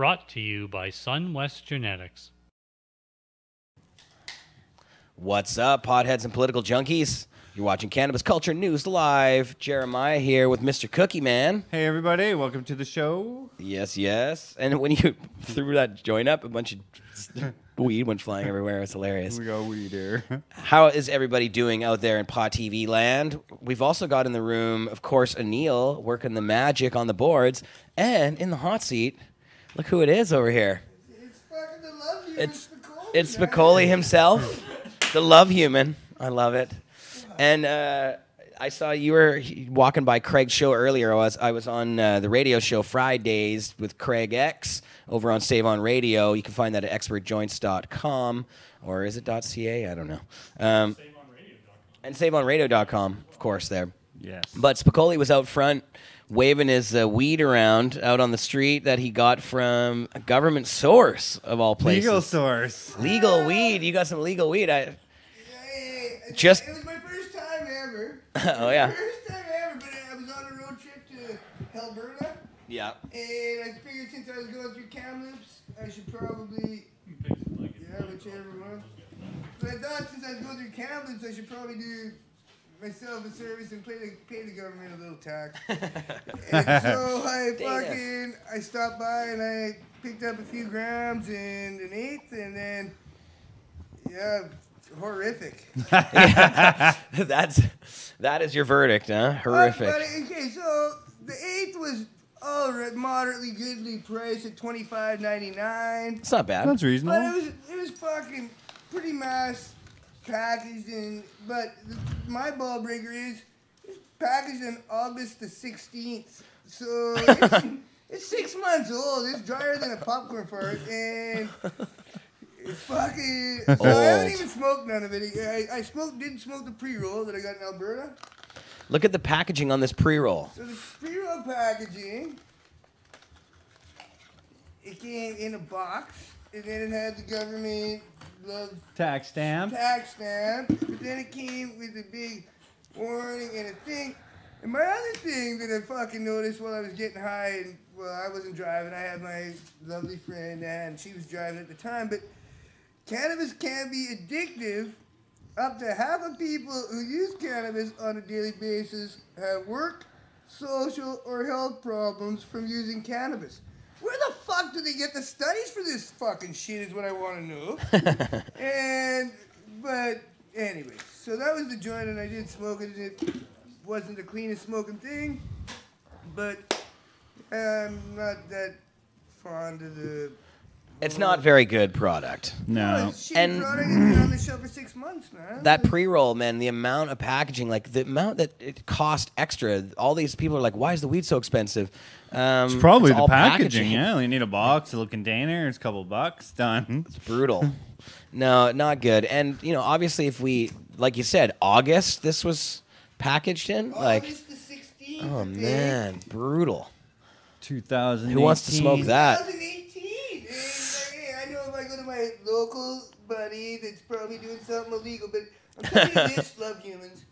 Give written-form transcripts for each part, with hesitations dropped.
brought to you by SunWest Genetics. What's up, potheads and political junkies? You're watching Cannabis Culture News Live. Jeremiah here with Mr. Cookie Man. Hey, everybody. Welcome to the show. Yes, yes. And when you threw that joint up, a bunch of weed went flying everywhere. It's hilarious. We got weed here. How is everybody doing out there in Pod TV land? We've also got in the room, of course, Anil working the magic on the boards. And in the hot seat, look who it is over here. It's fucking the love human. It's Spicoli himself, the love human. I love it. And I saw you were walking by Craig's show earlier. I was on the radio show Fridays with Craig X over on Save On Radio. You can find that at expertjoints.com, or is it .ca? I don't know. And saveonradio.com, of course, there. Yes. But Spicoli was out front waving his weed around out on the street that he got from a government source, of all places. Legal source. Legal weed. You got some legal weed. It was my first time ever. Oh, yeah. First time ever, but I was on a road trip to Alberta. Yeah. And I figured since I was going through Kamloops, I should probably... Yeah, whichever one. But I thought since I was going through Kamloops, I should probably do myself a service and pay the government a little tax. And so I stopped by and I picked up a few grams and an eighth, and then, yeah, horrific. That is your verdict, huh? Horrific. Okay, so the eighth was moderately goodly priced at $25.99. It's not bad. That's reasonable. But it was fucking pretty mass packaged in. But my ball breaker is it's packaged on August the 16th. So it's 6 months old. It's drier than a popcorn fart, and it's fucking. So I haven't even smoked none of it. I didn't smoke the pre-roll that I got in Alberta. Look at the packaging on this pre-roll. So the pre-roll packaging, it came in a box, and then it had the government Tax stamp. but then it came with a big warning and a thing. And my other thing that I fucking noticed while I was getting high, and well, I wasn't driving, I had my lovely friend Ann, she was driving at the time, but cannabis can be addictive. Up to half of people who use cannabis on a daily basis have work, social, or health problems from using cannabis. Where the fuck do they get the studies for this fucking shit is what I want to know. But anyway, so that was the joint, and I did smoke it. It wasn't the cleanest smoking thing, but I'm not that fond of the... It's not very good product. No. It's shitty product. It's been on the shelf for 6 months, man. That pre-roll, man, the amount of packaging, like the amount that it cost extra. All these people are like, why is the weed so expensive? It's probably the all packaging. Yeah, you need a box, a little container. It's a couple bucks. Done. It's brutal. No, not good. And, you know, obviously if we, like you said, August, this was packaged in. August the 16th. Oh, man, brutal. 2018. Who wants to smoke that? 2018. And I know if I go to my local buddy that's probably doing something illegal, but I'm telling you this, love humans.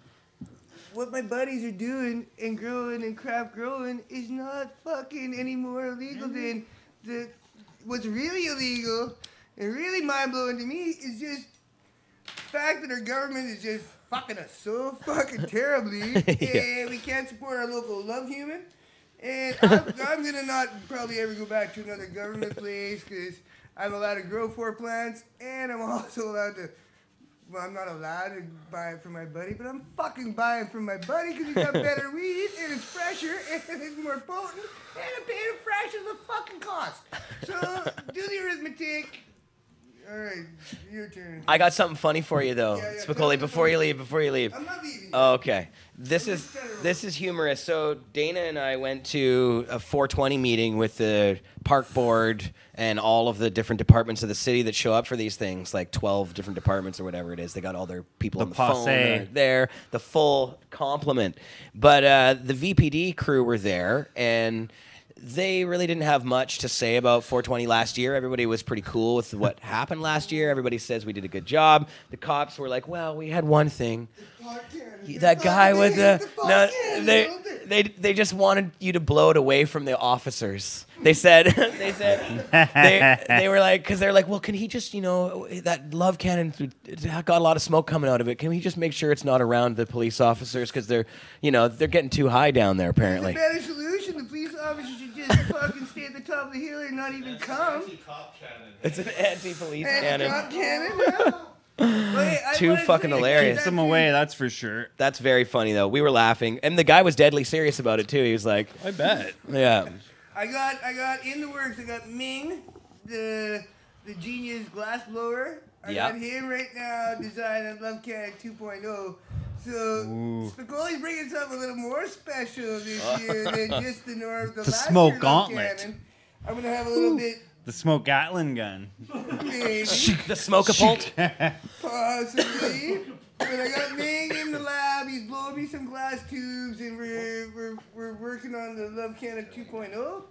What my buddies are doing and growing and craft growing is not fucking any more illegal than what's really illegal and really mind-blowing to me is just the fact that our government is just fucking us so fucking terribly and we can't support our local love human. And I'm going to not probably ever go back to another government place because I'm allowed to grow 4 plants and I'm also allowed to, well, I'm not allowed to buy it from my buddy, but I'm fucking buying from my buddy because he's got better weed and it's fresher and it's more potent and I'm paying a fraction of the fucking cost. So do the arithmetic. All right, your turn. I got something funny for you, though, Yeah, Spicoli, before you leave. I'm not leaving. Oh, okay. This is humorous. So Dana and I went to a 420 meeting with the park board and all of the different departments of the city that show up for these things, like 12 different departments or whatever it is. They got all their people on the phone there, the full complement. But the VPD crew were there, and they really didn't have much to say about 420 last year. Everybody was pretty cool with what happened last year. Everybody says we did a good job. The cops were like, well, we had one thing. That guy with the They just wanted you to blow it away from the officers. They said they were like, because they're like, well, can he just, you know, that love cannon got a lot of smoke coming out of it. Can we just make sure it's not around the police officers because they're, you know, they're getting too high down there apparently. It's a better solution. The police officers should just fucking stay at the top of the hill and not even come. It's an anti-police cannon. Cop cannon. Yeah. Wait, I Too wanted to fucking say, hilarious. Keeps them away, that's for sure. That's very funny though. We were laughing, and the guy was deadly serious about it too. He was like, I bet. yeah. I got in the works. I got Ming, the genius glass blower. I Yep. got him right now designing Love Cannon 2.0. So Spicoli's bringing something a little more special this year than just the last smoke year Love gauntlet. Cannon. I'm gonna have a little bit. The smoke Gatling gun. Maybe, The smoke-a-pult. possibly. But I got Ming in the lab. He's blowing me some glass tubes, and we're working on the Love Cannon 2.0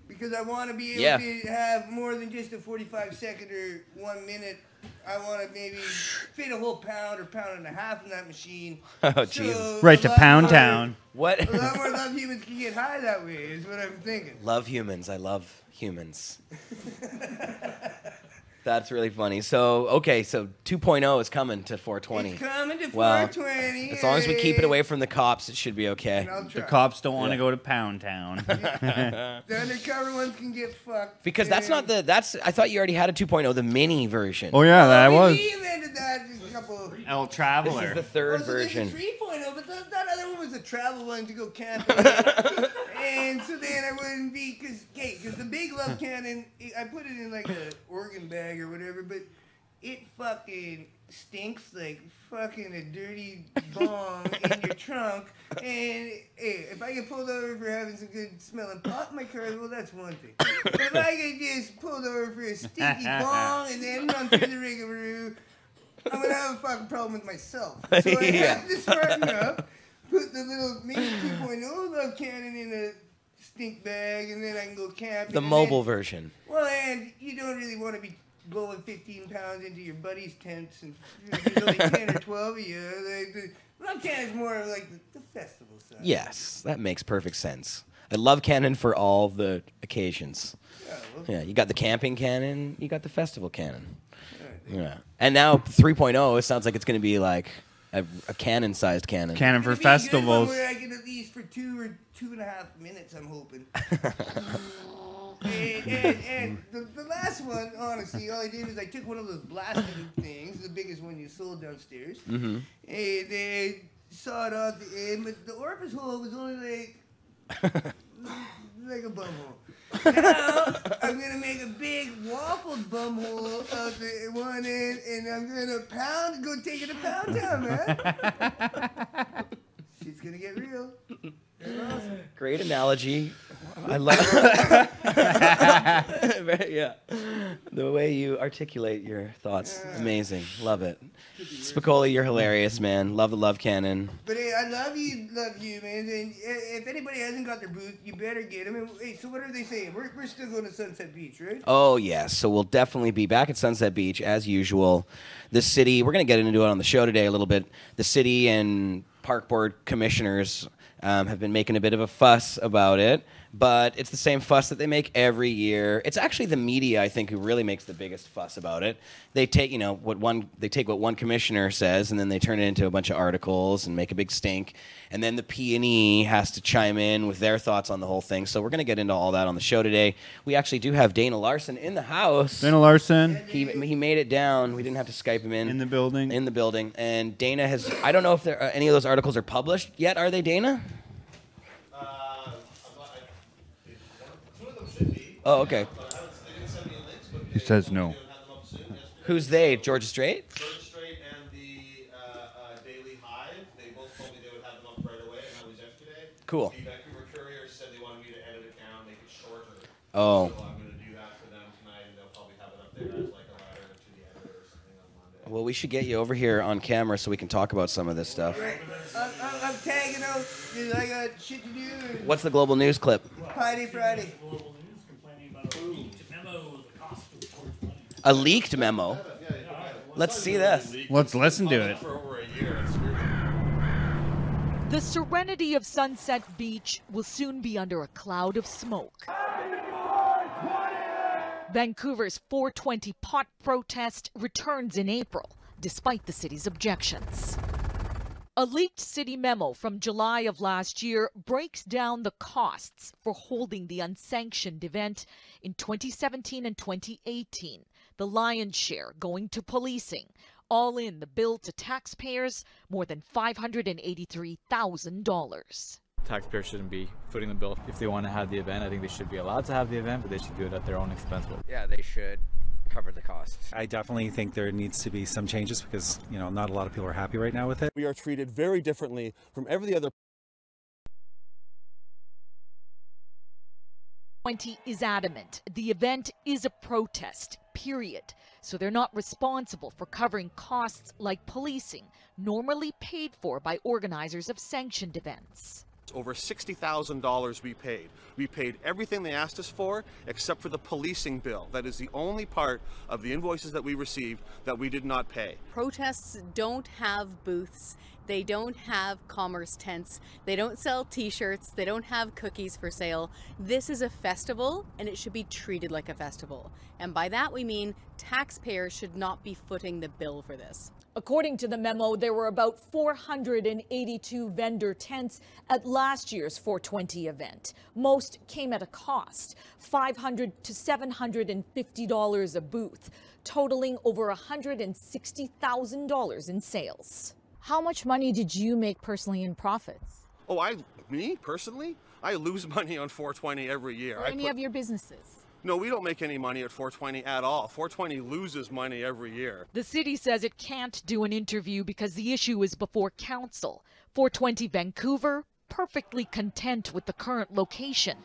because I want to be able to have more than just a 45-second or 1 minute. I want to maybe fit a whole pound or pound and a half in that machine. Oh Jesus! Right a to lot Pound more- Town. What? A lot more love humans can get high that way. Is what I'm thinking. Love humans. I love humans. That's really funny. So, okay, so 2.0 is coming to 420. It's coming to Well, 420. As long as we keep it away from the cops, it should be okay. And I'll The try. cops don't want to go to Pound Town. The undercover ones can get fucked. Because that's not the, that's, I thought you already had a 2.0, the mini version. Oh yeah, that was. We invented that just a couple. El This Traveler. is the third So version. This is 3.0, but that other one was a travel one to go camping. And so then I wouldn't be, because the big Love Cannon, I put it in like a organ bag or whatever, but it fucking stinks like fucking a dirty bong in your trunk. And hey, if I get pulled over for having some good smelling pot in my car, well, that's one thing. But if I get just pulled over for a stinky bong and then run through the rigmarole, I'm gonna have a fucking problem with myself. So I have to smarten up, put the little Mini 2.0 Love Cannon in a stink bag, and then I can go camping. The and mobile then, version. well, and you don't really want to be blowing 15 pounds into your buddy's tents, and there's only 10 or 12 of you. Like, the Love Cannon is more of like the festival side. Yes, that makes perfect sense. I love cannon for all the occasions. Yeah, well, Yeah, you got the camping cannon, you got the festival cannon. Yeah. And now 3.0, it sounds like it's going to be like a cannon-sized cannon. Cannon it's for gonna be a good one festivals. where I get at least for 2 or 2.5 minutes, I'm hoping. And the last one, honestly, all I did is I took one of those blasting things, the biggest one you sold downstairs, Mm-hmm. and they sawed off the end, but the orifice hole was only like a bum hole. Now I'm gonna make a big waffled bum hole out the one end, and I'm gonna go take it to Pound Town, man. Shit's gonna get real. Awesome. Great analogy. I love yeah. The way you articulate your thoughts. Amazing. Love it. Spicoli, you're hilarious, man. Love the Love Cannon. But hey, I love you, man. And if anybody hasn't got their booth, you better get them. And, hey, so what are they saying? We're still going to Sunset Beach, right? Oh, yes. So we'll definitely be back at Sunset Beach as usual. The city, we're going to get into it on the show today a little bit. The city and park board commissioners have been making a bit of a fuss about it, but it's the same fuss that they make every year. It's actually the media, I think, who really makes the biggest fuss about it. They take, what one commissioner says, and then they turn it into a bunch of articles and make a big stink, and then the P&E has to chime in with their thoughts on the whole thing. So we're going to get into all that on the show today. We actually do have Dana Larson in the house. Dana Larson He made it down. We didn't have to Skype him in. in the building. In the building. And Dana has, I don't know if any of those articles are published yet. Are they, Dana? Two of them should be. Oh, okay. But they didn't send me a link, but He says no. they would have them up soon yesterday. Who's they? Georgia Strait? George Strait and the Daily Hive, they both told me they would have them up right away, and that was yesterday. Cool. The Vancouver Courier said they wanted me to edit it down, make it shorter. Oh. So I'm going to do that for them tonight, and they'll probably have it up there as like a letter to the editor or something on Monday. Well, we should get you over here on camera so we can talk about some of this stuff. Right. I'm tagging out because I got shit to do. And What's the global news clip? Friday. Global News complaining about a leaked memo of the cost of 420. A leaked memo. Let's see this. Let's listen to it. For over a year, it's weird. The serenity of Sunset Beach will soon be under a cloud of smoke. Vancouver's 420 pot protest returns in April, despite the city's objections. A leaked city memo from July of last year breaks down the costs for holding the unsanctioned event in 2017 and 2018, the lion's share going to policing. All in, the bill to taxpayers, more than $583,000. Taxpayers shouldn't be footing the bill. If they want to have the event, I think they should be allowed to have the event, but they should do it at their own expense. Yeah, they should cover the costs. I definitely think there needs to be some changes because, not a lot of people are happy right now with it. We are treated very differently from every other. 20 is adamant the event is a protest, period. So they're not responsible for covering costs like policing, normally paid for by organizers of sanctioned events. Over $60,000 we paid. We paid everything they asked us for except for the policing bill. That is the only part of the invoices that we received that we did not pay. Protests don't have booths. They don't have commerce tents. They don't sell t-shirts. They don't have cookies for sale. This is a festival and it should be treated like a festival. And by that we mean taxpayers should not be footing the bill for this. According to the memo, there were about 482 vendor tents at last year's 420 event. Most came at a cost, $500 to $750 a booth, totaling over $160,000 in sales. How much money did you make personally in profits? Oh, me personally? I lose money on 420 every year. Or any of your businesses? No, we don't make any money at 420 at all. 420 loses money every year. The city says it can't do an interview because the issue is before council. 420 Vancouver, perfectly content with the current location.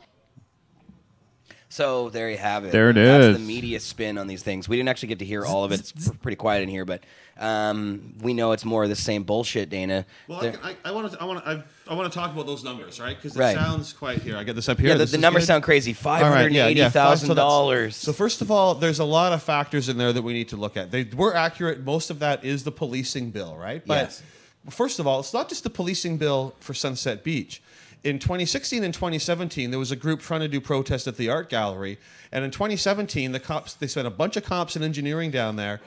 So there you have it. There it That's is. the media spin on these things. We didn't actually get to hear all of it. It's pretty quiet in here, but we know it's more of the same bullshit, Dana. Well, I want to talk about those numbers, right? Because it Right. sounds quite here. I get this up here. Yeah, This the is numbers good. sound crazy. $580,000. So first of all, there's a lot of factors in there that we need to look at. They were accurate. Most of that is the policing bill, right? But Yes. first of all, it's not just the policing bill for Sunset Beach. In 2016 and 2017, there was a group trying to do protest at the art gallery. And in 2017, they spent a bunch of cops and engineering down there.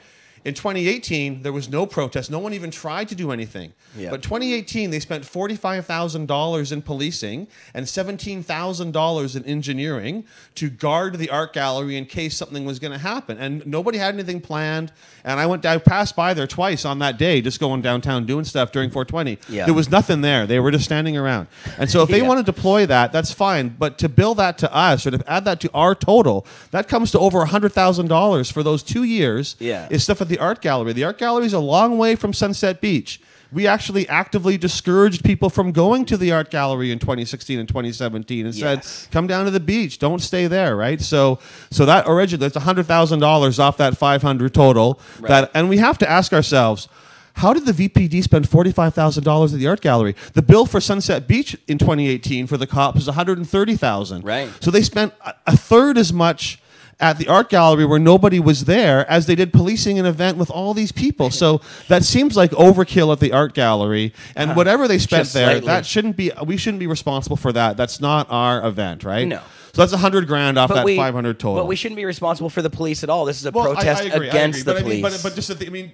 In 2018, there was no protest. No one even tried to do anything. Yeah. But 2018, they spent $45,000 in policing and $17,000 in engineering to guard the art gallery in case something was going to happen. And nobody had anything planned. And I passed by there twice on that day, just going downtown doing stuff during 420. Yeah. There was nothing there. They were just standing around. And so if they Yeah. want to deploy that, that's fine. But to bill that to us or to add that to our total, that comes to over $100,000 for those 2 years. Yeah. Is stuff at the art gallery. The art gallery is a long way from Sunset Beach. We actually actively discouraged people from going to the art gallery in 2016 and 2017 and Yes. said, come down to the beach. Don't stay there, right? So that originally, that's $100,000 off that 500 total. Right. And we have to ask ourselves, how did the VPD spend $45,000 at the art gallery? The bill for Sunset Beach in 2018 for the cops was $130,000. Right. So they spent a third as much at the art gallery where nobody was there as they did policing an event with all these people. So that seems like overkill at the art gallery. And whatever they spent Just there, slightly. that shouldn't be, we shouldn't be responsible for that. That's not our event, right? No. So that's $100,000 off that 500 total. But we shouldn't be responsible for the police at all. This is a Well, protest I agree, against but the police. but just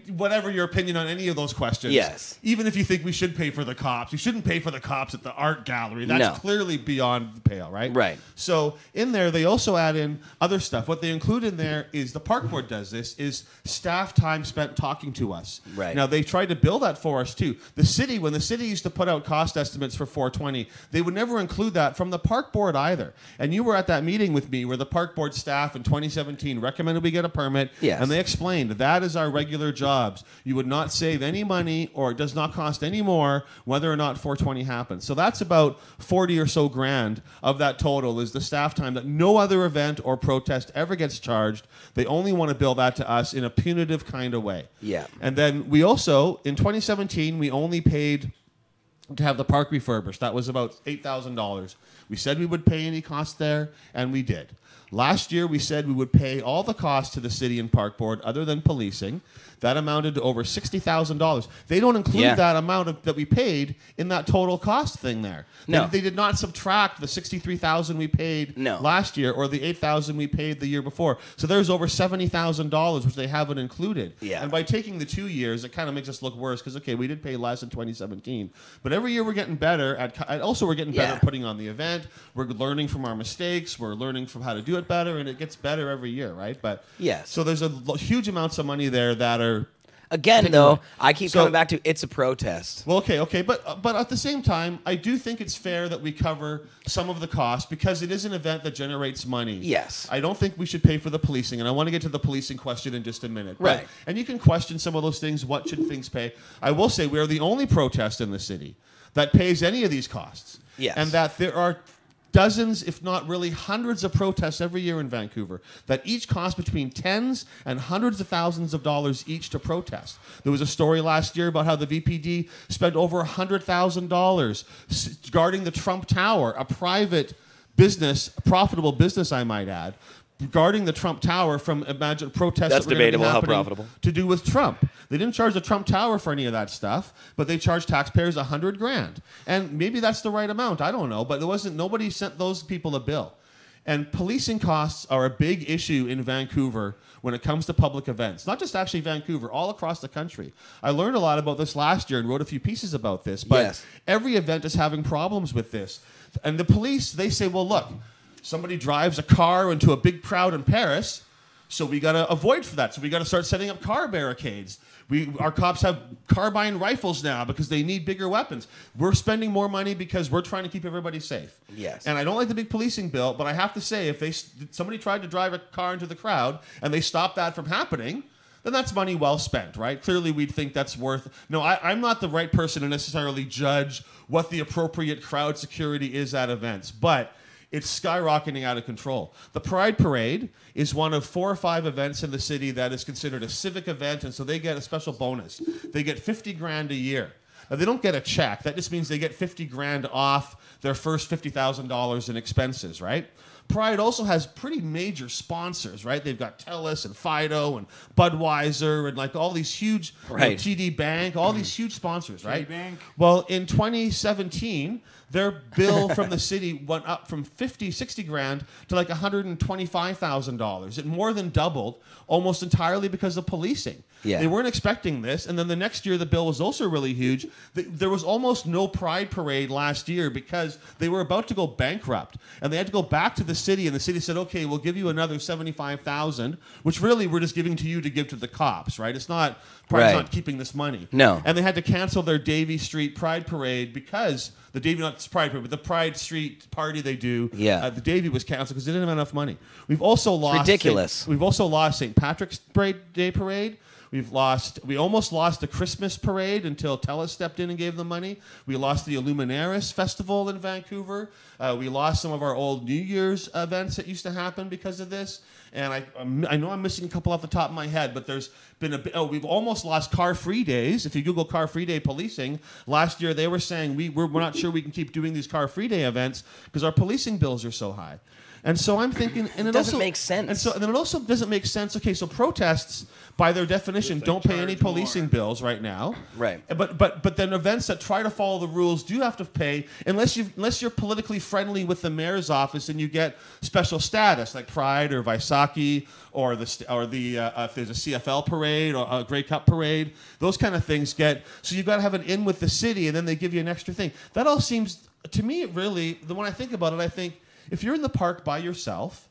whatever your opinion on any of those questions. Yes. Even if you think we should pay for the cops, you shouldn't pay for the cops at the art gallery. That's No. clearly beyond the pale, right? Right. So in there, they also add in other stuff. What they include in there is the park board does this is staff time spent talking to us. Right. Now they tried to bill that for us too. The city, when the city used to put out cost estimates for 420, they would never include that from the park board either. And you were at that meeting with me where the park board staff in 2017 recommended we get a permit. Yes. And they explained that is our regular jobs. You would not save any money or it does not cost any more whether or not 420 happens. So that's about 40 or so grand of that total is the staff time that no other event or protest ever gets charged. They only want to bill that to us in a punitive kind of way. Yeah. And then we also, in 2017, we only paid to have the park refurbished. That was about $8,000. We said we would pay any cost there, and we did. Last year, we said we would pay all the costs to the city and park board other than policing. That amounted to over $60,000. They don't include that amount that we paid in that total cost thing there. No. They did not subtract the $63,000 we paid last year or the $8,000 we paid the year before. So there's over $70,000 which they haven't included. Yeah. And by taking the 2 years, it kind of makes us look worse because, okay, we did pay less in 2017. But every year we're getting better at, also we're getting better at putting on the event. We're learning from our mistakes. We're learning from how to do it better, and it gets better every year, right? But so there's a huge amounts of money there that are Again, though, I keep coming back to it's a protest. Well, okay, but at the same time, I do think it's fair that we cover some of the cost because it is an event that generates money. Yes. I don't think we should pay for the policing, and I want to get to the policing question in just a minute. Right. And you can question some of those things. What should things pay? I will say we are the only protest in the city that pays any of these costs. Yes. And that there are dozens, if not really hundreds of protests every year in Vancouver that each cost between tens and hundreds of thousands of dollars each to protest. There was a story last year about how the VPD spent over $100,000 guarding the Trump Tower, a private business, profitable business, I might add, guarding the Trump Tower from imagine protests That's that were gonna be debatable how happening profitable. to do with Trump. They didn't charge the Trump Tower for any of that stuff, but they charged taxpayers $100,000. And maybe that's the right amount. I don't know, but nobody sent those people a bill. And policing costs are a big issue in Vancouver when it comes to public events. Not just actually Vancouver, all across the country. I learned a lot about this last year and wrote a few pieces about this, but every event is having problems with this. And the police, they say, well, look, somebody drives a car into a big crowd in Paris, so we got to avoid for that. So we got to start setting up car barricades. Our cops have carbine rifles now because they need bigger weapons. We're spending more money because we're trying to keep everybody safe. Yes. And I don't like the big policing bill, but I have to say, if somebody tried to drive a car into the crowd and they stopped that from happening, then that's money well spent, right? Clearly, we'd think that's worth. No, I'm not the right person to necessarily judge what the appropriate crowd security is at events, but it's skyrocketing out of control. The Pride Parade is one of 4 or 5 events in the city that is considered a civic event, and so they get a special bonus. They get $50,000 a year. Now, they don't get a check. That just means they get $50,000 off their first $50,000 in expenses, right? Pride also has pretty major sponsors, right? They've got TELUS and Fido and Budweiser and like all these huge, TD Bank, all these huge sponsors, right? Bank. Well, in 2017, their bill from the city went up from $60,000 to like $125,000. It more than doubled, almost entirely because of policing. Yeah. They weren't expecting this, and then the next year the bill was also really huge. There was almost no Pride Parade last year because they were about to go bankrupt, and they had to go back to the city, and the city said, okay, we'll give you another $75,000, which really we're just giving to you to give to the cops, right? It's not, Pride's not keeping this money. No. And they had to cancel their Davie Street Pride Parade because the Davie, not Pride Parade, but the Pride Street party they do, the Davie was canceled because they didn't have enough money. We've also lost... ridiculous. We've also lost St. Patrick's Day Parade. We almost lost the Christmas parade until TELUS stepped in and gave them money. We lost the Illuminaris Festival in Vancouver. We lost some of our old New Year's events that used to happen because of this. And I know I'm missing a couple off the top of my head, but there's been we've almost lost car-free days. If you Google car-free day policing, last year they were saying we're not sure we can keep doing these car-free day events because our policing bills are so high. And so I'm thinking, and it doesn't also make sense. And then it also doesn't make sense. Okay, so protests, by their definition, don't pay any policing bills right now. Right. But then events that try to follow the rules do have to pay unless you're politically friendly with the mayor's office and you get special status like Pride or Vaisakhi or if there's a CFL parade or a Grey Cup parade, those kind of things get. So you've got to have an in with the city, and then they give you an extra thing. That all seems to me really. When I think about it, I think, if you're in the park by yourself,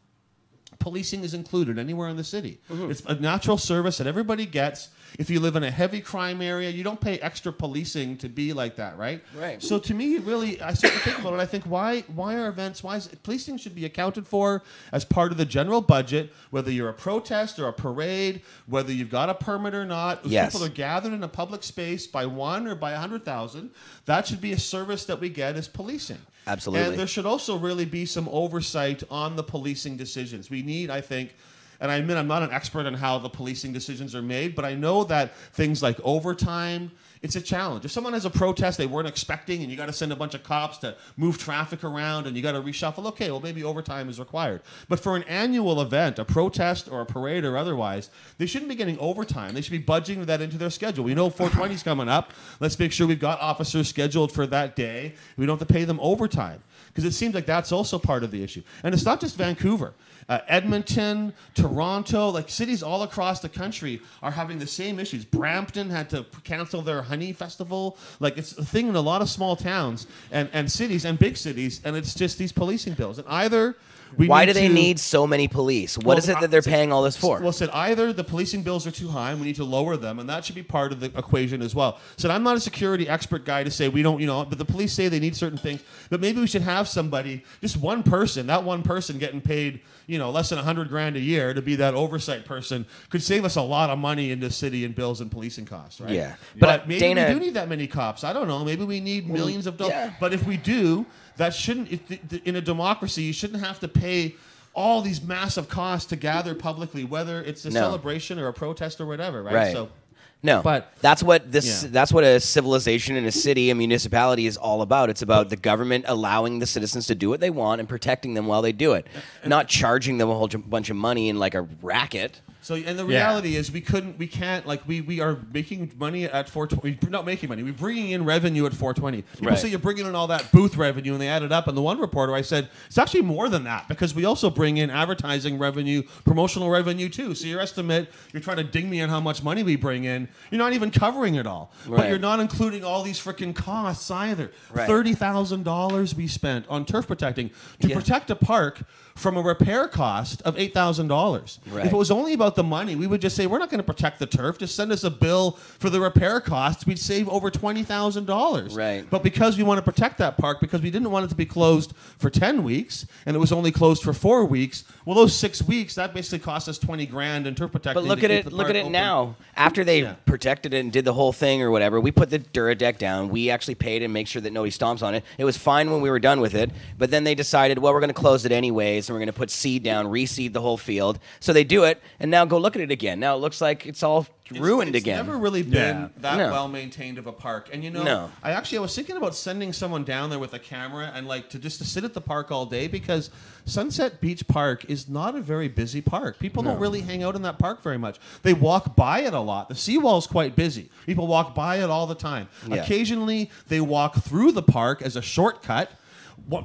policing is included anywhere in the city. Mm-hmm. It's a natural service that everybody gets. If you live in a heavy crime area, you don't pay extra policing to be like that, right? Right. So to me, really, I start to think about it. I think why are events? Policing should be accounted for as part of the general budget, whether you're a protest or a parade, whether you've got a permit or not. If people are gathered in a public space by 1 or by 100,000, that should be a service that we get as policing. Absolutely. And there should also really be some oversight on the policing decisions. We need, I think, and I admit I'm not an expert on how the policing decisions are made, but I know that things like overtime it's a challenge. If someone has a protest they weren't expecting and you got to send a bunch of cops to move traffic around and you got to reshuffle, okay, well, maybe overtime is required. But for an annual event, a protest or a parade or otherwise, they shouldn't be getting overtime. They should be budgeting that into their schedule. We know 420 is coming up. Let's make sure we've got officers scheduled for that day. We don't have to pay them overtime, because it seems like that's also part of the issue. And it's not just Vancouver. Edmonton, Toronto, like cities all across the country are having the same issues. Brampton had to cancel their honey festival. Like, it's a thing in a lot of small towns and cities and big cities, and it's just these policing bills. And either why do they need so many police? What is it that they're paying all this for? Well, said either the policing bills are too high and we need to lower them, and that should be part of the equation as well. Said I'm not a security expert guy to say we don't, but the police say they need certain things, but maybe we should have somebody, just one person, that one person getting paid, less than $100,000 a year to be that oversight person could save us a lot of money in this city in bills and policing costs, right? Yeah. But maybe Dana, we do need that many cops. I don't know. Maybe we need millions of dollars. Yeah. But if we do, that shouldn't, in a democracy, you shouldn't have to pay all these massive costs to gather publicly, whether it's a celebration or a protest or whatever, right? So, no, but that's what that's what a civilization in a city, a municipality is all about. It's about the government allowing the citizens to do what they want and protecting them while they do it, not charging them a whole bunch of money in like a racket. So, and the reality is we can't, like, we are making money at 420. We're not making money. We're bringing in revenue at 420. People say you're bringing in all that booth revenue, and they add it up. And the one reporter, I said, it's actually more than that, because we also bring in advertising revenue, promotional revenue too. So your estimate, you're trying to ding me on how much money we bring in. You're not even covering it all. But you're not including all these freaking costs either. $30,000 we spent on turf protecting to protect a park from a repair cost of $8,000. If it was only about the money, we would just say, we're not going to protect the turf. Just send us a bill for the repair costs. We'd save over $20,000. Right. But because we want to protect that park, because we didn't want it to be closed for 10 weeks, and it was only closed for 4 weeks, well, those 6 weeks, that basically cost us $20,000 in turf protecting. But look at it now. After they protected it and did the whole thing or whatever, we put the Duradeck down. We actually paid and make sure that nobody stomps on it. It was fine when we were done with it, but then they decided, well, we're going to close it anyways, and we're going to put seed down, reseed the whole field. So they do it, and now go look at it again. Now it looks like it's all ruined again. It's never really been that well maintained of a park. And I was thinking about sending someone down there with a camera and to sit at the park all day, because Sunset Beach Park is not a very busy park. People don't really hang out in that park very much. They walk by it a lot. The seawall's quite busy. People walk by it all the time. Occasionally they walk through the park as a shortcut.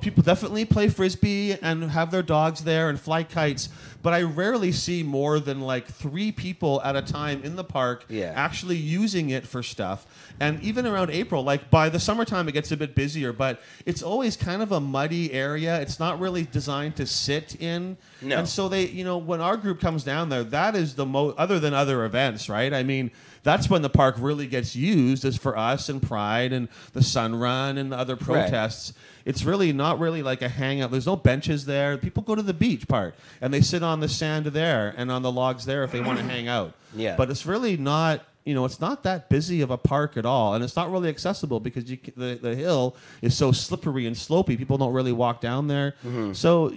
People definitely play frisbee and have their dogs there and fly kites, but I rarely see more than 3 people at a time in the park actually using it for stuff. And even around April, by the summertime, it gets a bit busier, but it's always kind of a muddy area. It's not really designed to sit in. No. And so they, when our group comes down there, that is the most, other than other events, right? I mean, that's when the park really gets used, is for us and Pride and the Sun Run and the other protests. Right. It's really not really like a hangout. There's no benches there. People go to the beach part, and they sit on the sand there and on the logs there if they want to hang out. Yeah. But it's really not, it's not that busy of a park at all, and it's not really accessible because the hill is so slippery and slopey. People don't really walk down there. Mm-hmm. So,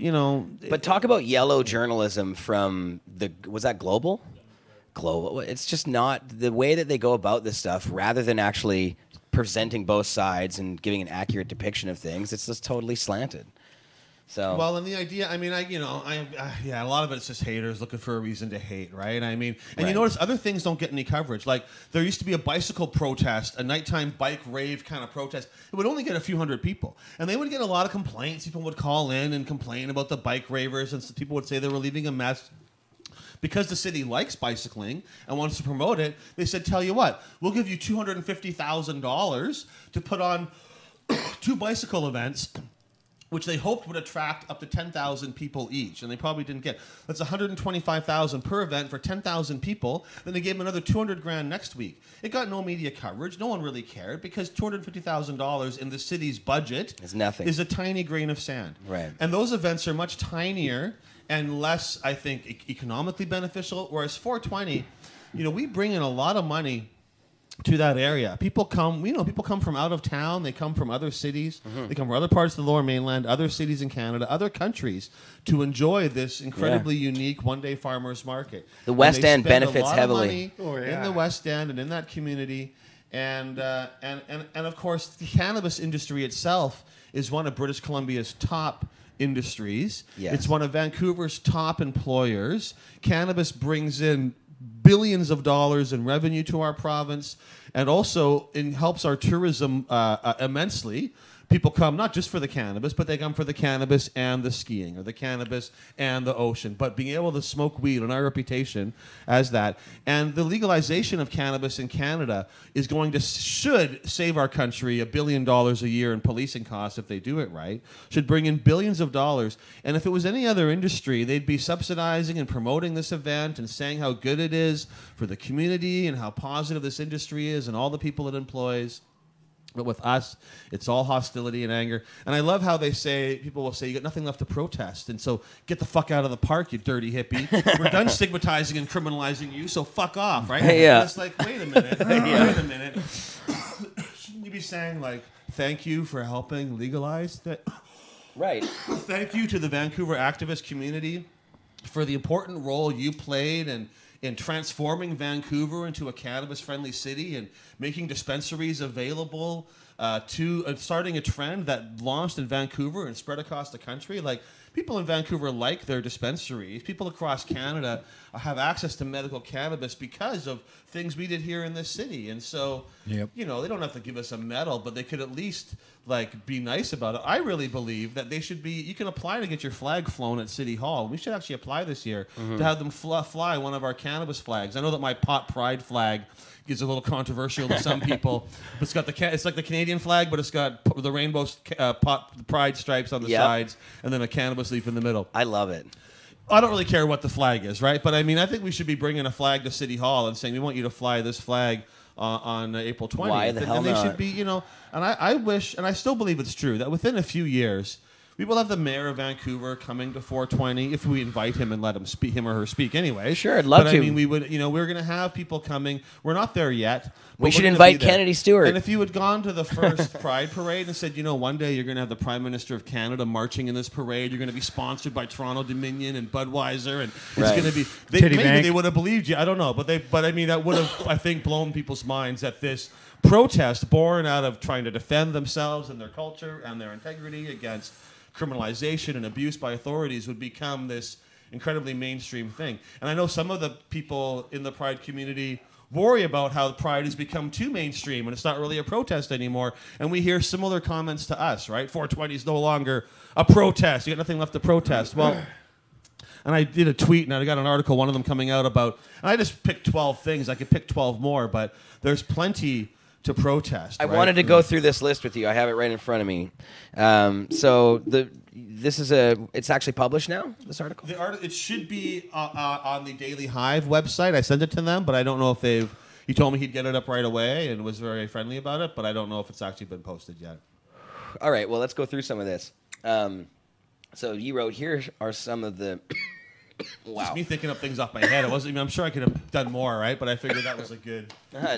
But talk about yellow journalism from was that Global? Global. It's just not the way that they go about this stuff, rather than actually presenting both sides and giving an accurate depiction of things. It's just totally slanted. So well, and the idea, I mean, a lot of it's just haters looking for a reason to hate, right? I mean, and you notice other things don't get any coverage. Like there used to be a bicycle protest, a nighttime bike rave kind of protest. It would only get a few hundred people, and they would get a lot of complaints. People would call in and complain about the bike ravers, and people would say they were leaving a mess. Because the city likes bicycling and wants to promote it, they said, tell you what, we'll give you $250,000 to put on 2 bicycle events, which they hoped would attract up to 10,000 people each, and they probably didn't get. That's $125,000 per event for 10,000 people. Then they gave them another $200,000 next week. It got no media coverage. No one really cared, because $250,000 in the city's budget is nothing. Is a tiny grain of sand. Right. And those events are much tinier and less, I think, economically beneficial. Whereas 420, we bring in a lot of money to that area. People come, people come from out of town. They come from other cities. Mm-hmm. They come from other parts of the Lower Mainland, other cities in Canada, other countries to enjoy this incredibly unique one-day farmers market. The West End benefits heavily. In the West End and in that community. And of course, the cannabis industry itself is one of British Columbia's top industries. Yes. It's one of Vancouver's top employers. Cannabis brings in billions of dollars in revenue to our province, and also it helps our tourism immensely. People come not just for the cannabis, but they come for the cannabis and the skiing, or the cannabis and the ocean. But being able to smoke weed, and our reputation as that, and the legalization of cannabis in Canada is should save our country $1 billion a year in policing costs if they do it right. Should bring in billions of dollars. And if it was any other industry, they'd be subsidizing and promoting this event and saying how good it is for the community and how positive this industry is and all the people it employs. But with us, it's all hostility and anger. And I love how people will say, you got nothing left to protest. And so get the fuck out of the park, you dirty hippie. We're done stigmatizing and criminalizing you, so fuck off, right? Yeah. And it's like, wait a minute. Wait a minute. Shouldn't you be saying, like, thank you for helping legalize that? Right. Thank you to the Vancouver activist community for the important role you played in transforming Vancouver into a cannabis-friendly city and making dispensaries available to starting a trend that launched in Vancouver and spread across the country. Like, people in Vancouver like their dispensaries. People across Canada have access to medical cannabis because of things we did here in this city. And so, Yep. you know, they don't have to give us a medal, but they could at least, like, be nice about it. I really believe that they should be, you can apply to get your flag flown at City Hall. We should actually apply this year to have them fly one of our cannabis flags. I know that my pot pride flag is a little controversial to some people. But it's got it's like the Canadian flag, but it's got the rainbow pot pride stripes on the sides and then a cannabis leaf in the middle. I love it. I don't really care what the flag is, right? But I mean, I think we should be bringing a flag to City Hall and saying, we want you to fly this flag on April 20th. Why the hell and they not? should be, you know, and I wish, and I still believe it's true, that within a few years, we will have the mayor of Vancouver coming to 420 if we invite him and let him speak, him or her speak anyway. Sure, I'd love but to. I mean, we would, you know, we're going to have people coming. We're not there yet. We but should we're gonna invite be there. Kennedy Stewart. And if you had gone to the first Pride Parade and said, you know, one day you're going to have the Prime Minister of Canada marching in this parade, you're going to be sponsored by Toronto Dominion and Budweiser, and it's Right. going to be, Titty maybe bank. they would have believed you. I don't know, but I mean, that would have, I think, blown people's minds that this protest born out of trying to defend themselves and their culture and their integrity against criminalization and abuse by authorities would become this incredibly mainstream thing. And I know some of the people in the Pride community worry about how Pride has become too mainstream and it's not really a protest anymore. And we hear similar comments to us, right? 420 is no longer a protest. You got nothing left to protest. Well, and I did a tweet and I got an article, one of them coming out about, and I just picked 12 things. I could pick 12 more, but there's plenty to protest. I right? wanted to go through this list with you. I have it right in front of me. It's actually published now, this article? It should be on the Daily Hive website. I sent it to them, but I don't know if they've... He told me he'd get it up right away and was very friendly about it, but I don't know if it's actually been posted yet. All right, well, let's go through some of this. So you wrote, here are some of the... Wow. Just me thinking up things off my head. I'm sure I could have done more, right? But I figured that was a good...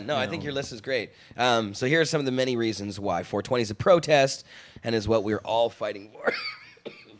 No, I think your list is great. So here are some of the many reasons why 420 is a protest and is what we're all fighting for.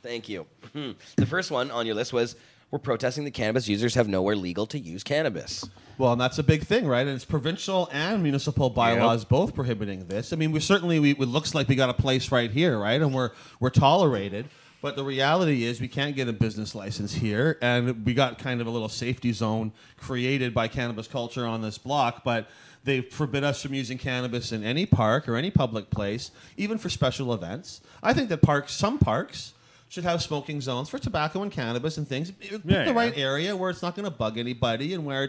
Thank you. The first one on your list was, we're protesting that cannabis users have nowhere legal to use cannabis. Well, and that's a big thing, right? And it's provincial and municipal bylaws both prohibiting this. I mean, it looks like we got a place right here, right? And we're tolerated. But the reality is we can't get a business license here, and we got kind of a little safety zone created by cannabis culture on this block, but they forbid us from using cannabis in any park or any public place, even for special events. I think that some parks should have smoking zones for tobacco and cannabis and things. Pick the right area where it's not going to bug anybody and where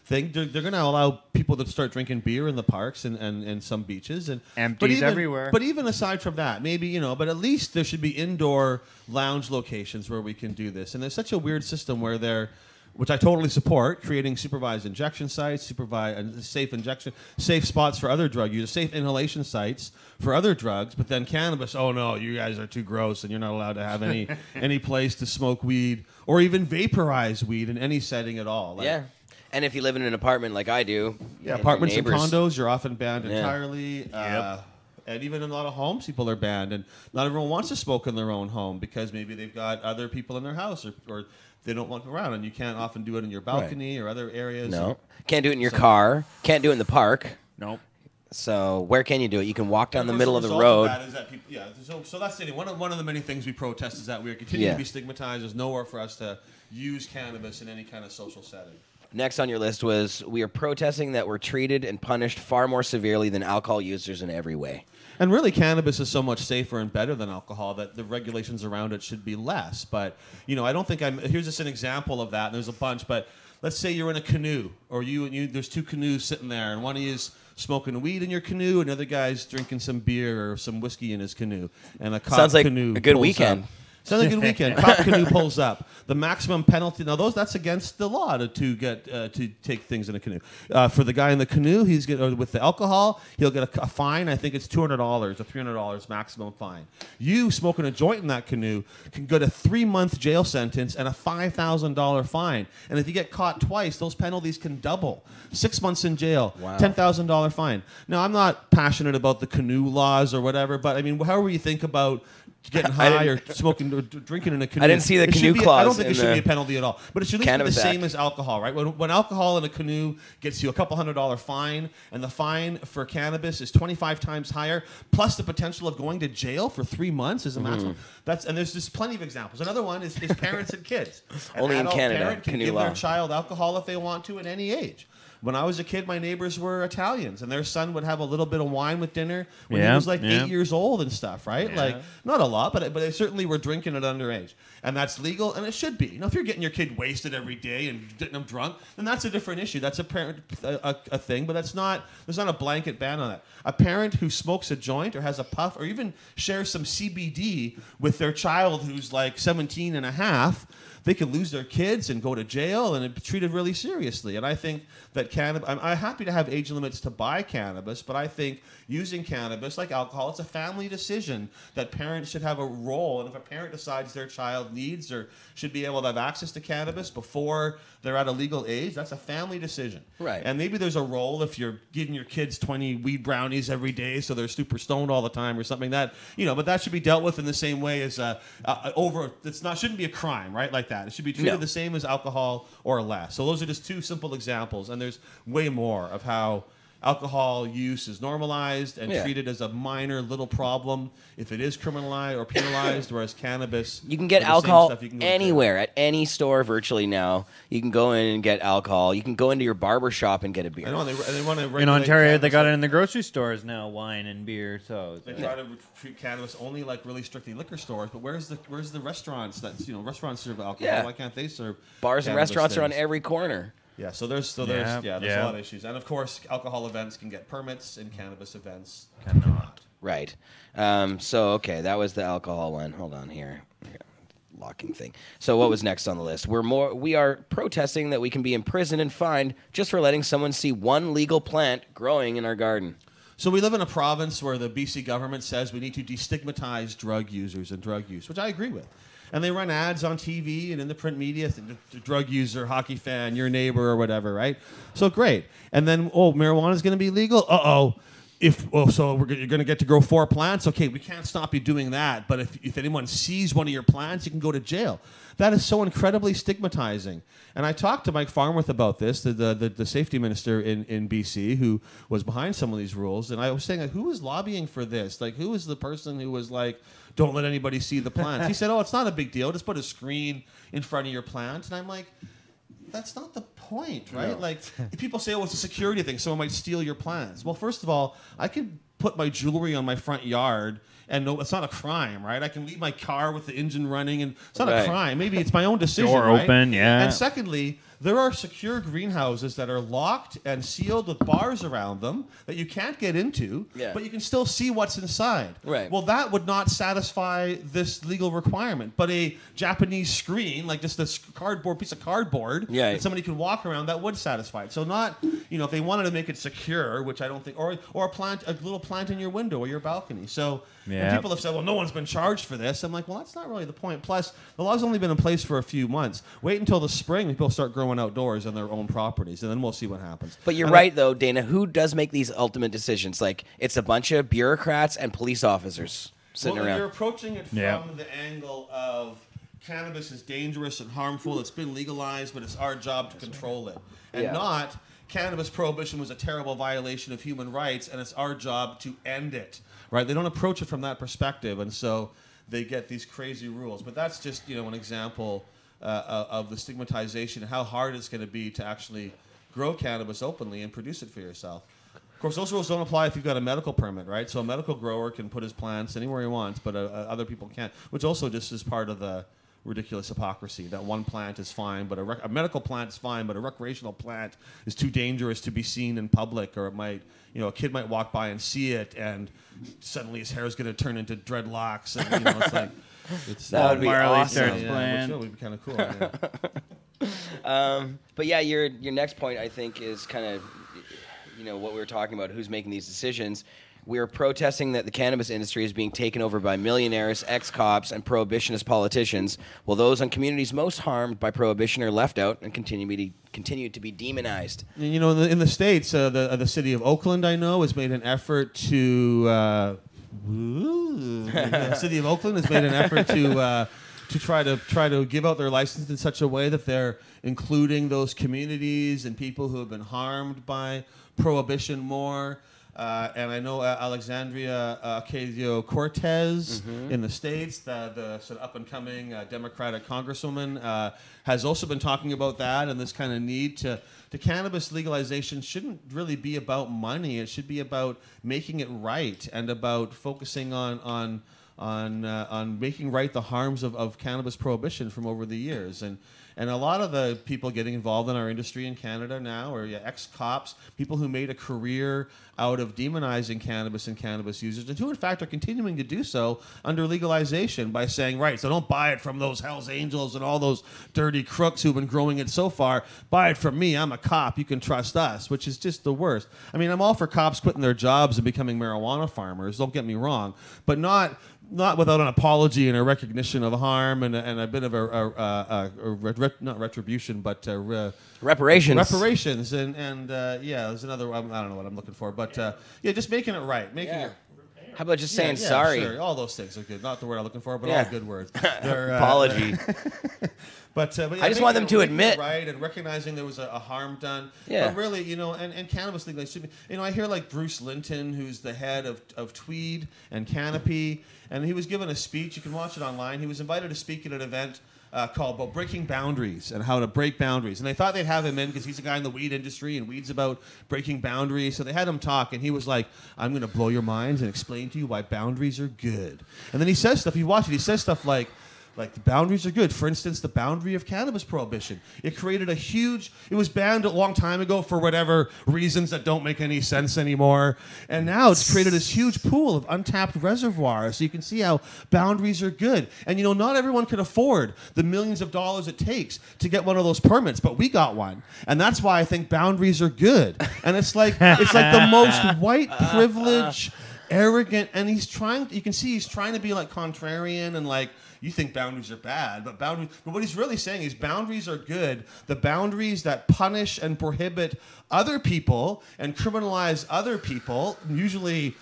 they're going to allow people to start drinking beer in the parks and some beaches. And Empties everywhere. But even aside from that, maybe, but at least there should be indoor lounge locations where we can do this. And there's such a weird system where which I totally support, creating supervised injection sites, safe spots for other drug users, safe inhalation sites for other drugs, but then cannabis, oh no, you guys are too gross and you're not allowed to have any place to smoke weed or even vaporize weed in any setting at all. Yeah. And if you live in an apartment like I do, apartments and neighbors- condos, you're often banned Yeah. entirely. And even in a lot of homes, people are banned. And not everyone wants to smoke in their own home because maybe they've got other people in their house or they don't want them around. And you can't often do it in your balcony or other areas. No. Can't do it in your car. Can't do it in the park. Nope. So where can you do it? You can walk down the middle of the result road. that is that people, so that's the thing. One of the many things we protest is that we are continuing to be stigmatized. There's nowhere for us to use cannabis in any kind of social setting. Next on your list was we are protesting that we're treated and punished far more severely than alcohol users in every way. And really, cannabis is so much safer and better than alcohol that the regulations around it should be less. But, I don't think here's just an example of that, and there's a bunch, but let's say you're in a canoe, or there's two canoes sitting there, and one of you is smoking weed in your canoe, and another guy's drinking some beer or some whiskey in his canoe. And a cop Sounds like canoe a good pulls weekend. Up. Sounds like a good weekend. Cop canoe pulls up. The maximum penalty. Now, that's against the law to take things in a canoe. For the guy in the canoe, with the alcohol, he'll get a fine. I think it's $200 or $300 maximum fine. You smoking a joint in that canoe can get a 3-month jail sentence and a $5,000 fine. And if you get caught twice, those penalties can double. 6 months in jail, $10,000 fine. Now, I'm not passionate about the canoe laws or whatever, but I mean, however you think about getting high or smoking or drinking in a canoe. I didn't see the canoe clause. I don't think it should be a penalty at all. But it should at least be the same Act. as alcohol, right? When alcohol in a canoe gets you a couple $100 fine, and the fine for cannabis is 25 times higher, plus the potential of going to jail for 3 months is a maximum. And there's just plenty of examples. Another one is parents and kids. Only in Canada, Parent can canoe give law. their child alcohol if they want to at any age. When I was a kid, my neighbors were Italians, and their son would have a little bit of wine with dinner when he was like 8 years old and stuff, right? Like, not a lot, but they certainly were drinking at underage. And that's legal, and it should be. If you're getting your kid wasted every day and getting them drunk, then that's a different issue. That's a parent a thing, but there's not a blanket ban on that. A parent who smokes a joint or has a puff or even shares some CBD with their child who's like 17 and a half, they could lose their kids and go to jail and be treated really seriously. And I think that I'm happy to have age limits to buy cannabis, but I think using cannabis, like alcohol, it's a family decision that parents should have a role. And if a parent decides their child needs or should be able to have access to cannabis before they're at a legal age, that's a family decision. Right. And maybe there's a role if you're giving your kids 20 weed brownies every day so they're super stoned all the time or something that, but that should be dealt with in the same way as shouldn't be a crime, right? Like that. It should be treated the same as alcohol or less. So those are just two simple examples, and there's way more of how alcohol use is normalized and treated as a minor little problem if it is criminalized or penalized, whereas cannabis, you can get alcohol anywhere at any store virtually now. You can go in and get alcohol. You can go into your barber shop and get a beer. I know, they want to in Ontario, they got it in the grocery stores now, wine and beer. So they try to treat cannabis only like really strictly liquor stores. But where's the restaurants that restaurants serve alcohol? Yeah. Why can't they serve bars and restaurants are on every corner? Yeah, so there's a lot of issues, and of course, alcohol events can get permits, and cannabis events cannot. Right. Okay, that was the alcohol one. Hold on here. Locking thing. So what was next on the list? We are protesting that we can be imprisoned and fined just for letting someone see one legal plant growing in our garden. So we live in a province where the BC government says we need to destigmatize drug users and drug use, which I agree with. And they run ads on TV and in the print media, the drug user, hockey fan, your neighbor or whatever, right? So great. And then, marijuana is going to be legal? So you're going to get to grow 4 plants? Okay, we can't stop you doing that. But if anyone sees one of your plants, you can go to jail. That is so incredibly stigmatizing. And I talked to Mike Farnworth about this, the safety minister in BC who was behind some of these rules. And I was saying, who was lobbying for this? Like, who was the person who was like, don't let anybody see the plants? He said, it's not a big deal. Just put a screen in front of your plant. And I'm like, that's not the point, right? No. Like, if people say, it's a security thing, someone might steal your plants. Well, first of all, I can put my jewelry on my front yard and no, it's not a crime, right? I can leave my car with the engine running and it's not a crime. Maybe it's my own decision, Door open, yeah. And secondly, there are secure greenhouses that are locked and sealed with bars around them that you can't get into, but you can still see what's inside. Right. Well, that would not satisfy this legal requirement. But a Japanese screen, like just this piece of cardboard that somebody can walk around, that would satisfy it. So not, if they wanted to make it secure, which I don't think, or a little plant in your window or your balcony. So when people have said, well, no one's been charged for this, I'm like, well, that's not really the point. Plus, the law's only been in place for a few months. Wait until the spring when people start growing outdoors on their own properties, and then we'll see what happens. But you're right, though, Dana. Who does make these ultimate decisions? Like, it's a bunch of bureaucrats and police officers sitting around. You're approaching it from the angle of cannabis is dangerous and harmful. It's been legalized, but it's our job to control it. And not, cannabis prohibition was a terrible violation of human rights, and it's our job to end it. Right? They don't approach it from that perspective, and so they get these crazy rules. But that's just an example of the stigmatization and how hard it's going to be to actually grow cannabis openly and produce it for yourself. Of course, those rules don't apply if you've got a medical permit, right? So a medical grower can put his plants anywhere he wants, but other people can't, which also just is part of the ridiculous hypocrisy that one plant is fine, but a medical plant is fine, but a recreational plant is too dangerous to be seen in public, or it might, a kid might walk by and see it, and suddenly his hair is going to turn into dreadlocks, and it's like that would be awesome. Which would be kind of cool. Yeah. But yeah, your next point I think is kind of what we were talking about, who's making these decisions. We are protesting that the cannabis industry is being taken over by millionaires, ex-cops, and prohibitionist politicians, while those on communities most harmed by prohibition are left out and continue to be demonized. In the States, the city of Oakland, I know, has made an effort to... the city of Oakland has made an effort to try to give out their license in such a way that they're including those communities and people who have been harmed by prohibition more. And I know Alexandria Ocasio-Cortez in the States, the sort of up-and-coming Democratic congresswoman, has also been talking about that and this kind of need to cannabis legalization shouldn't really be about money. It should be about making it right and about focusing on making right the harms of cannabis prohibition from over the years. And a lot of the people getting involved in our industry in Canada now are ex-cops, people who made a career out of demonizing cannabis and cannabis users, and who in fact are continuing to do so under legalization by saying, right, so don't buy it from those Hells Angels and all those dirty crooks who've been growing it so far. Buy it from me. I'm a cop. You can trust us, which is just the worst. I mean, I'm all for cops quitting their jobs and becoming marijuana farmers. Don't get me wrong, but not without an apology and a recognition of harm and a bit of not retribution, but reparations. Reparations, and there's another. I don't know what I'm looking for, but just making it right, making it. How about just saying sorry? Sure. All those things are good. Not the word I'm looking for, but all good words. Apology. But I just want them to admit, right, and recognizing there was a harm done. Yeah. But really, and cannabis legalization. I hear like Bruce Linton, who's the head of Tweed and Canopy, and he was given a speech. You can watch it online. He was invited to speak at an event called about breaking boundaries and how to break boundaries. And they thought they'd have him in because he's a guy in the weed industry and weed's about breaking boundaries. So they had him talk, and he was like, I'm going to blow your minds and explain to you why boundaries are good. And then he says stuff, you watch it, he says stuff like the boundaries are good. For instance, the boundary of cannabis prohibition. It created it was banned a long time ago for whatever reasons that don't make any sense anymore. And now it's created this huge pool of untapped reservoirs. So you can see how boundaries are good. And not everyone can afford the millions of dollars it takes to get one of those permits, but we got one. And that's why I think boundaries are good. And it's like the most white privilege, arrogant, and you can see he's trying to be like contrarian and like, you think boundaries are bad, but what he's really saying is boundaries are good. The boundaries that punish and prohibit other people and criminalize other people, usually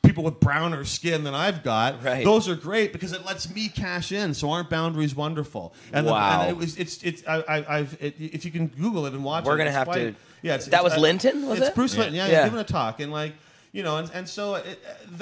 people with browner skin than I've got, right. Those are great because it lets me cash in. So aren't boundaries wonderful? And wow. If you can Google it and watch We're it, gonna have quite, to. Yeah, that was Linton. Was it's it? Bruce Linton. Yeah, he's giving a talk and like. And so,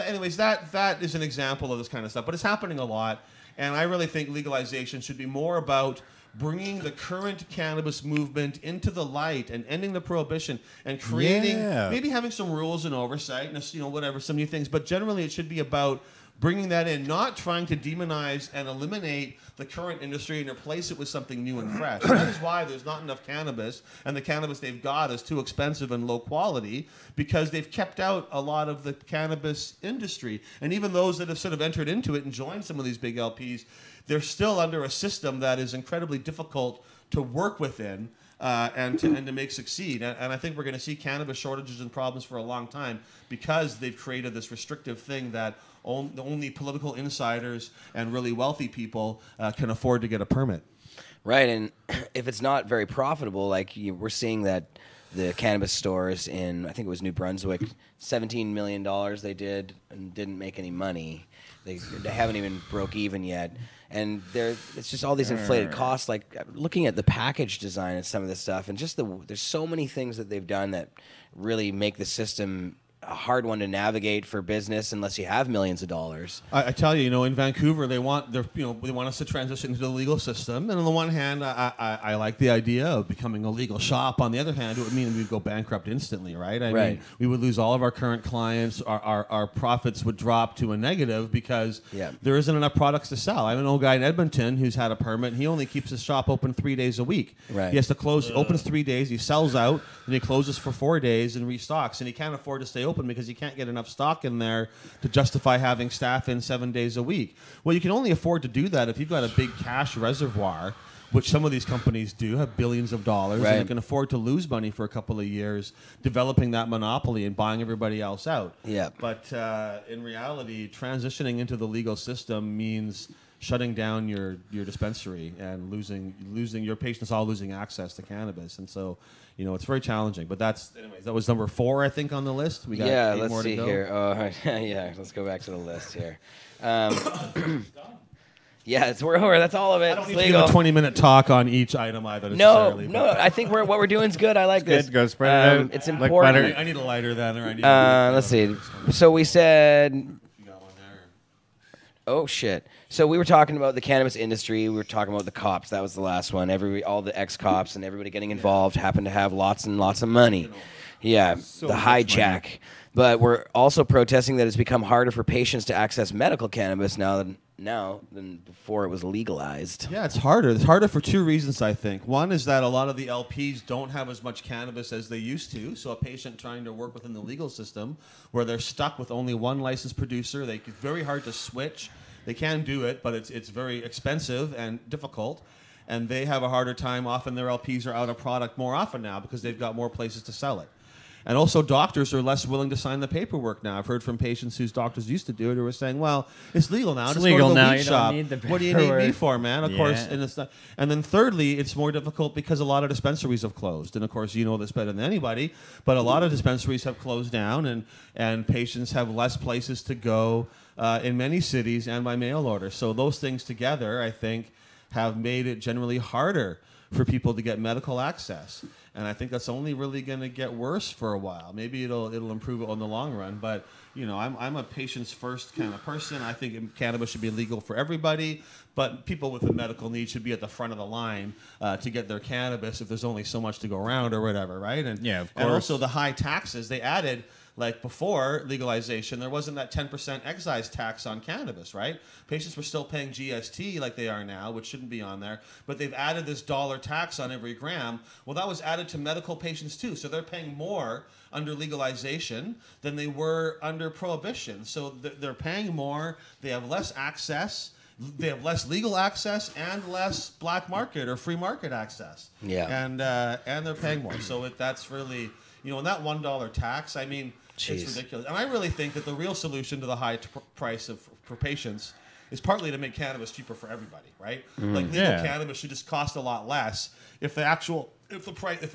anyways, that is an example of this kind of stuff. But it's happening a lot. And I really think legalization should be more about bringing the current cannabis movement into the light and ending the prohibition and creating, maybe having some rules and oversight and, whatever, some new things. But generally it should be about bringing that in, not trying to demonize and eliminate the current industry and replace it with something new and fresh. And that is why there's not enough cannabis, and the cannabis they've got is too expensive and low quality because they've kept out a lot of the cannabis industry. And even those that have sort of entered into it and joined some of these big LPs, they're still under a system that is incredibly difficult to work within. And to make succeed. And I think we're going to see cannabis shortages and problems for a long time because they've created this restrictive thing that only political insiders and really wealthy people can afford to get a permit. Right, and if it's not very profitable, like we're seeing that the cannabis stores in, I think it was New Brunswick, $17 million they did and didn't make any money. They haven't even broke even yet. And it's just all these inflated costs. Like looking at the package design and some of this stuff, and just there's so many things that they've done that really make the system a hard one to navigate for business unless you have millions of dollars. I tell you, in Vancouver, they want us to transition to the legal system. And on the one hand, I like the idea of becoming a legal shop. On the other hand, it would mean we'd go bankrupt instantly, right? I mean, we would lose all of our current clients. Our profits would drop to a negative because there isn't enough products to sell. I have an old guy in Edmonton who's had a permit. He only keeps his shop open 3 days a week. Right. He has to close, opens 3 days, he sells out, then he closes for 4 days and restocks. And he can't afford to stay open because you can't get enough stock in there to justify having staff in 7 days a week. Well, you can only afford to do that if you've got a big cash reservoir, which some of these companies do, have billions of dollars, and you can afford to lose money for a couple of years developing that monopoly and buying everybody else out. Yeah. But in reality, transitioning into the legal system means shutting down your dispensary and losing your patients all losing access to cannabis. And so, it's very challenging. But anyways, that was number 4, I think, on the list. We got 8 let's more see to go. here. Oh, yeah, let's go back to the list here. We're that's all of it. I don't it's need to give a 20-minute talk on each item either. No, I think what we're doing is good. I like this. Good. Go spread it out. It's important. I need a lighter then, or I need. Let's see. So we said. Oh shit! So we were talking about the cannabis industry. We were talking about the cops. That was the last one. All the ex-cops and everybody getting involved happen to have lots and lots of money. Yeah, the hijack. But we're also protesting that it's become harder for patients to access medical cannabis now than before it was legalized. Yeah, it's harder. It's harder for 2 reasons, I think. One is that a lot of the LPs don't have as much cannabis as they used to. So a patient trying to work within the legal system where they're stuck with only one licensed producer, it's very hard to switch. They can do it, but it's very expensive and difficult. And they have a harder time. Often their LPs are out of product more often now because they've got more places to sell it. And also doctors are less willing to sign the paperwork now. I've heard from patients whose doctors used to do it who were saying, well, it's legal now. It's legal go to the now. weed You shop. don't need the What do you need me paperwork. for, man? Of course. And it's not. And then thirdly, it's more difficult because a lot of dispensaries have closed. And of course, you know this better than anybody, but a lot of dispensaries have closed down and patients have less places to go in many cities and by mail order. So those things together, I think, have made it generally harder for people to get medical access. And I think that's only really going to get worse for a while. Maybe it'll improve it in the long run. But I'm a patients first kind of person. I think cannabis should be legal for everybody, but people with a medical need should be at the front of the line to get their cannabis if there's only so much to go around or whatever, right? And yeah, of course. And also the high taxes they added. Like before legalization, there wasn't that 10% excise tax on cannabis, right? Patients were still paying GST like they are now, which shouldn't be on there. But they've added this dollar tax on every gram. Well, that was added to medical patients too. So they're paying more under legalization than they were under prohibition. So they're paying more. They have less access. They have less legal access and less black market or free market access. Yeah. And they're paying more. So that's really, and that $1 tax, I mean, Jeez. It's ridiculous. And I really think that the real solution to the high price for patients is partly to make cannabis cheaper for everybody, right? Like legal cannabis should just cost a lot less. If the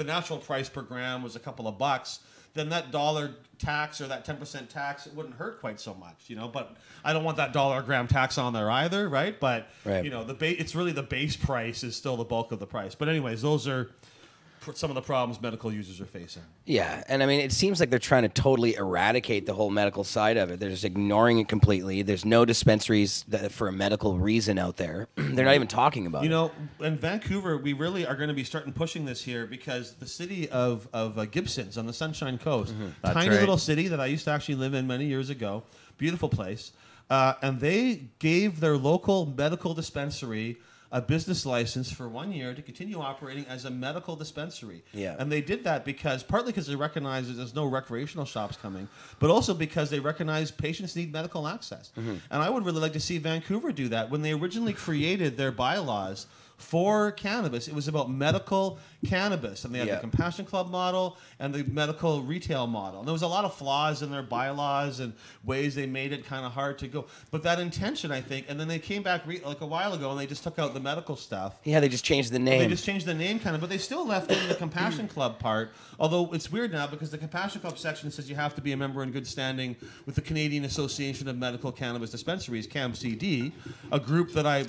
natural price per gram was a couple of bucks, then that dollar tax or that 10% tax, it wouldn't hurt quite so much, But I don't want that dollar a gram tax on there either, right? But it's really the base price is still the bulk of the price. But anyways, those are some of the problems medical users are facing. Yeah, and I mean, it seems like they're trying to totally eradicate the whole medical side of it. They're just ignoring it completely. There's no dispensaries for a medical reason out there. They're not even talking about it. In Vancouver, we really are going to be starting pushing this here because the city of Gibson's on the Sunshine Coast, tiny little city that I used to actually live in many years ago, beautiful place, and they gave their local medical dispensary a business license for 1 year to continue operating as a medical dispensary. Yeah. And they did that partly because they recognize that there's no recreational shops coming, but also because they recognize patients need medical access. And I would really like to see Vancouver do that. When they originally created their bylaws, for cannabis. It was about medical cannabis, and they had the Compassion Club model and the medical retail model. And there was a lot of flaws in their bylaws and ways they made it kind of hard to go. But that intention, I think, and then they came back like a while ago and they just took out the medical stuff. Yeah, they just changed the name. They just changed the name kind of, but they still left in the Compassion Club part. Although it's weird now because the Compassion Club section says you have to be a member in good standing with the Canadian Association of Medical Cannabis Dispensaries, CAMCD, a group that I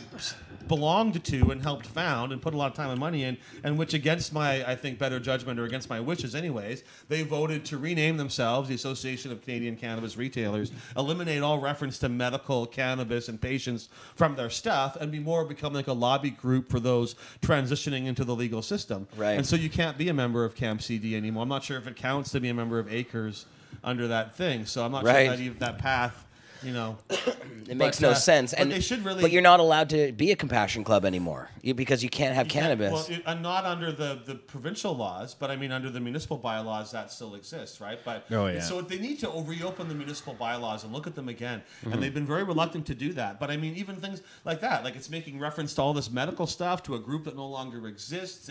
belonged to and helped found and put a lot of time and money in, and which against my, I think, better judgment or against my wishes anyways, they voted to rename themselves the Association of Canadian Cannabis Retailers, eliminate all reference to medical cannabis and patients from their stuff, and become like a lobby group for those transitioning into the legal system. Right. And so you can't be a member of CAMCD anymore. I'm not sure if it counts to be a member of Acres under that thing, so I'm not sure that path. It makes no sense. And they should really. But you're not allowed to be a Compassion Club anymore because you can't have cannabis. Well, not under the provincial laws, but I mean under the municipal bylaws that still exists, right? But so they need to reopen the municipal bylaws and look at them again. And they've been very reluctant to do that. But I mean, even things like that, like it's making reference to all this medical stuff to a group that no longer exists.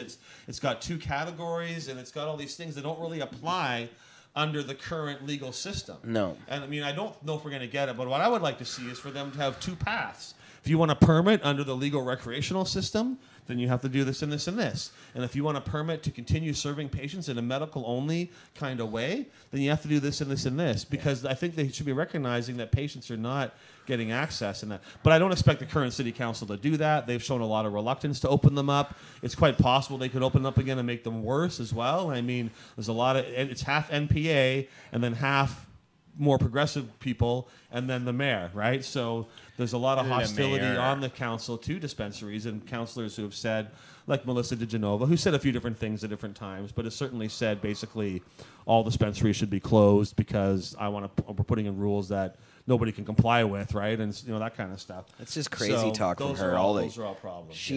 It's got 2 categories and it's got all these things that don't really apply under the current legal system. No. And I mean, I don't know if we're going to get it, but what I would like to see is for them to have 2 paths. If you want a permit under the legal recreational system, then you have to do this and this and this. And if you want a permit to continue serving patients in a medical-only kind of way, then you have to do this and this and this. Because I think they should be recognizing that patients are not getting access in that. But I don't expect the current city council to do that. They've shown a lot of reluctance to open them up. It's quite possible they could open them up again and make them worse as well. I mean, there's a lot of, and it's half NPA and then half more progressive people and then the mayor, right? So there's a lot of hostility on the council to dispensaries and councillors who have said, like Melissa DeGenova, who said a few different things at different times, but has certainly said basically all dispensaries should be closed because we're putting in rules that nobody can comply with, right? And that kind of stuff. It's just crazy talk from her. Those are all problems.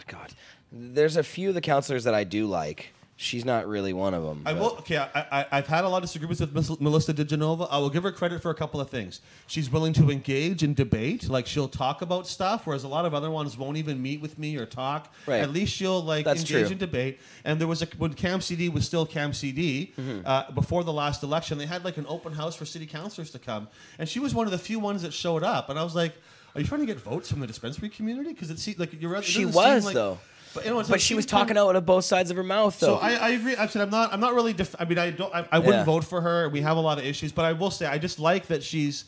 God, there's a few of the councillors that I do like. She's not really one of them. I've had a lot of disagreements with Melissa DeGenova. I will give her credit for a couple of things. She's willing to engage in debate. Like, she'll talk about stuff, whereas a lot of other ones won't even meet with me or talk. Right. At least she'll engage in debate. And there was when CAMCD was still CAMCD, before the last election, they had like an open house for city councillors to come. And she was one of the few ones that showed up. And I was like, are you trying to get votes from the dispensary community? Because it seemed like she was, though. But she was talking out of both sides of her mouth, though. So I agree. I said I'm not really. I wouldn't vote for her. We have a lot of issues, but I will say I just like that she's.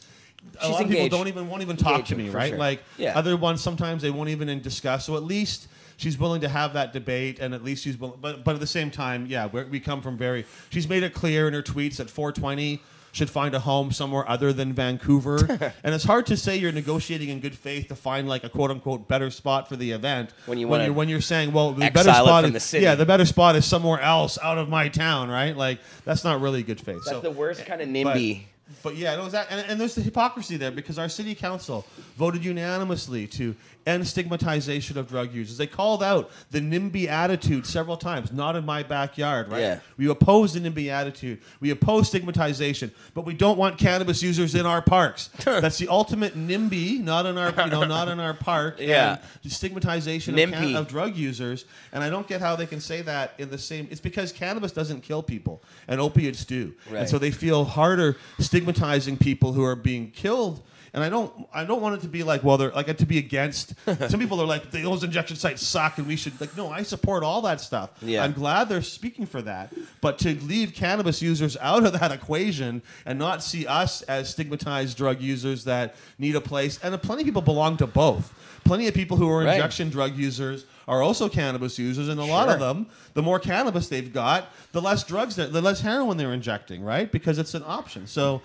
A lot of people won't even talk to me, right? Sure. Like other ones, sometimes they won't even discuss. So at least she's willing to have that debate, and at least she's. But at the same time, we come from very. She's made it clear in her tweets that 420 should find a home somewhere other than Vancouver. And it's hard to say you're negotiating in good faith to find like a quote unquote better spot for the event when you're saying, well, the better spot is the better spot is somewhere else out of my town, right? Like that's not really good faith. That's the worst kind of NIMBY. But yeah, it was that, and there's the hypocrisy there because our city council voted unanimously to end stigmatization of drug users. They called out the NIMBY attitude several times. Not in my backyard, right? Yeah. We oppose the NIMBY attitude. We oppose stigmatization, but we don't want cannabis users in our parks. That's the ultimate NIMBY, not in our, not in our park. Yeah. And stigmatization of drug users, and I don't get how they can say that in the same. It's because cannabis doesn't kill people, and opiates do, and so they feel harder stigmatizing people who are being killed. And I don't want it to be like, well, they're like to be against. Some people are like, those injection sites suck, and we should like. No, I support all that stuff. Yeah. I'm glad they're speaking for that. But to leave cannabis users out of that equation and not see us as stigmatized drug users that need a place, and plenty of people belong to both. Plenty of people who are injection drug users are also cannabis users, and a lot of them, the more cannabis they've got, the less drugs, the less heroin they're injecting, right? Because it's an option. So.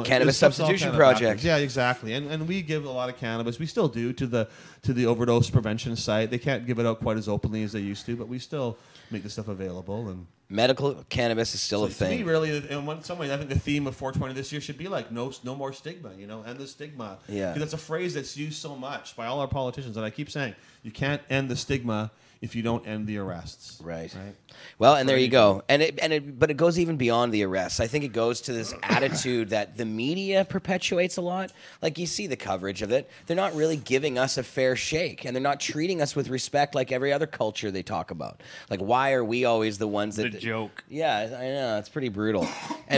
Cannabis substitution project. Yeah, exactly. And we give a lot of cannabis. We still do to the overdose prevention site. They can't give it out quite as openly as they used to, but we still make the stuff available. And medical cannabis is still a thing. To me, really, in some ways, I think the theme of 420 this year should be like no more stigma. End the stigma. Yeah. Because that's a phrase that's used so much by all our politicians, and I keep saying you can't end the stigma if you don't end the arrests. Right. Well, and there you go. But it goes even beyond the arrests. I think it goes to this attitude that the media perpetuates a lot. Like, you see the coverage of it. They're not really giving us a fair shake, and they're not treating us with respect like every other culture they talk about. Like, why are we always the ones that... The joke. Yeah, I know. It's pretty brutal.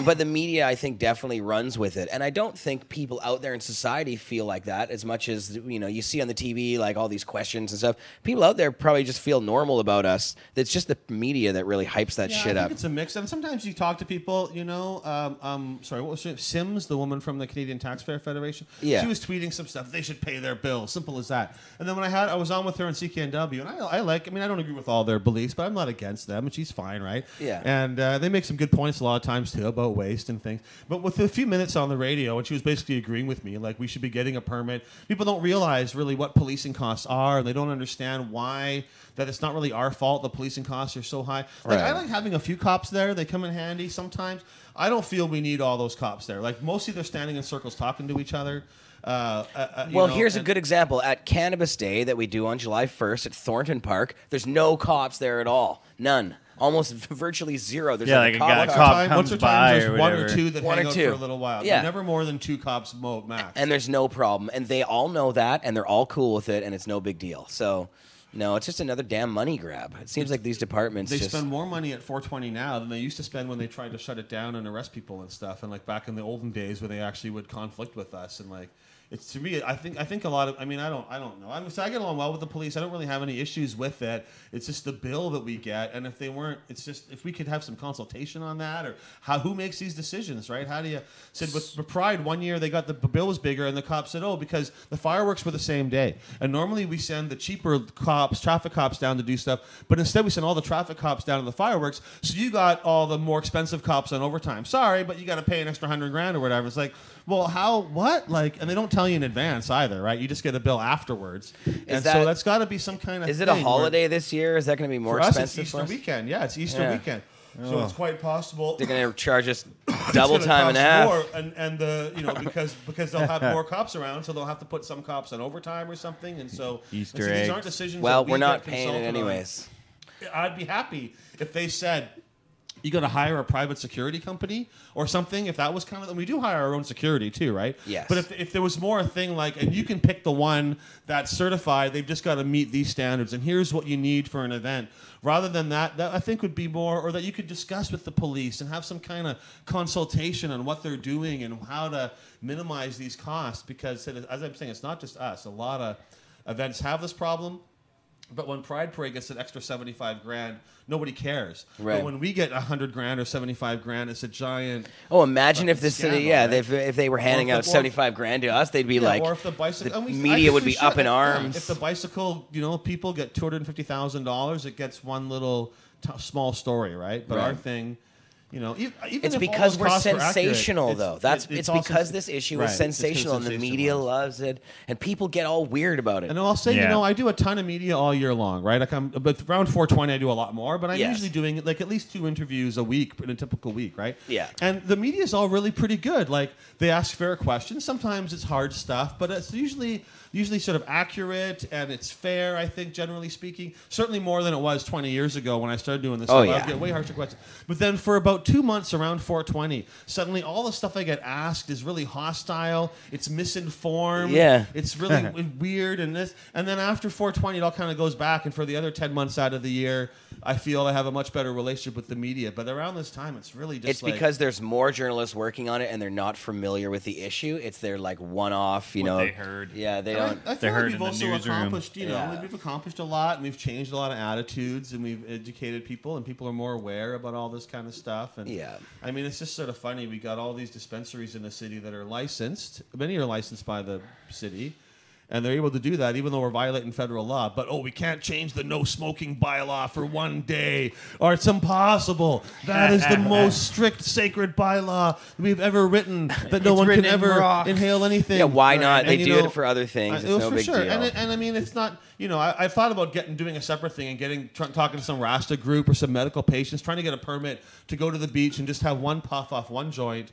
But the media, I think, definitely runs with it. And I don't think people out there in society feel like that as much as, you see on the TV, like, all these questions and stuff. People out there probably just feel normal about us. It's just the media that really hypes that shit I up. think it's a mix. And sometimes you talk to people, sorry, what was her name? Sims, the woman from the Canadian Taxpayer Federation. Yeah. She was tweeting some stuff. They should pay their bills. Simple as that. And then when I was on with her on CKNW, and I don't agree with all their beliefs, but I'm not against them, and she's fine, right? Yeah. And they make some good points a lot of times, too, about waste and things. But with a few minutes on the radio, and she was basically agreeing with me, like, we should be getting a permit. People don't realize really what policing costs are, and they don't understand why, that it's not really our fault the policing costs are so high. Like, I like having a few cops there. They come in handy sometimes. I don't feel we need all those cops there. Like, mostly they're standing in circles talking to each other. Here's a good example. At Cannabis Day that we do on July 1st at Thornton Park, there's no cops there at all. None. Almost virtually zero. There's like a cop comes by there's or one whatever. or two that One hang or out two. for a little while. Yeah. Never more than 2 cops max. And there's no problem. And they all know that, and they're all cool with it, and it's no big deal. So... no, it's just another damn money grab. It seems like these departments they spend more money at 420 now than they used to spend when they tried to shut it down and arrest people and stuff. And like back in the olden days where they actually would conflict with us and like. It's to me. I think a lot of. I mean, I don't know. I get along well with the police. I don't really have any issues with it. It's just the bill that we get, and if they weren't, it's just if we could have some consultation on that, or who makes these decisions, right? How do you said with Pride 1 year they got the bill was bigger, and the cops said, oh, because the fireworks were the same day, and normally we send the cheaper cops, traffic cops down to do stuff, but instead we send all the traffic cops down to the fireworks. So you got all the more expensive cops on overtime. Sorry, but you got to pay an extra $100,000 or whatever. It's like. Well, what? Like, and they don't tell you in advance either, right? You just get a bill afterwards. So that's got to be some kind of. Is it a holiday this year? Is that going to be more expensive for us? It's Easter weekend. Yeah, it's Easter weekend. So it's quite possible they're going to charge us double time and a half. More, and because they'll have more cops around, so they'll have to put some cops on overtime or something. And so Easter eggs. These aren't decisions. Well, we're not paying it anyways. I'd be happy if they said. You got to hire a private security company or something. If that was kind of, and we do hire our own security too, right? Yes. But if there was more a thing like, and you can pick the one that's certified, they've just got to meet these standards, and here's what you need for an event. Rather than that I think would be more, or that you could discuss with the police and have some kind of consultation on what they're doing and how to minimize these costs. Because as I'm saying, it's not just us. A lot of events have this problem. But when Pride Parade gets an extra $75,000, nobody cares. Right. But when we get $100,000 or $75,000, it's a giant. Oh, imagine if the city, scandal, right? if they were handing out $75,000 to us, they'd be like, or if the bicycle, media would be up in arms. If the bicycle, people get $250,000, it gets one little small story, right? But our thing. Even it's because we're sensational, though. It's because this issue is sensational, and the media loves it, and people get all weird about it. And I'll say, I do a ton of media all year long, right? But around 420, I do a lot more. But I'm usually doing like at least 2 interviews a week in a typical week, right? Yeah. And the media is all really pretty good. Like they ask fair questions. Sometimes it's hard stuff, but it's usually sort of accurate and it's fair. I think, generally speaking, certainly more than it was 20 years ago when I started doing this. I would get way harsher questions. But then for about 2 months around 420, suddenly all the stuff I get asked is really hostile. It's misinformed. Yeah. It's really weird and this. And then after 420, it all kind of goes back. And for the other 10 months out of the year, I feel I have a much better relationship with the media. But around this time, it's really just because there's more journalists working on it and they're not familiar with the issue. It's their like one-off, What they heard. Yeah, they don't. I feel like we've also accomplished, we've accomplished a lot, and we've changed a lot of attitudes, and we've educated people, and people are more aware about all this kind of stuff. And I mean, it's just sort of funny. We got all these dispensaries in the city that are licensed. Many are licensed by the city. And they're able to do that even though we're violating federal law. But, we can't change the no smoking bylaw for 1 day. Or it's impossible. That is the most strict, sacred bylaw we've ever written. That no one can ever inhale anything. Yeah, why not? They do it for other things. It's no big deal. And I mean, it's not... you know, I thought about doing a separate thing and talking to some Rasta group or some medical patients, trying to get a permit to go to the beach and just have one puff off one joint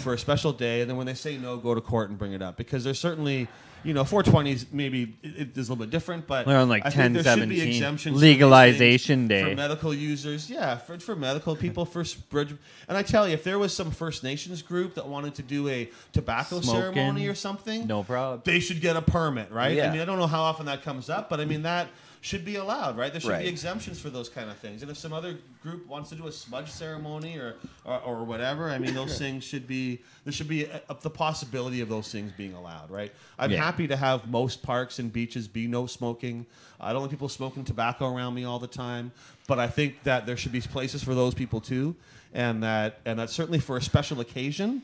for a special day, and then when they say no, go to court and bring it up, because there's certainly. You know, 420s maybe it is a little bit different, but we're on like I think 10, there should be 17 exemptions legalization day for medical users. Yeah, for medical people, and I tell you, if there was some First Nations group that wanted to do a tobacco ceremony or something, no problem. They should get a permit, right? Yeah. I mean, I don't know how often that comes up, but I mean that should be allowed, right? There should Right. be exemptions for those kind of things. And if some other group wants to do a smudge ceremony or whatever, I mean, those things should be, there should be the possibility of those things being allowed, right? I'm happy to have most parks and beaches be no smoking. I don't want people smoking tobacco around me all the time, but I think that there should be places for those people too, and that certainly for a special occasion.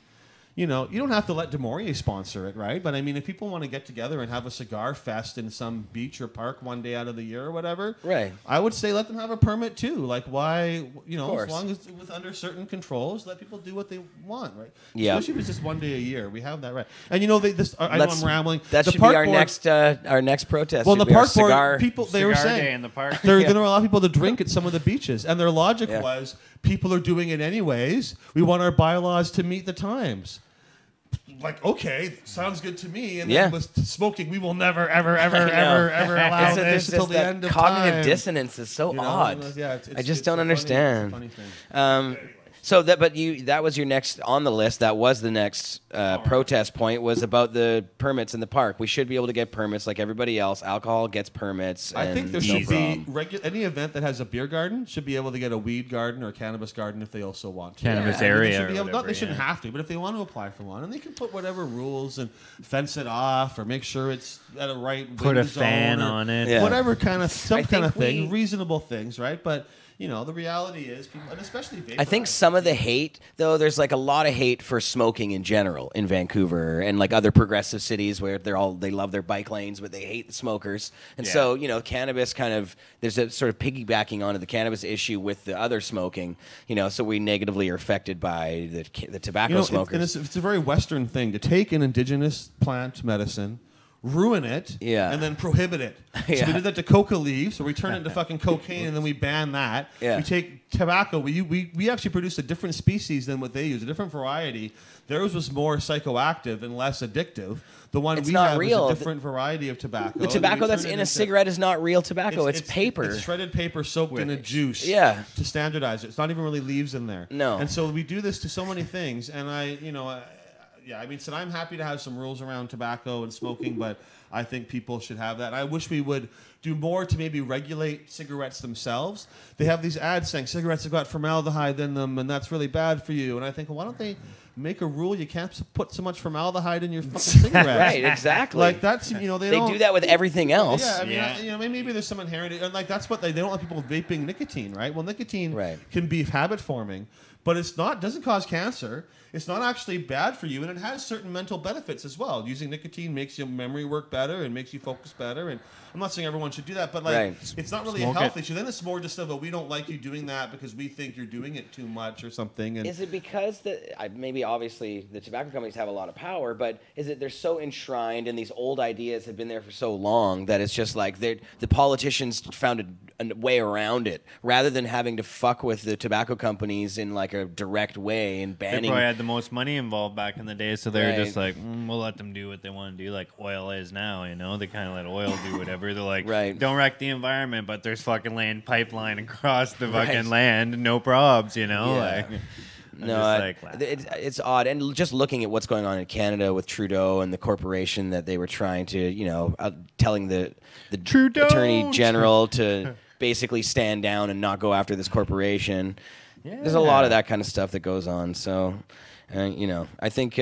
You know, you don't have to let Du Maurier sponsor it, right? But I mean, if people want to get together and have a cigar fest in some beach or park one day out of the year or whatever, Right. I would say let them have a permit too. Like, why, you know, course. as long as with under certain controls, let people do what they want, right? Yeah. Especially if it's just one day a year, we have that right. And you know, I know I'm rambling. That The should park be our board- next protest. Well, should the be our park board cigar. people, they were Cigar saying day in the park. they're going to allow people to drink at some of the beaches, and their logic Yeah. was people are doing it anyways. We want our bylaws to meet the times. Like, okay, sounds good to me. And then with smoking, we will never, ever, ever, ever allow this until the end of cognitive time. dissonance is so You know, odd. yeah, I just it's don't a understand. funny thing. So that was your next on the list. That was the next protest point, was about the permits in the park. We should be able to get permits like everybody else. Alcohol gets permits. I think there no should be problem. any event that has a beer garden should be able to get a weed garden or a cannabis garden if they also want to. Cannabis I mean, area They, should or be able, whatever, they shouldn't have to, but if they want to apply for one, and they can put whatever rules and fence it off or make sure it's at a right Put wind a fan zone or on it. Yeah. whatever kind of some I kind of think thing, reasonable things, right? But you know, the reality is, people, and especially I think some of the hate, though, there's like a lot of hate for smoking in general in Vancouver and like other progressive cities where they love their bike lanes, but they hate the smokers. And so, you know, cannabis there's a sort of piggybacking onto the cannabis issue with the other smoking, you know, so we negatively are affected by the tobacco smokers. It's a very Western thing to take an indigenous plant medicine, ruin it, and then prohibit it. So we did that to coca leaves, so we turn it into fucking cocaine, and then we ban that. We take tobacco. We actually produce a different species than what they use, a different variety. Theirs was more psychoactive and less addictive. The one we have is a different variety of tobacco. The tobacco that's in a cigarette is not real tobacco. It's paper. It's shredded paper soaked in a juice to standardize it. It's not even really leaves in there. No. And so we do this to so many things, and I mean, so I'm happy to have some rules around tobacco and smoking, but I think people should have that. I wish we would do more to maybe regulate cigarettes themselves. They have these ads saying cigarettes have got formaldehyde in them, and that's really bad for you. And I think, well, why don't they make a rule you can't put so much formaldehyde in your fucking cigarettes? Right, exactly. Like that's, you know, they don't do that with everything else. Yeah, I mean, you know, maybe there's some inherent, and like that's what they don't want people vaping nicotine, right? Well, nicotine can be habit forming, but it's not, doesn't cause cancer. It's not actually bad for you, and it has certain mental benefits as well. Using nicotine makes your memory work better and makes you focus better. And I'm not saying everyone should do that, but like it's not really a health issue. Then it's more just of a we don't like you doing that because we think you're doing it too much or something. And is it because maybe obviously the tobacco companies have a lot of power, but is it they're so enshrined and these old ideas have been there for so long that it's just like the politicians found a way around it rather than having to fuck with the tobacco companies in like a direct way and banning. They probably had the most money involved back in the day, so they were just like, we'll let them do what they want to do, like oil is now, you know? They kind of let oil do whatever. They're like, don't wreck the environment, but there's fucking laying pipeline across the fucking land, no probs, you know? Yeah. It's odd. And just looking at what's going on in Canada with Trudeau and the corporation that they were trying to, you know, telling the Attorney General to basically stand down and not go after this corporation. Yeah. There's a lot of that kind of stuff that goes on. So, you know, I think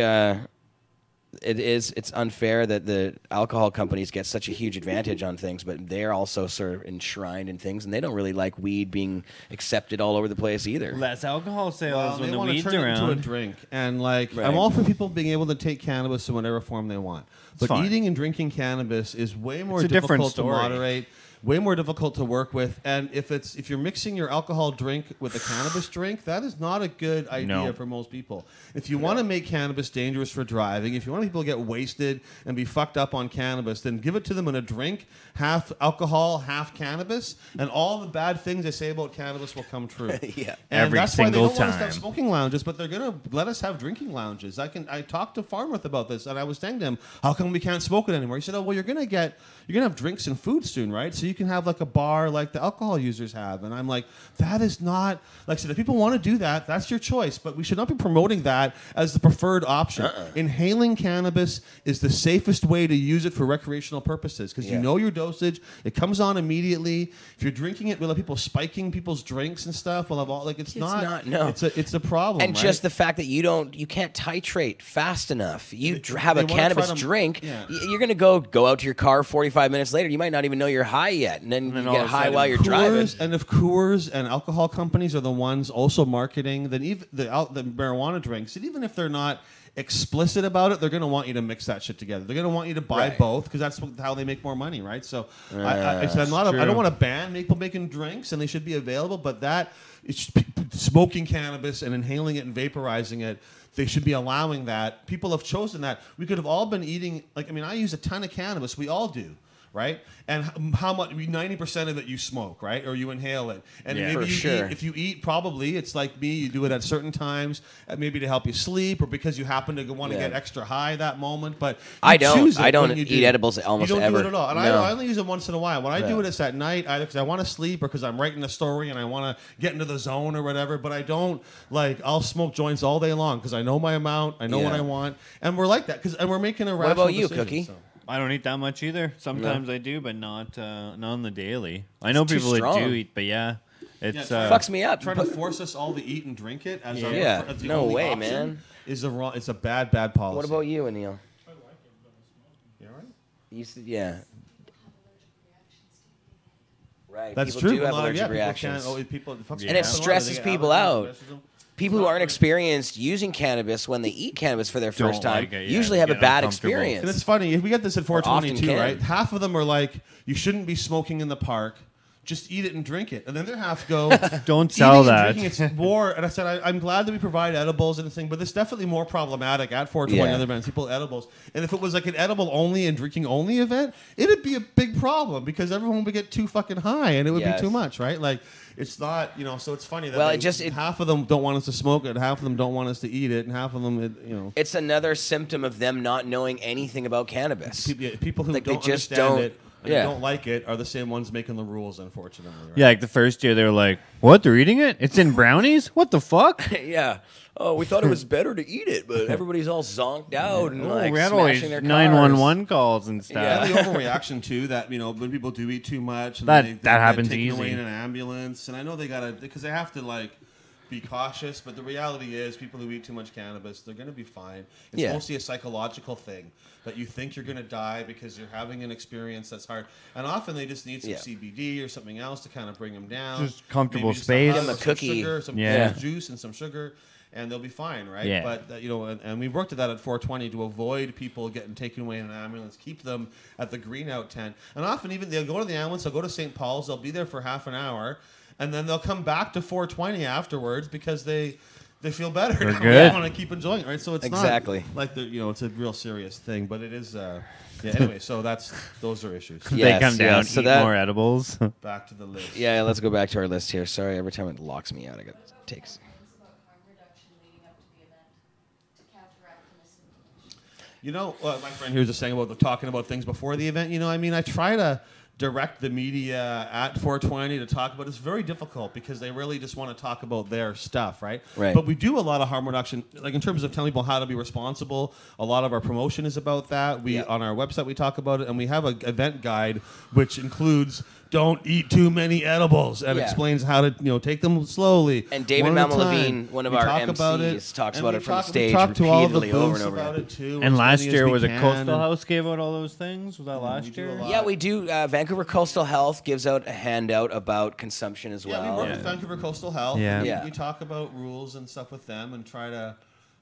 it's unfair that the alcohol companies get such a huge advantage on things, but they're also sort of enshrined in things, and they don't really like weed being accepted all over the place either. Less alcohol sales when the weed's turn around. It into a drink, and like I'm all for people being able to take cannabis in whatever form they want, but eating and drinking cannabis is way more difficult to moderate way more difficult to work with. And if you're mixing your alcohol drink with a cannabis drink, that is not a good idea for most people. If you want to make cannabis dangerous for driving, if you want people to get wasted and be fucked up on cannabis, then give it to them in a drink, half alcohol, half cannabis, and all the bad things they say about cannabis will come true. Yeah. And Every that's why they single don't want us to have time. smoking lounges, but they're going to let us have drinking lounges. I talked to Farmworth about this, and I was saying to him, how come we can't smoke it anymore? He said, oh, well, you're going to have drinks and food soon, right? So you can have like a bar like the alcohol users have. And I'm like, that is not, like I said, if people want to do that, that's your choice, but we should not be promoting that as the preferred option. Inhaling cannabis is the safest way to use it for recreational purposes because you know your dosage. It comes on immediately. If you're drinking it, we'll have people spiking people's drinks and stuff. We'll have all, like, it's not no. It's a problem. And right? just the fact that you can't titrate fast enough. You have a cannabis drink, you're going to go out to your car 45 minutes later. You might not even know you're high yet, and then you get high while you're driving. And if Coors and alcohol companies are the ones also marketing, then even the marijuana drinks, and even if they're not explicit about it, they're going to want you to mix that shit together. They're going to want you to buy both because that's how they make more money, right? So I said I don't want to ban people making drinks, and they should be available, but smoking cannabis and inhaling it and vaporizing it, they should be allowing that. People have chosen that. We could have all been eating, I use a ton of cannabis. We all do. Right? And how much? 90% of it you smoke, right? Or you inhale it. And maybe if you eat, probably it's like me. You do it at certain times, maybe to help you sleep, or because you happen to want to get extra high that moment. But I don't eat edibles almost ever. You don't do it at all. And I only use it once in a while. When I do it, it's at night, either because I want to sleep or because I'm writing a story and I want to get into the zone or whatever. But I don't I'll smoke joints all day long because I know my amount, I know what I want, and we're like that and we're making a rational What about you, decision, Cookie? So. I don't eat that much either. Sometimes I do, but not on the daily. I know It's too people that strong. do eat, but it's fucks me up. Trying to force us all to eat and drink it as as the no only way, option man. It's a bad policy. What about you, Anil? You all right? You said, right. That's people true. do have A lot of allergic reactions. And it stresses people out. People who aren't experienced using cannabis when they eat cannabis for their first time usually have a bad experience. And it's funny, we get this at 422, Often right? Half of them are like, you shouldn't be smoking in the park. Just eat it and drink it. And then there half go, don't sell that. Drinking, it's more. And I said, I'm glad that we provide edibles and thing, but it's definitely more problematic at 420 other events. People edibles. And if it was like an edible only and drinking only event, it'd be a big problem because everyone would get too fucking high and it would be too much, right? Like, it's not, so it's funny that half of them don't want us to smoke it, half of them don't want us to eat it, and half of them, It's another symptom of them not knowing anything about cannabis. People who don't just understand it and don't like it are the same ones making the rules, unfortunately. Right? Yeah, like the first year they were like, what, they're eating it? It's in brownies? What the fuck? Yeah. Oh, we thought it was better to eat it, but everybody's all zonked out and we had smashing their cars. 911 calls and stuff. Yeah, the overreaction too. That when people do eat too much, and that they happens get taken easy away in an ambulance. And I know they gotta because they have to be cautious. But the reality is, people who eat too much cannabis, they're gonna be fine. It's mostly a psychological thing that you think you're gonna die because you're having an experience that's hard. And often they just need some CBD or something else to kind of bring them down. Just comfortable Maybe space. Some, Give 'em a cookie. sugar, some juice, and some sugar. And they'll be fine, right? Yeah. But and we worked at that at 420 to avoid people getting taken away in an ambulance, keep them at the green out tent. And often even they'll go to the ambulance, they'll go to St. Paul's, they'll be there for half an hour, and then they'll come back to 420 afterwards because they feel better. They're now. good. They want to keep enjoying it, right? So it's Exactly. not like it's a real serious thing, but it is. Anyway, so those are issues. They come down, eat more edibles. Back to the list. Yeah, let's go back to our list here. Sorry, every time it locks me out, I got takes. My friend here was just saying about talking about things before the event. I try to direct the media at 420 to talk about. It's very difficult because they really just want to talk about their stuff, right? Right. But we do a lot of harm reduction, like in terms of telling people how to be responsible. A lot of our promotion is about that. On our website we talk about it, and we have an event guide which includes don't eat too many edibles and explains how to take them slowly. And David Mamalevine, one of our MCs, talks about it from the stage repeatedly over and over again. Too, and last year was it Coastal House gave out all those things? Was that last year? Yeah, we do. Vancouver Coastal Health gives out a handout about consumption as well. Yeah, we work with Vancouver Coastal Health. Yeah. We talk about rules and stuff with them and try to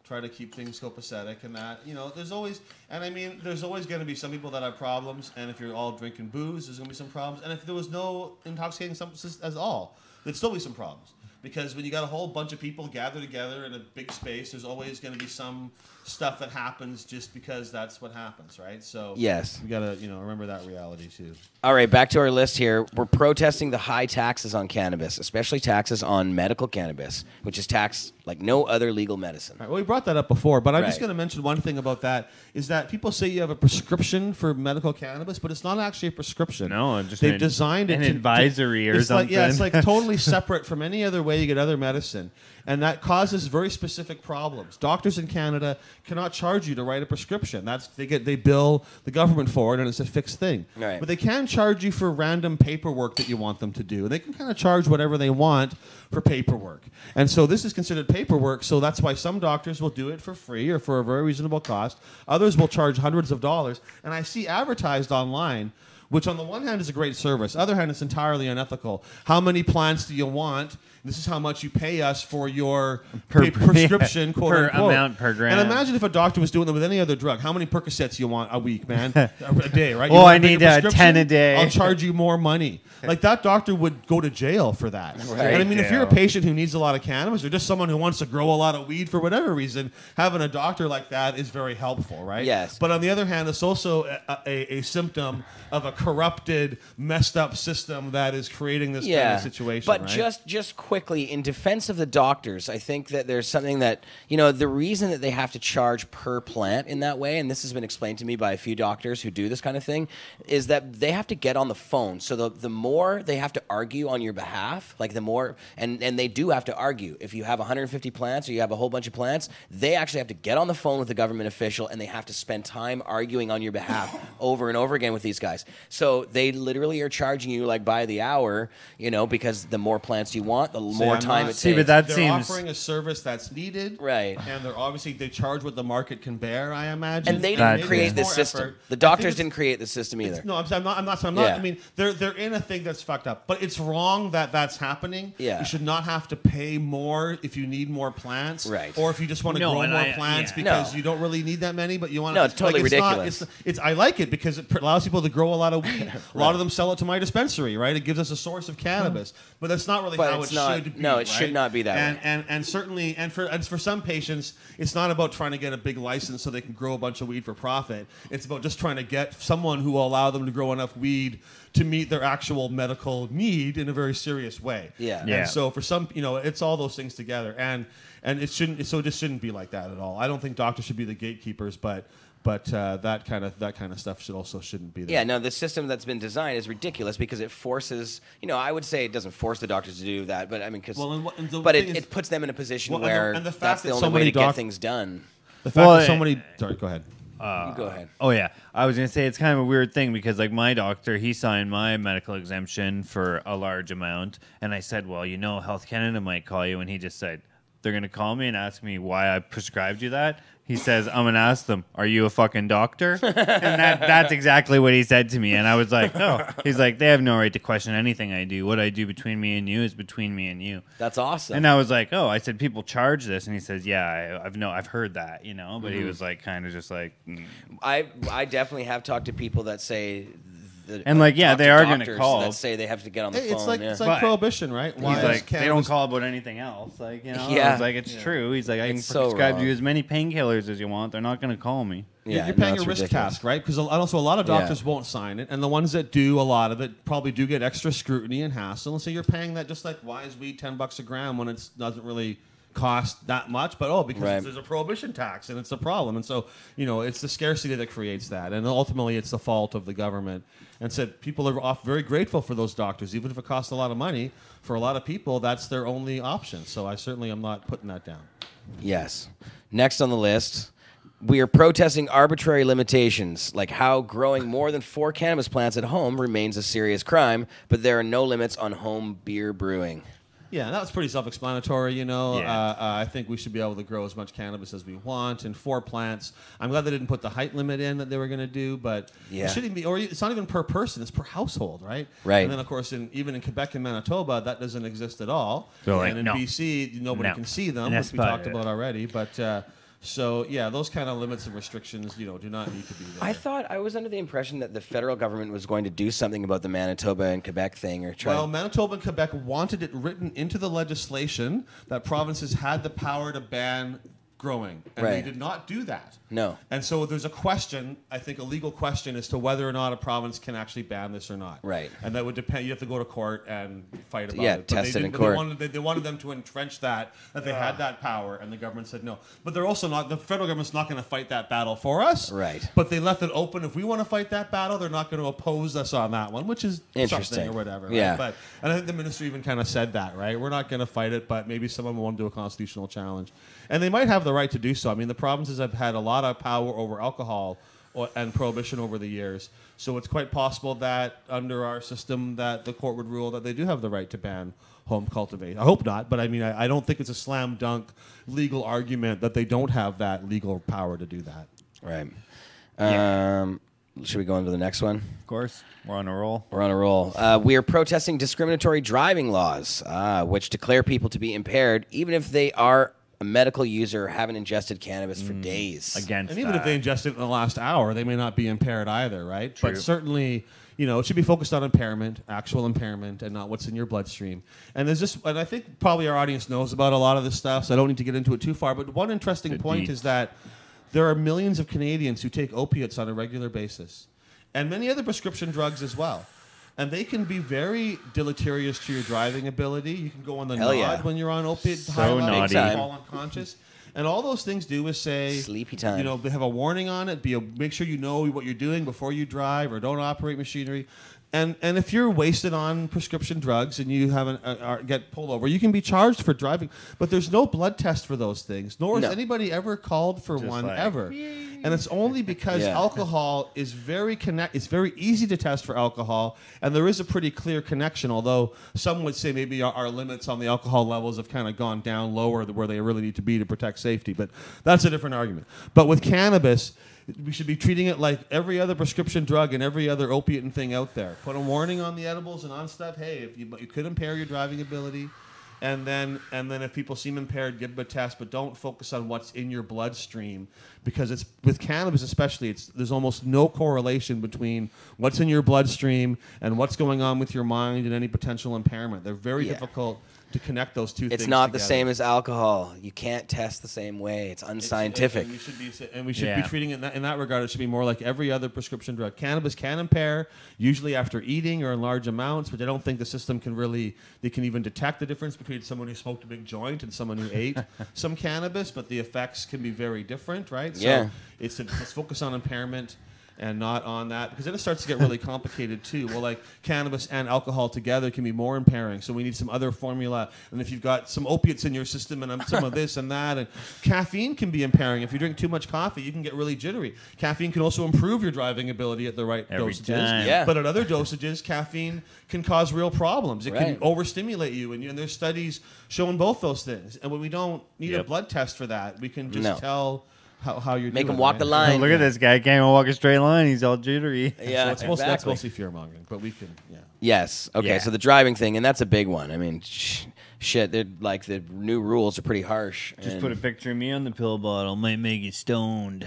try to keep things copacetic and that. There's always, and I mean, there's always going to be some people that have problems, and if you're all drinking booze, there's going to be some problems. And if there was no intoxicating substances at all, there'd still be some problems. Because when you got a whole bunch of people gathered together in a big space, there's always going to be some stuff that happens just because that's what happens, right? So yes, we got to remember that reality too. All right, back to our list here. We're protesting the high taxes on cannabis, especially taxes on medical cannabis, which is taxed like no other legal medicine. Right, well, we brought that up before, but I'm just going to mention one thing about that is that people say you have a prescription for medical cannabis, but it's not actually a prescription. No, just they've designed it an advisory or something. It's like totally separate from any other way you get other medicine. And that causes very specific problems. Doctors in Canada cannot charge you to write a prescription. They bill the government for it, and it's a fixed thing. Right. But they can charge you for random paperwork that you want them to do. And they can kind of charge whatever they want for paperwork. And so this is considered paperwork, so that's why some doctors will do it for free or for a very reasonable cost. Others will charge hundreds of dollars. And I see advertised online, which on the one hand is a great service. Other hand, it's entirely unethical. How many plants do you want? This is how much you pay us for your prescription, quote per unquote. amount per gram. And imagine if a doctor was doing that with any other drug. How many Percocets you want a week, man? A day, right? Well, I need 10 a day. I'll charge you more money. Like that doctor would go to jail for that. Right. And I mean, if you're a patient who needs a lot of cannabis or just someone who wants to grow a lot of weed for whatever reason, having a doctor like that is very helpful, right? Yes. But on the other hand, it's also a symptom of a corrupted, messed up system that is creating this kind of situation. But right? just quickly, in defense of the doctors, I think that there's something that, the reason that they have to charge per plant in that way, and this has been explained to me by a few doctors who do this kind of thing, is that they have to get on the phone. So the more they have to argue on your behalf, like the more, and they do have to argue. If you have 150 plants or you have a whole bunch of plants, they actually have to get on the phone with the government official and they have to spend time arguing on your behalf over and over again with these guys. So they literally are charging you like by the hour, because the more plants you want, the more time it takes. But that they're seems offering a service that's needed, right? And they charge what the market can bear, I imagine. And they didn't create this system. The doctors didn't create the system either. No, I'm not. I mean, they're in a thing that's fucked up, but it's wrong that that's happening. Yeah. You should not have to pay more if you need more plants, right? Or if you just want to grow more plants because you don't really need that many, but you want to. No, it's totally ridiculous. I like it because it allows people to grow a lot of weed. A lot of them sell it to my dispensary, right? It gives us a source of cannabis, but that's not really how it should be. No, it should not be that way. And certainly, and for some patients, it's not about trying to get a big license so they can grow a bunch of weed for profit. It's about just trying to get someone who will allow them to grow enough weed to meet their actual medical need in a very serious way. Yeah. And so for some, it's all those things together, and it shouldn't. So it just shouldn't be like that at all. I don't think doctors should be the gatekeepers, but that kind of stuff shouldn't be there. Yeah, no, the system that's been designed is ridiculous because it forces. I would say it doesn't force the doctors to do that, but I mean, it puts them in a position where that's the only way to get things done. The fact that so many. Sorry, go ahead. You go ahead. Oh yeah, I was gonna say it's kind of a weird thing because like my doctor, he signed my medical exemption for a large amount, and I said, well, Health Canada might call you, and he just said they're gonna call me and ask me why I prescribed you that. He says, I'm going to ask them, are you a fucking doctor? And that's exactly what he said to me. And I was like, no. He's like, they have no right to question anything I do. What I do between me and you is between me and you. That's awesome. And I was like, I said, people charge this. And he says, yeah, I've heard that, But he was like, kind of just like. I definitely have talked to people that say. And they are going to call. That say they have to get on the phone. It's like prohibition, right? He's like, they don't call about anything else. Like, Yeah. I was like, it's true. He's like, I can prescribe you as many painkillers as you want. They're not going to call me. Yeah, you're paying a risk task, right? Because also a lot of doctors won't sign it, and the ones that do a lot of it probably do get extra scrutiny and hassle. And so you're paying that just like, why is weed $10 a gram when it doesn't really cost that much, but because there's a prohibition tax and it's a problem. And so it's the scarcity that creates that, and ultimately it's the fault of the government. And said people are very grateful for those doctors, even if it costs a lot of money. For a lot of people, that's their only option. So I certainly am not putting that down. Yes. Next on the list, we are protesting arbitrary limitations, like how growing more than 4 cannabis plants at home remains a serious crime, but there are no limits on home beer brewing. Yeah, that was pretty self-explanatory, I think we should be able to grow as much cannabis as we want in 4 plants. I'm glad they didn't put the height limit in that they were going to do, but it shouldn't be, or it's not even per person, it's per household, right? Right. And then, of course, even in Quebec and Manitoba, that doesn't exist at all. So and in BC, nobody can see them, which we talked about already. But So yeah, those kind of limits and restrictions, do not need to be there. I was under the impression that the federal government was going to do something about the Manitoba and Quebec thing, or try. Well, Manitoba and Quebec wanted it written into the legislation that provinces had the power to ban growing, and they did not do that. No. And so there's a question, I think a legal question, as to whether or not a province can actually ban this or not. Right. And that would depend. You have to go to court and fight about it. Yeah, But test they it in didn't- court. They wanted them to entrench that they had that power, and the government said no. But they're also not. The federal government's not going to fight that battle for us. Right. But they left it open. If we want to fight that battle, they're not going to oppose us on that one, which is Interesting. something or whatever. Right? Yeah. And I think the ministry even kind of said that, right? We're not going to fight it, but maybe someone will want to do a constitutional challenge. And they might have the right to do so. I mean, the provinces have had a lot of power over alcohol and prohibition over the years. So it's quite possible that under our system that the court would rule that they do have the right to ban home cultivation. I hope not, but I mean, I don't think it's a slam dunk legal argument that they don't have that legal power to do that. Right. Should we go on to the next one? Of course. We're on a roll. We're on a roll. We are protesting discriminatory driving laws, which declare people to be impaired even if they are a medical user or haven't ingested cannabis for days. And even if they ingest it in the last hour, they may not be impaired either, right? True. But certainly, it should be focused on impairment, actual impairment, and not what's in your bloodstream. And there's this, and I think probably our audience knows about a lot of this stuff, so I don't need to get into it too far. But one interesting point is that there are millions of Canadians who take opiates on a regular basis, and many other prescription drugs as well. And they can be very deleterious to your driving ability. You can go on the nod when you're on opiate high levels, naughty. fall unconscious. And all those things do is say, sleepy time. They have a warning on it. Make sure you know what you're doing before you drive, or don't operate machinery. And if you're wasted on prescription drugs and you haven't get pulled over, you can be charged for driving. But there's no blood test for those things, nor has anybody ever called for one ever. And it's only because alcohol is it's very easy to test for alcohol, and there is a pretty clear connection. Although some would say maybe our limits on the alcohol levels have kind of gone down lower where they really need to be to protect safety. But that's a different argument. But with cannabis, we should be treating it like every other prescription drug and every other opiate and thing out there. Put a warning on the edibles and on stuff. Hey, if you could impair your driving ability, and then if people seem impaired, give them a test. But don't focus on what's in your bloodstream, because it's with cannabis especially. There's almost no correlation between what's in your bloodstream and what's going on with your mind and any potential impairment. They're very difficult to connect those two things. It's not together. the same as alcohol. You can't test the same way. It's unscientific. We should be treating it in that regard. It should be more like every other prescription drug. Cannabis can impair, usually after eating or in large amounts, but I don't think the system can even detect the difference between someone who smoked a big joint and someone who ate some cannabis, but the effects can be very different, right? Yeah. So let's focus on impairment and not on that, because then it starts to get really complicated too. Well, like cannabis and alcohol together can be more impairing, so we need some other formula. And if you've got some opiates in your system and some of this and that, and caffeine can be impairing. If you drink too much coffee, you can get really jittery. Caffeine can also improve your driving ability at the right dosages. But at other dosages, caffeine can cause real problems. It can overstimulate you, and there's studies showing both those things. And when we don't need a blood test for that, we can just tell how you're Make doing. them walk the line. Oh, look at this guy. Can't even walk a straight line. He's all jittery. Yeah, so that's mostly fear-mongering, but we can, Yes. Okay, so the driving thing, and that's a big one. I mean, shit, the new rules are pretty harsh. Just put a picture of me on the pill bottle. Might make you stoned.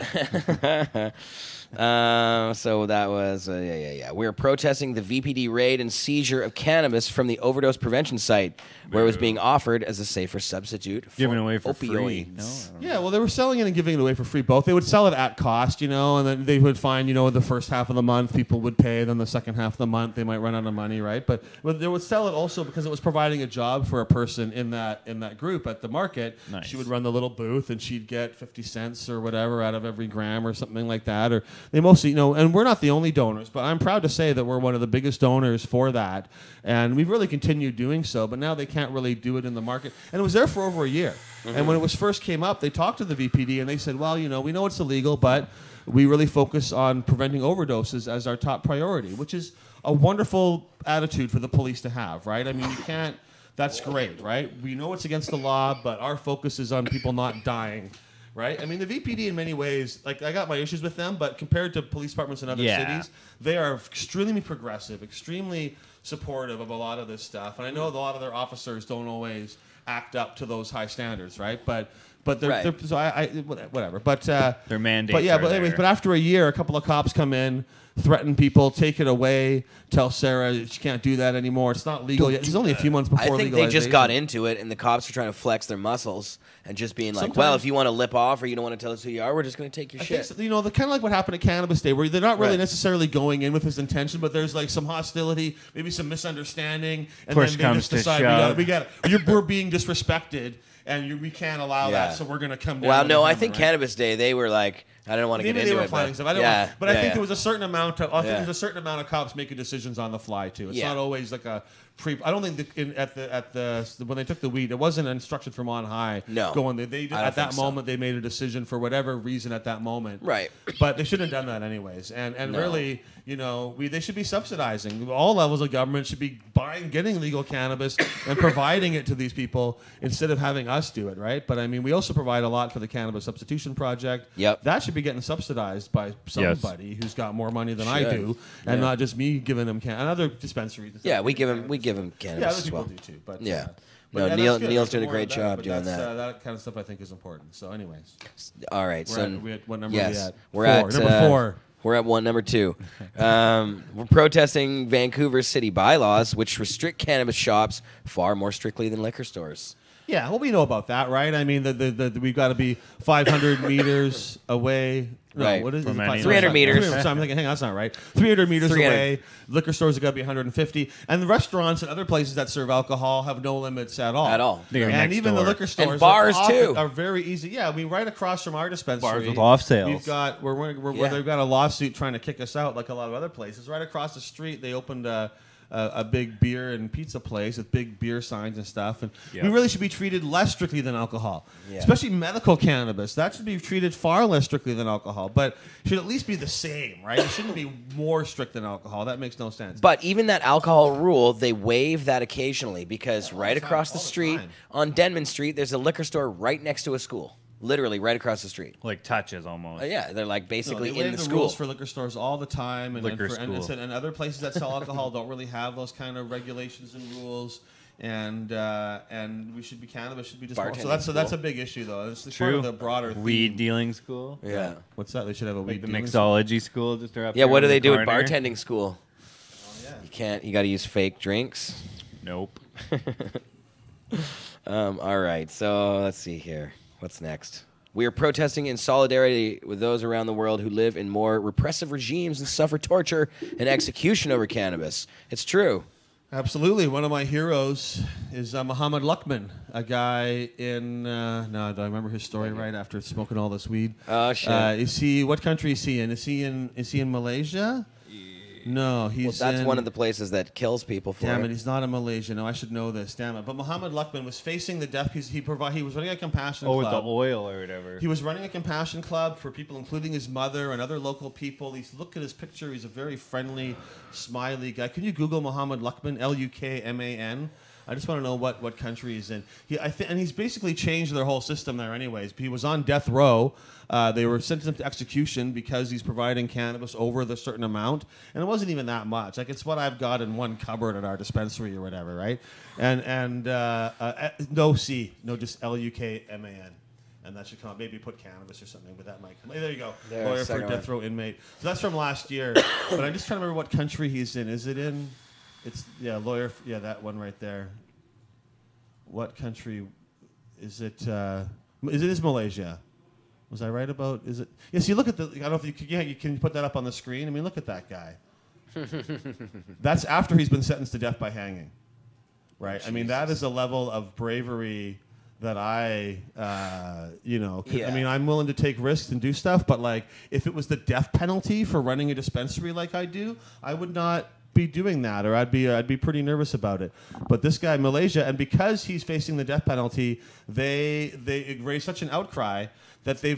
So that was, We're protesting the VPD raid and seizure of cannabis from the overdose prevention site, where it was being offered as a safer substitute for given away for opioids. free. Yeah, well, they were selling it and giving it away for free. Both. They would sell it at cost, and then they would find, the first half of the month people would pay, then the second half of the month they might run out of money, right? But they would sell it also because it was providing a job for a person in that group at the market. Nice. She would run the little booth, and she'd get 50 cents or whatever out of every gram or something like that. Or they mostly, and we're not the only donors, but I'm proud to say that we're one of the biggest donors for that, and we've really continued doing so. But now they can't really do it in the market, and it was there for over a year. And when it first came up, they talked to the VPD and they said, well, we know it's illegal, but we really focus on preventing overdoses as our top priority, which is a wonderful attitude for the police to have, right? I mean, you can't, that's great, right? We know it's against the law, but our focus is on people not dying, right? I mean, the VPD in many ways, like I got my issues with them, but compared to police departments in other cities, they are extremely progressive, extremely supportive of a lot of this stuff. And I know a lot of their officers don't always act up to those high standards, right? But But they're so I whatever. But their mandates. But yeah, are but anyways, there. but after a year, a couple of cops come in, threaten people, take it away, tell Sarah she can't do that anymore. It's not legal yet. It's only a few months before I think they just legalization. got into it, and the cops are trying to flex their muscles and just being like, Sometimes- well, if you want to lip off or you don't want to tell us who you are, we're just going to take your I shit. think, you know, the kind of like what happened at Cannabis Day, where they're not really Right. necessarily going in with this intention, but there's like some hostility, maybe some misunderstanding, and Push then they comes just to decide shove. we're being disrespected, and we can't allow Yeah. that, so we're going to come down. Well, with no, a I hammer, think right? Cannabis Day, they were like, I don't want to get Maybe into they were it. planning But, stuff. I don't yeah, know. But I yeah, think yeah. there was a certain amount of. I think Yeah. there's a certain amount of cops making decisions on the fly too. It's Yeah. not always like a pre. I don't think at the when they took the weed, it wasn't instruction from on high. No. Going they I don't at that think so. moment they made a decision for whatever reason at that moment. Right. But they shouldn't have done that anyways. And No. really, you know, they should be subsidizing. All levels of government should be getting legal cannabis and providing it to these people instead of having us do it, right? But I mean, we also provide a lot for the Cannabis Substitution Project. Yep. That should be getting subsidized by somebody who's got more money than I Should. do, and Yeah. not just me giving them and other dispensaries. And stuff. Yeah, we give him cannabis Yeah, other as people well. do too. But Yeah. But No, yeah, that's Neil's good. doing a More great of job but doing that's, that. that kind of stuff I think is important. So, anyways, All right, so what number yes, are we at? we're Four. at Number 4. We're at number 2. We're protesting Vancouver city bylaws, which restrict cannabis shops far more strictly than liquor stores. Yeah, well, we know about that, right? I mean, we've got to be 500 meters away. No, Right. what is From it? any- 300 meters. So I'm thinking, hang on, that's not right. 300 meters 300. away. Liquor stores have got to be 150. And the restaurants and other places that serve alcohol have no limits at all. At all. They're And next even the door. liquor stores And bars, are often- too. are very easy. Yeah, I mean, right across from our dispensary. Bars with off sales. We've got where Yeah. they've got a lawsuit trying to kick us out, like a lot of other places. Right across the street, they opened a big beer and pizza place with big beer signs and stuff. And Yep. we really should be treated less strictly than alcohol, Yeah. especially medical cannabis. That should be treated far less strictly than alcohol, but should at least be the same, right? It shouldn't be more strict than alcohol. That makes no sense. But even that alcohol rule, they waive that occasionally because right across the all the street time. on Denman Street, there's a liquor store right next to a school. Literally right across the street. like touches almost. Yeah, they're like No, basically they in waive the the school. rules for liquor stores all the time, and Liquor and school. other places that sell alcohol don't really have those kind of regulations and rules. And we should be cannabis should be just more. So Bartending that's a school. big issue though. It's part True. of the broader Weed theme. dealing school. Yeah. What's that? They should have a Like weed the dealing mixology school just up Yeah, there what do in they the do at corner. bartending school? yeah. You got to use fake drinks. Nope. All right, so let's see here. What's next? We are protesting in solidarity with those around the world who live in more repressive regimes and suffer torture and execution over cannabis. It's true. Absolutely. One of my heroes is Muhammad Luqman, a guy in. No, do I remember his story right? After smoking all this weed. Oh, shit. Is he? What country is he in? Is he in Malaysia? No, he's. Well, that's in, one of the places that kills people for Damn it. it, he's not in Malaysia. No, I should know this. Damn it. But Muhammad Luqman was facing the death. He was running a compassion Oh, with club. the oil or whatever. He was running a compassion club for people, including his mother and other local people. Look at his picture. He's a very friendly, smiley guy. Can you Google Muhammad Luqman? Luqman. I just want to know what country he's in. And he's basically changed their whole system there anyways. He was on death row. They were sentenced him to execution because he's providing cannabis over the certain amount. And it wasn't even that much. Like, it's what I've got in one cupboard at our dispensary or whatever, right? And no C, no, just Luqman. And that should come up. Maybe put cannabis or something, but that might come. There you go. There, Lawyer for second death row inmate. So that's from last year. But I'm just trying to remember what country he's in. Is it in? It's lawyer. Yeah, that one right there. What country is it? It is Malaysia. Was I right about? Is it? Yes. You look at the. I don't know if you can. Yeah, you can put that up on the screen. I mean, look at that guy. That's after he's been sentenced to death by hanging. Right. I mean, that is a level of bravery that I, I mean, I'm willing to take risks and do stuff, but like, if it was the death penalty for running a dispensary like I do, I would not be doing that, or I'd be pretty nervous about it. But this guy, Malaysia, and because he's facing the death penalty, they raised such an outcry that they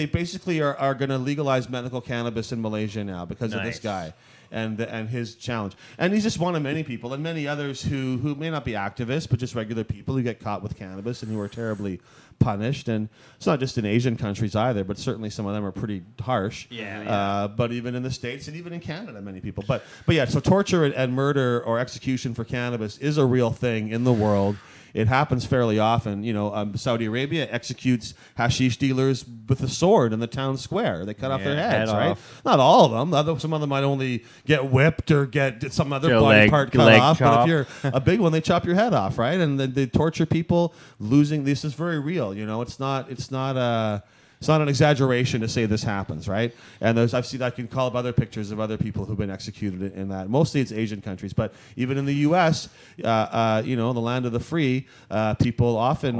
basically are going to legalize medical cannabis in Malaysia now because of this guy. And his challenge. And he's just one of many people, and many others who may not be activists, but just regular people who get caught with cannabis and who are terribly punished. And it's not just in Asian countries either, but certainly some of them are pretty harsh. But even in the States and even in Canada, many people. But yeah, so torture and murder or execution for cannabis is a real thing in the world. it happens fairly often. You know, Saudi Arabia executes hashish dealers with a sword in the town square. They cut off their heads, right? Off. Not all of them. Some of them might only get whipped or get some other body part cut off. Chop. But if you're a big one, they chop your head off, right? And then they torture people. Losing this is very real. You know, it's not an exaggeration to say this happens, right? And I can call up other pictures of other people who've been executed in that. Mostly it's Asian countries, but even in the U.S., you know, the land of the free, people often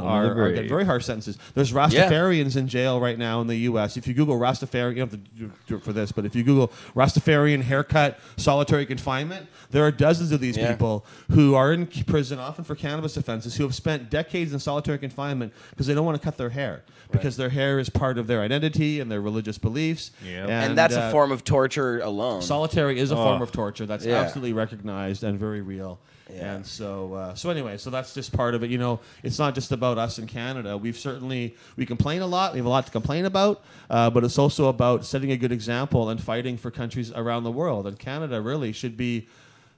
get very harsh sentences. There's Rastafarians in jail right now in the U.S. If you Google Rastafarian, you don't have to do it for this, but if you Google Rastafarian haircut, solitary confinement, there are dozens of these people who are in prison, often for cannabis offenses, who have spent decades in solitary confinement because they don't want to cut their hair. Because their hair is part of their identity and their religious beliefs. Yep. And that's a form of torture alone. Solitary is a form of torture. That's absolutely recognized and very real. Yeah. And so anyway, so that's just part of it. You know, it's not just about us in Canada. We complain a lot. We have a lot to complain about, but it's also about setting a good example and fighting for countries around the world. And Canada really should be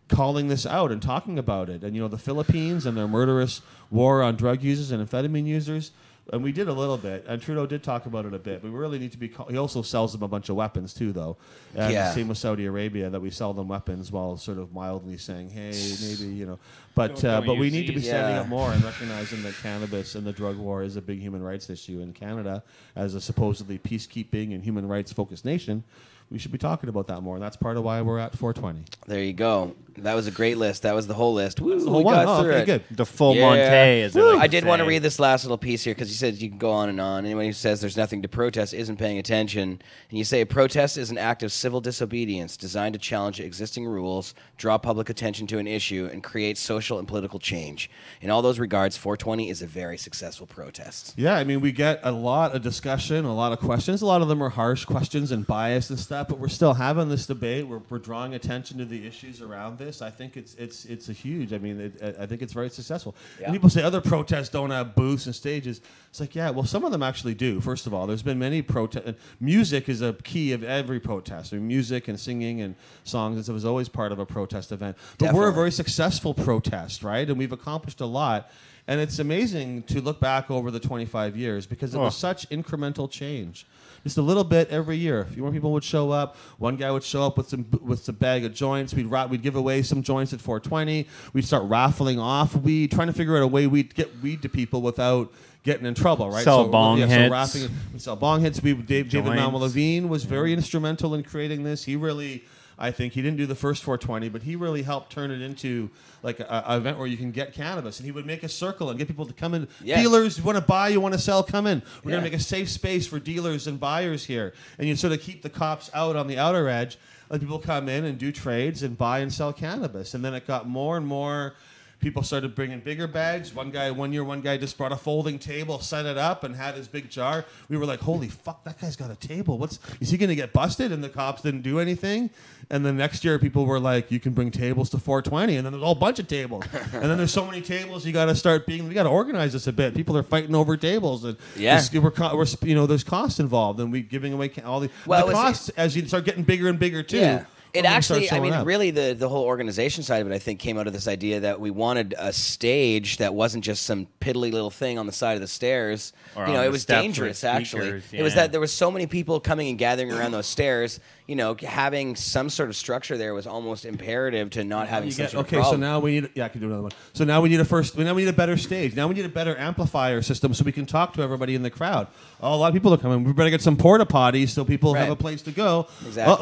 calling this out and talking about it. And, you know, the Philippines and their murderous war on drug users and amphetamine users. And we did a little bit, and Trudeau did talk about it a bit. But we really need to be. He also sells them a bunch of weapons too, though. And the same with Saudi Arabia, that we sell them weapons while sort of mildly saying, "Hey, maybe you know." But we need to be standing up more and recognizing that cannabis and the drug war is a big human rights issue in Canada, as a supposedly peacekeeping and human rights focused nation. We should be talking about that more, and that's part of why we're at 420. There you go. That was a great list. That was the whole list. Woo, we got through it. Good. The full Monte, as it like I did want to read this last little piece here because you said you can go on and on. Anyone who says there's nothing to protest isn't paying attention. And you say a protest is an act of civil disobedience designed to challenge existing rules, draw public attention to an issue, and create social and political change. In all those regards, 420 is a very successful protest. Yeah, I mean, we get a lot of discussion, a lot of questions. A lot of them are harsh questions and biased and stuff, but we're still having this debate. We're drawing attention to the issues around this. I think it's a huge. I mean, I think it's very successful. Yeah. And people say other protests don't have booths and stages. It's like, yeah, well, some of them actually do. First of all, there's been many protests. Music is a key of every protest. I mean, music and singing and songs, it was always part of a protest event. But Definitely. We're a very successful protest, right? And we've accomplished a lot. And it's amazing to look back over the 25 years because it was such incremental change. Just a little bit every year. A few more people would show up. One guy would show up with some bag of joints. We'd give away some joints at 420. We'd start raffling off weed, trying to figure out a way we'd get weed to people without getting in trouble, right? Sell bong hits. We sell bong hits. David Malmo Levine was very instrumental in creating this. He really... I think he didn't do the first 420, but he really helped turn it into like an event where you can get cannabis. And he would make a circle and get people to come in. Yeah. Dealers, you want to buy, you want to sell, come in. We're going to make a safe space for dealers and buyers here. And you sort of keep the cops out on the outer edge. Let people come in and do trades and buy and sell cannabis. And then it got more and more... People started bringing bigger bags. One guy just brought a folding table, set it up, and had his big jar. We were like, holy fuck, that guy's got a table. Is he going to get busted? And the cops didn't do anything. And then next year, people were like, you can bring tables to 420. And then there's a whole bunch of tables. And then there's so many tables, we got to organize this a bit. People are fighting over tables. And there's costs involved. And we're giving away all the costs as you start getting bigger and bigger, too. Yeah. It actually, I mean, really, the whole organization side of it, I think, came out of this idea that we wanted a stage that wasn't just some piddly little thing on the side of the stairs. It was dangerous, actually. Yeah. It was that there was so many people coming and gathering around those stairs. You know, having some sort of structure there was almost imperative to not having some sort of problem. So now we need... Yeah, I can do another one. So now we need a better stage. Now we need a better amplifier system so we can talk to everybody in the crowd. Oh, a lot of people are coming. We better get some porta potties so people have a place to go. Exactly.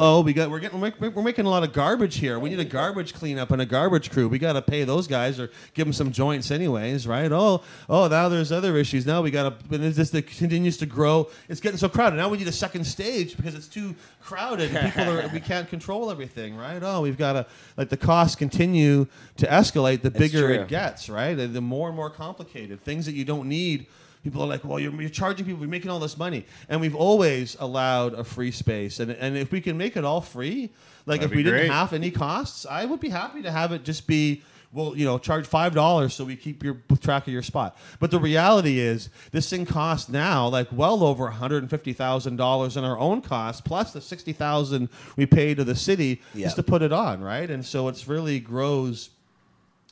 We're making a lot of garbage here. We need a garbage cleanup and a garbage crew. We got to pay those guys or give them some joints anyways, right? Oh, now there's other issues. Now we got to... It continues to grow. It's getting so crowded. Now we need a second stage because it's too crowded. We can't control everything, right? Oh, we've got to let the costs continue to escalate the bigger it gets, right? The more and more complicated things that you don't need. People are like, well, you're charging people, you're making all this money. And we've always allowed a free space. And if we can make it all free, like if we didn't have any costs, I would be happy to have it just be, charge $5 so we keep track of your spot. But the reality is, this thing costs now like well over $150,000 in our own costs, plus the $60,000 we pay to the city just to put it on, right? And so it's really grows.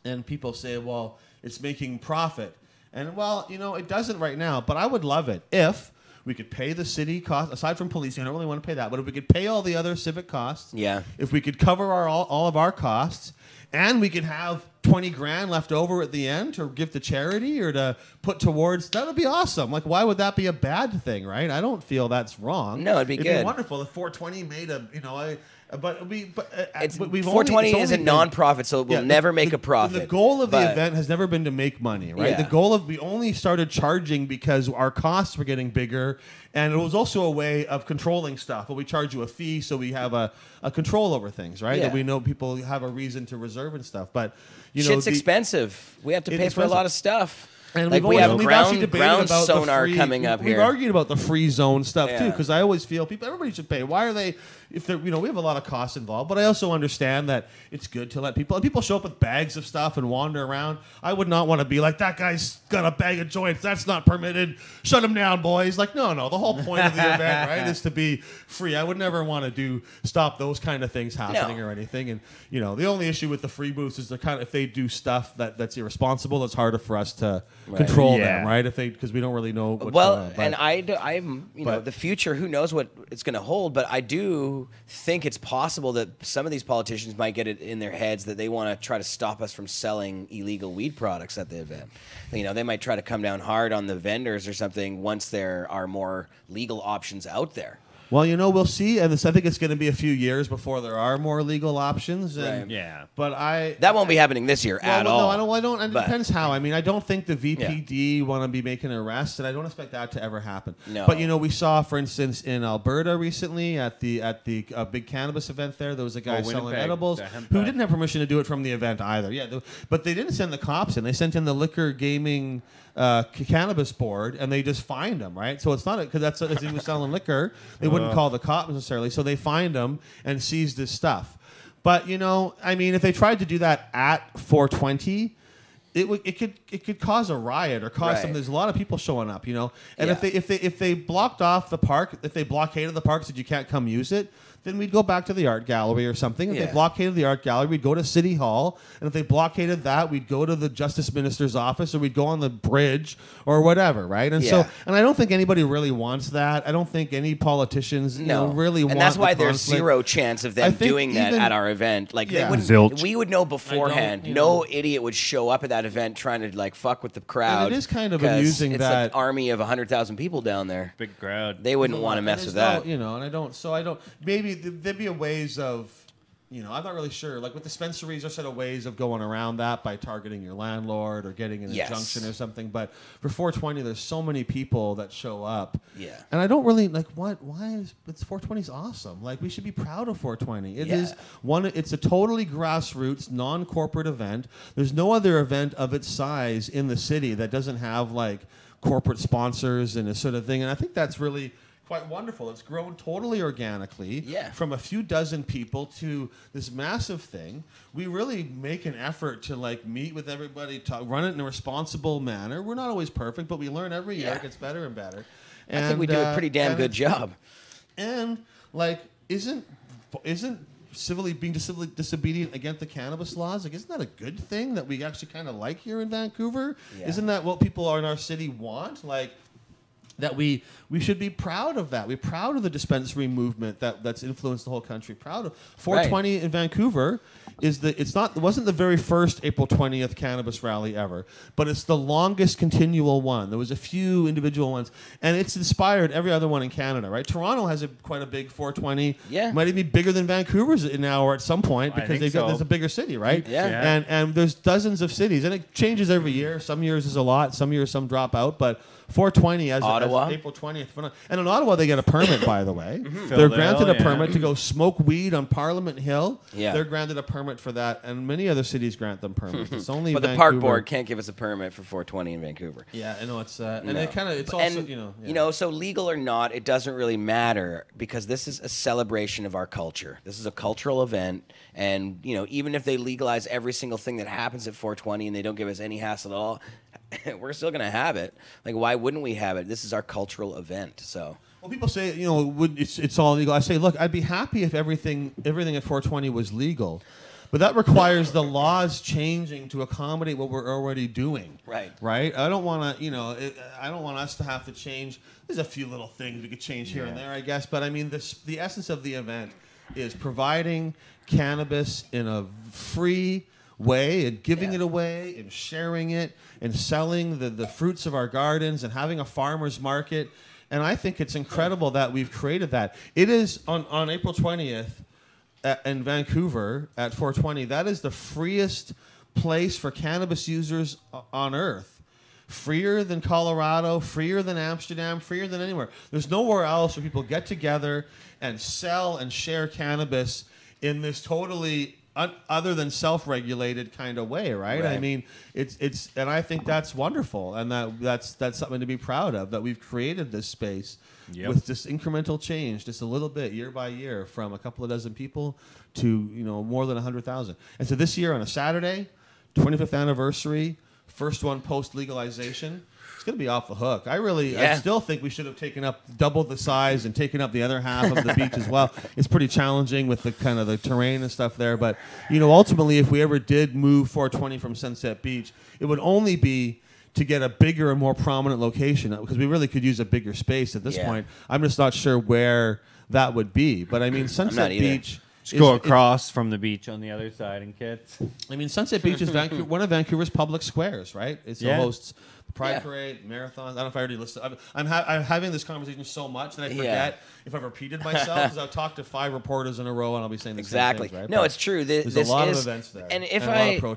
And people say, well, it's making profit. And well, you know, it doesn't right now, but I would love it if we could pay the city cost, aside from policing. I don't really want to pay that, but if we could pay all the other civic costs, if we could cover all of our costs, and we could have 20 grand left over at the end to give to charity or to put towards, that would be awesome. Like, why would that be a bad thing, right? I don't feel that's wrong. No, it'd be good. It'd be wonderful if 420 made a, you know, but we've 420 is a non-profit, so it will never make a profit. The goal of the event has never been to make money, right? Yeah. The goal of, we only started charging because our costs were getting bigger, and it was also a way of controlling stuff. But we charge you a fee, so we have a control over things, right? Yeah. That we know people have a reason to reserve and stuff. But you know, shit's expensive. We have to pay for a lot of stuff. And like we've ground about sonar coming up here. We've argued about the free zone stuff too, because I always feel everybody should pay. Why are they? If they're, you know, we have a lot of costs involved, but I also understand that it's good to let people. And people show up with bags of stuff and wander around. I would not want to be like, that guy's got a bag of joints. That's not permitted. Shut him down, boys. Like, no. The whole point of the event, right, is to be free. I would never want to stop those kind of things happening or anything. And you know, the only issue with the free booths is if they do stuff that's irresponsible, it's harder for us to control them, right? Because we don't really know what's going on. And I'm you know, the future, who knows what it's going to hold, but I do think it's possible that some of these politicians might get it in their heads that they want to try to stop us from selling illegal weed products at the event. You know, they might try to come down hard on the vendors or something once there are more legal options out there. Well, you know, we'll see, and I think it's going to be a few years before there are more legal options. And, but that won't be happening this year at all. No, I don't. It depends how. I mean, I don't think the VPD want to be making arrests, and I don't expect that to ever happen. No. But you know, we saw, for instance, in Alberta recently at the big cannabis event there was a guy selling edibles who didn't have permission to do it from the event either. Yeah, but they didn't send the cops in. They sent in the liquor gaming cannabis board, and they just fined him, right? So it's not because he was selling liquor. They wouldn't call the cops necessarily, so they fined him and seized his stuff. But you know, I mean, if they tried to do that at 420, it could cause a riot or cause some. There's a lot of people showing up, you know. And if they blocked off the park, if they blockaded the park, said you can't come use it, then we'd go back to the art gallery or something. If they blockaded the art gallery, we'd go to City Hall. And if they blockaded that, we'd go to the Justice Minister's office, or we'd go on the bridge or whatever, right? And so, and I don't think anybody really wants that. I don't think any politicians really want. And that's why there's conflict. Zero chance of them doing that at our event. Like we would know beforehand. No idiot would show up at that event trying to like fuck with the crowd. And it is kind of amusing it's that an army of 100,000 people down there. Big crowd. They wouldn't want to mess with that. You know, and I don't. So I don't. Maybe there'd be a ways of, you know, I'm not really sure. Like with dispensaries, there's sort of ways of going around that by targeting your landlord or getting an injunction or something. But for 420, there's so many people that show up. Yeah. And I don't really like why it's 420 is awesome. Like we should be proud of 420. It is it's a totally grassroots, non-corporate event. There's no other event of its size in the city that doesn't have like corporate sponsors and a sort of thing. And I think that's really quite wonderful. It's grown totally organically from a few dozen people to this massive thing. We really make an effort to like meet with everybody, run it in a responsible manner. We're not always perfect, but we learn every year. It gets better and better. And, I think we do a pretty damn good job. And like, isn't being civilly disobedient against the cannabis laws? Like, isn't that a good thing that we actually kind of like here in Vancouver? Yeah. Isn't that what people in our city want? Like, that we should be proud of that. We're proud of the dispensary movement that's influenced the whole country. Proud of 420 in Vancouver it wasn't the very first April 20th cannabis rally ever, but it's the longest continual one. There was a few individual ones, and it's inspired every other one in Canada, right? Toronto has quite a big 420. Yeah, might even be bigger than Vancouver's now or at some point because there's a bigger city, right? Yeah. And there's dozens of cities, and it changes every year. Some years is a lot, some years some drop out, but 420 as April 20th. And in Ottawa, they get a permit, by the way. They're granted a permit to go smoke weed on Parliament Hill. Yeah. They're granted a permit for that, and many other cities grant them permits. It's only but Vancouver. The park board can't give us a permit for 420 in Vancouver. Yeah, I know it's and it kind of it's also you know so legal or not, it doesn't really matter because this is a celebration of our culture. This is a cultural event, and you know even if they legalize every single thing that happens at 420 and they don't give us any hassle at all, we're still going to have it. Like, why wouldn't we have it? This is our cultural event. So, well, people say, it's all legal. I say, look, I'd be happy if everything at 420 was legal. But that requires the laws changing to accommodate what we're already doing. Right. Right? I don't want to, I don't want us to have to change. There's a few little things we could change here and there, I guess. But I mean, the essence of the event is providing cannabis in a free way and giving it away and sharing it and selling the fruits of our gardens and having a farmer's market. And I think it's incredible that we've created that. It is on April 20th in Vancouver at 420. That is the freest place for cannabis users on earth. Freer than Colorado, freer than Amsterdam, freer than anywhere. There's nowhere else where people get together and sell and share cannabis in this totally other than self-regulated kind of way, right? I mean, it's and I think that's wonderful, and that's something to be proud of, that we've created this space with just incremental change, just a little bit year by year, from a couple of dozen people to more than 100,000. And so this year on a Saturday, 25th anniversary, first one post legalization. Going to be off the hook. I still think we should have taken up double the size and taken up the other half of the beach as well. It's pretty challenging with the kind of the terrain and stuff there, but ultimately, if we ever did move 420 from Sunset Beach, it would only be to get a bigger and more prominent location, because we really could use a bigger space at this point. I'm just not sure where that would be, but I mean, Sunset Beach. Just go across from the beach on the other side in Kits. I mean, Sunset Beach is one of Vancouver's public squares, right? It hosts Pride Parade, marathons. I don't know if I already listed. I'm having this conversation so much that I forget if I've repeated myself, because I've talked to 5 reporters in a row and I'll be saying the same things, right? No, it's true. There's a lot of events there. And if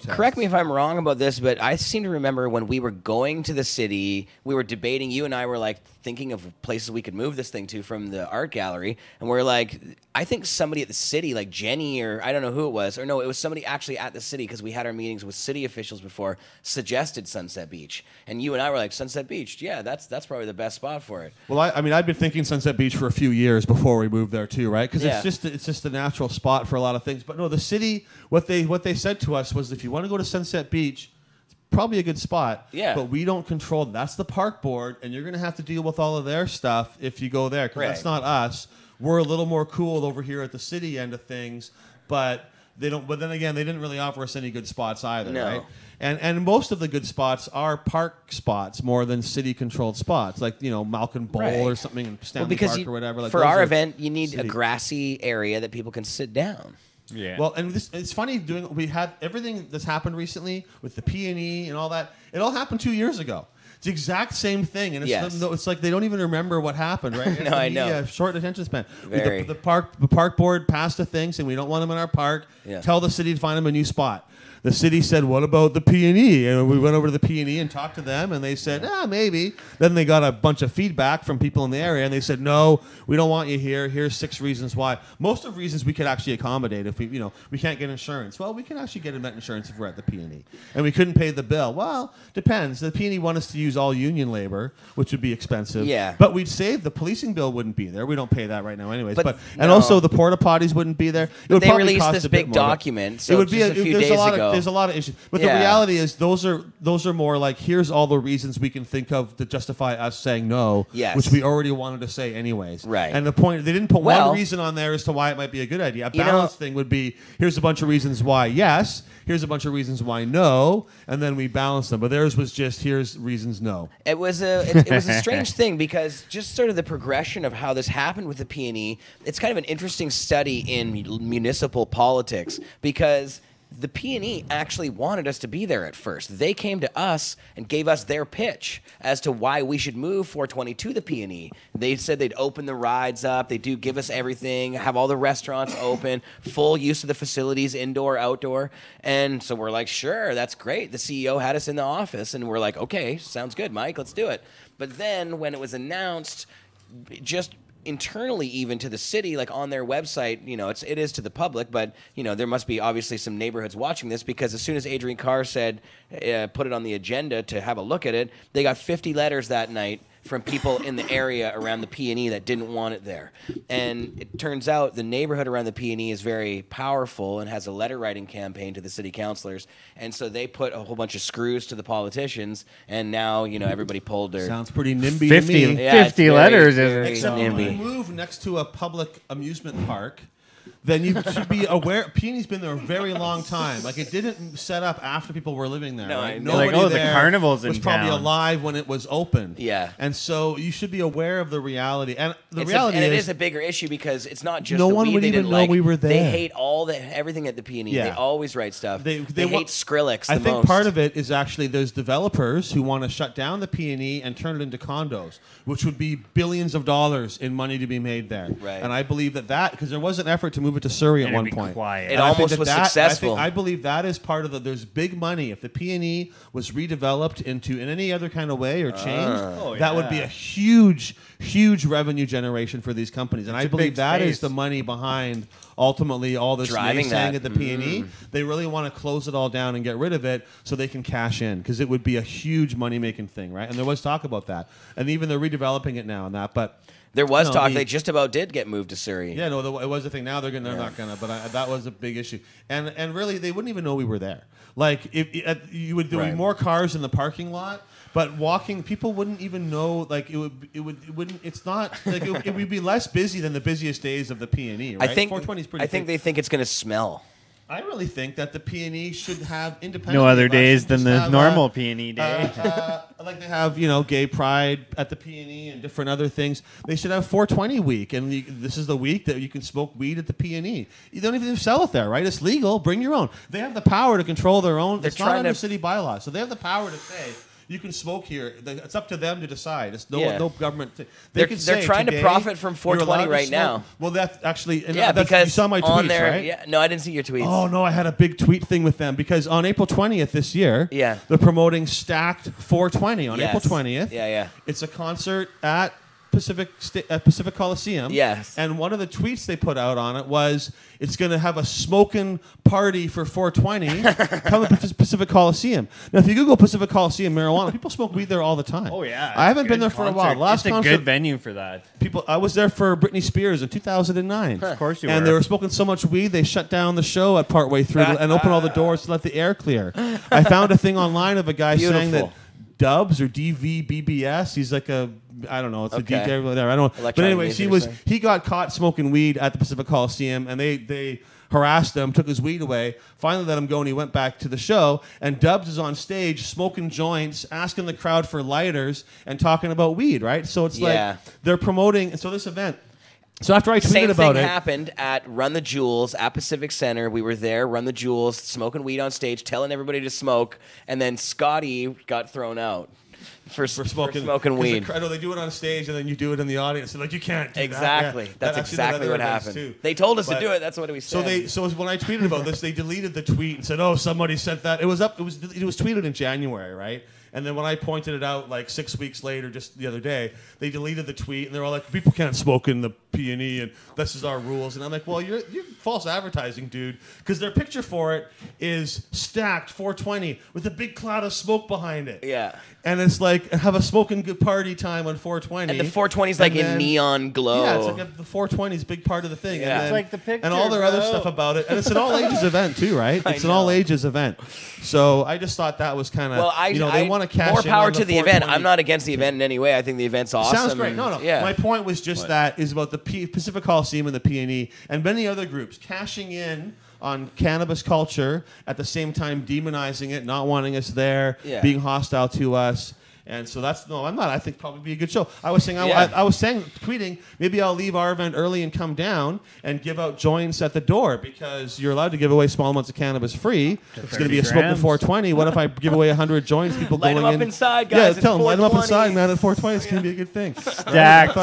correct me if I'm wrong about this, but I seem to remember when we were going to the city, we were debating, you and I were like thinking of places we could move this thing to from the art gallery, and we're like, I think somebody at the city, like Jenny, or I don't know who it was, or no, it was somebody actually at the city, because we had our meetings with city officials before, suggested Sunset Beach. And you and I were like, Sunset Beach, yeah, that's probably the best spot for it. Well, I mean, I've been thinking Sunset Beach for a few years before we moved there too, right? Because it's just a natural spot for a lot of things. But no, the city, what they said to us was, if you want to go to Sunset Beach, it's probably a good spot. Yeah. But we don't control. That's the park board, and you're going to have to deal with all of their stuff if you go there, because that's not us. We're a little more cool over here at the city end of things, but they don't. But then again, they didn't really offer us any good spots either, right? And most of the good spots are park spots more than city-controlled spots, like Malkin Bowl or something in Stanley Park or whatever. Like, for our event, you need a grassy area that people can sit down. Yeah. Well, and it's funny we had everything that's happened recently with the P&E and all that. It all happened 2 years ago. It's the exact same thing, and it's like they don't even remember what happened, right? No, I know. Short attention span. The park board passed a thing saying we don't want them in our park. Yeah. Tell the city to find them a new spot. The city said, what about the P&E? And we went over to the P&E and talked to them, and they said, maybe. Then they got a bunch of feedback from people in the area, and they said, no, we don't want you here. Here's 6 reasons why. Most of the reasons we could actually accommodate if we can't get insurance. Well, we can actually get event insurance if we're at the P&E. And we couldn't pay the bill. Well, depends. The P&E want us to use all union labor, which would be expensive. Yeah. But we'd save. The policing bill wouldn't be there. We don't pay that right now anyways. And also the porta potties wouldn't be there. They released this big document, so it would be a few days ago. There's a lot of issues. But the reality is those are more like, here's all the reasons we can think of to justify us saying no, which we already wanted to say anyways. Right. And the point, they didn't put one reason on there as to why it might be a good idea. A balanced thing would be, here's a bunch of reasons why yes, here's a bunch of reasons why no, and then we balance them. But theirs was just, here's reasons no. It was a strange thing, because just sort of the progression of how this happened with the P&E, it's kind of an interesting study in municipal politics, because the P&E actually wanted us to be there at first. They came to us and gave us their pitch as to why we should move 420 to the P&E. They said they'd open the rides up, they do give us everything, have all the restaurants open, full use of the facilities, indoor, outdoor. And so we're like, sure, that's great. The CEO had us in the office, and we're like, okay, sounds good, Mike, let's do it. But then when it was announced, just internally even to the city, like on their website, it is to the public, but there must be obviously some neighborhoods watching this, because as soon as Adrian Carr said put it on the agenda to have a look at it, they got 50 letters that night from people in the area around the P&E that didn't want it there. And it turns out the neighborhood around the P&E is very powerful and has a letter writing campaign to the city councilors. And so they put a whole bunch of screws to the politicians, and now, everybody pulled their... Sounds pretty NIMBY to me. Yeah, 50 letters is Except when we move next to a public amusement park, then you should be aware. PNE's been there a very long time. Like, it didn't set up after people were living there. No, right? I know. Nobody Like, oh, the there carnival's in was probably town. alive when it was open. Yeah. And so you should be aware of the reality. And the It's reality and is, it is a bigger issue because it's not just no the one weed would they even didn't know like. we were They there. hate everything at the PNE. Yeah. They always write stuff. They wa- hate Skrillex the I think most. part of it is actually there's developers who want to shut down the PNE and turn it into condos, which would be billions of dollars in money to be made there. Right. And I believe that because there was an effort to move it to Surrey at And one it'd be point. quiet. It And I think almost was successful. I believe that is part of there's big money. If the PNE was redeveloped into in any other kind of way or changed, that would be a huge revenue generation for these companies. And I believe big that is space. the money behind ultimately all this Driving naysaying that. at the PNE. They really want to close it all down and get rid of it so they can cash in because it would be a huge money-making thing, right? And there was talk about that. And even they're redeveloping it now and that. But There was no, talk the- they just about did get moved to Surrey. yeah, no, it was a thing. Now they're not gonna. But that was a big issue, and really they wouldn't even know we were there. Like if there would be more cars in the parking lot, but walking people wouldn't even know. Like it wouldn't. It's not like it would be less busy than the busiest days of the PNE. Right? I think 420 is pretty. I think big. they think it's going to smell. I really think that the PNE should have independent. No other days than the normal PNE day. Like they have, gay pride at the PNE and different other things. They should have 420 week, and this is the week that you can smoke weed at the PNE. You don't even sell it there, right? It's legal. Bring your own. They have the power to control their own. It's not under city bylaws, so they have the power to say you can smoke here. It's up to them to decide. It's no government. They're trying to profit from 420 right now. Well, that's actually because you saw my on tweets, there, right? Yeah, no, I didn't see your tweets. Oh no, I had a big tweet thing with them because on April 20th this year, they're promoting Stacked 420 on April 20th. Yeah. It's a concert at Pacific Coliseum. Yes. And one of the tweets they put out on it was it's going to have a smoking party for 420 coming to Pacific Coliseum. Now, if you Google Pacific Coliseum marijuana, people smoke weed there all the time. Oh yeah. I haven't been there for a while. Last it's a concert, good venue for that. I was there for Britney Spears in 2009. Of course you were. And they were smoking so much weed, they shut down the show at partway through and opened all the doors to let the air clear. I found a thing online of a guy saying that Dubs or DVBBS, he's like I don't know, it's a DJ over there. I don't know. But anyways, he got caught smoking weed at the Pacific Coliseum, and they harassed him, took his weed away, finally let him go, and he went back to the show. And Dubs is on stage smoking joints, asking the crowd for lighters, and talking about weed, right? So it's like they're promoting. And so this event. So after I tweeted about it, same thing happened at Run the Jewels at Pacific Center. We were there, Run the Jewels, smoking weed on stage, telling everybody to smoke, and then Scotty got thrown out for smoking weed. I know they do it on stage, and then you do it in the audience. They're like, you can't do exactly. that. That's exactly what happened. Too. They told us to do it. That's what we said. So when I tweeted about this, they deleted the tweet and said, "Oh, somebody sent that." It was tweeted in January, right? And then when I pointed it out like 6 weeks later, just the other day, they deleted the tweet and they're all like, "People can't smoke in the PNE, and this is our rules." And I'm like, "Well, you're false advertising, dude," because their picture for it is stacked 420 with a big cloud of smoke behind it. Yeah. And it's like have a smoking good party time on 420. And the 420 is like in neon glow. Yeah, it's like the 420 is a big part of the thing. Yeah. It's like the picture, and all their other stuff about it. And it's an all ages event too, right? It's an all ages event. So I just thought that was kind of they want to cash more in power on to the event. I'm not against the event in any way. I think the event's awesome. Sounds great. No. Yeah. My point was just that is about the Pacific Coliseum and the PNE and many other groups cashing in on cannabis culture at the same time demonizing it, not wanting us there, being hostile to us. And so I'm not. I think probably be a good show. I was saying, I was saying, tweeting, maybe I'll leave our event early and come down and give out joints at the door because you're allowed to give away small amounts of cannabis free. It's going to be a smoking 420. What if I give away 100 joints? People light going them up in. Inside, guys. Yeah, tell them light them up inside, man. At 420, it's going to be a good thing. Stacked.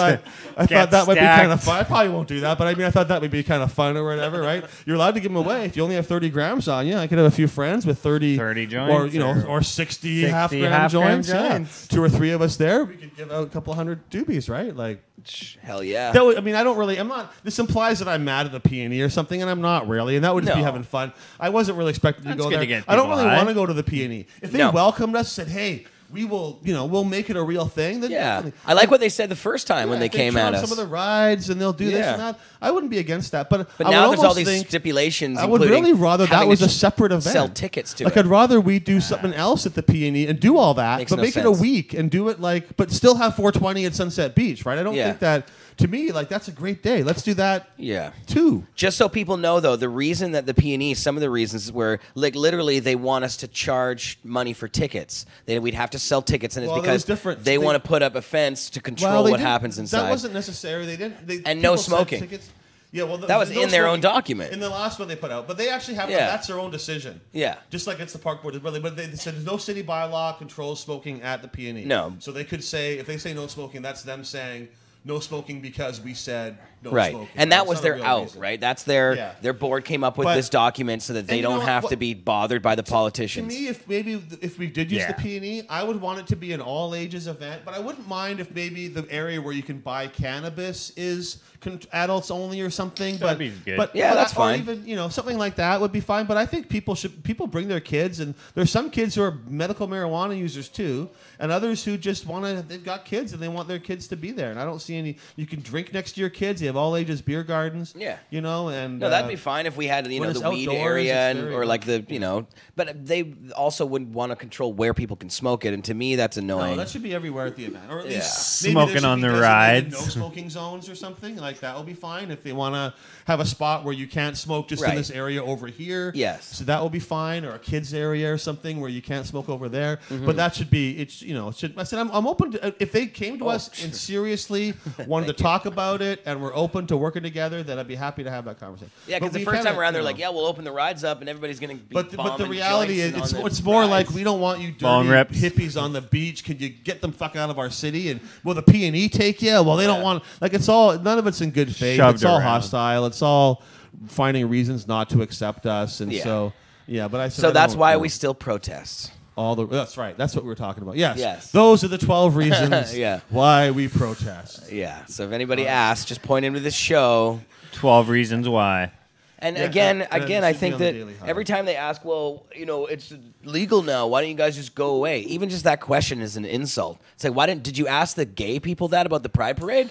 I thought that might be kind of fun. I probably won't do that, but I thought that would be kind of fun or whatever, right? You're allowed to give them away if you only have 30 grams on you. I could have a few friends with 30 joints, or 60 half-gram joints. Yeah. 2 or 3 of us there, we could give out a couple hundred doobies, right? Like, hell yeah. I'm not. This implies that I'm mad at the PNE or something, and I'm not really. And that would just be having fun. I wasn't really expecting to go there. I don't really want to go to the PNE. If they welcomed us, said, "Hey, we will, we'll make it a real thing." Then definitely. I like what they said the first time when they came at us. Some of the rides, and they'll do this and that. I wouldn't be against that, but now there's all these stipulations. I would really rather that was a separate event. Sell tickets to it. I'd rather we do something else at the PNE and do all that, but make it a week and do it but still have 420 at Sunset Beach, right? I don't think that to me, like, that's a great day. Let's do that. Yeah. Too. Just so people know, though, the reason that the P&E, some of the reasons were, like, literally they want us to charge money for tickets. We'd have to sell tickets, and it's because they want to put up a fence to control what happens inside. That wasn't necessary. They didn't. And no smoking. Yeah, well, that was in their own document. In the last one they put out. But they actually have, that's their own decision. Yeah. Just like it's the park board. But they said no city bylaw controls smoking at the P&E. No. So they could say, if they say no smoking, that's them saying no smoking because we said no smoking. And that was their out, right? That's their board came up with this document so that they don't have to be bothered by the politicians. To me, if we did use the P&E, I would want it to be an all ages event, but I wouldn't mind if maybe the area where you can buy cannabis is adults only or something. That'd be good. But that's fine. Or even something like that would be fine. But I think people bring their kids, and there's some kids who are medical marijuana users too, and others who just they've got kids and they want their kids to be there. And I don't see any. You can drink next to your kids. You have all ages beer gardens. Yeah. And no, that'd be fine if we had the weed area or like the but they also wouldn't want to control where people can smoke it, and to me that's annoying. No, that should be everywhere at the event, or at least smoking on the rides. No smoking zones or something like that will be fine. If they want to have a spot where you can't smoke just in this area over here, yes, so that will be fine, or a kids area or something where you can't smoke over there. But that should be I said I'm open to if they came to us and seriously wanted to talk about it and we're open to working together, then I'd be happy to have that conversation. Yeah, because the first time around they're like, yeah, we'll open the rides up and everybody's gonna be but the reality is it's more like we don't want you dirty hippies on the beach. Could you get them fuck out of our city? And will the P&E take you? Well, they don't want it's all none of it's in good faith. It's all hostile. It's all finding reasons not to accept us, and so but I said so that's why we still protest. That's right. That's what we were talking about. Yes. Those are the 12 reasons why we protest. Yeah. So if anybody asks, just point into this show. 12 reasons why. And again, I think that every time they ask, well, it's legal now. Why don't you guys just go away? Even just that question is an insult. It's like, did you ask the gay people that about the Pride Parade?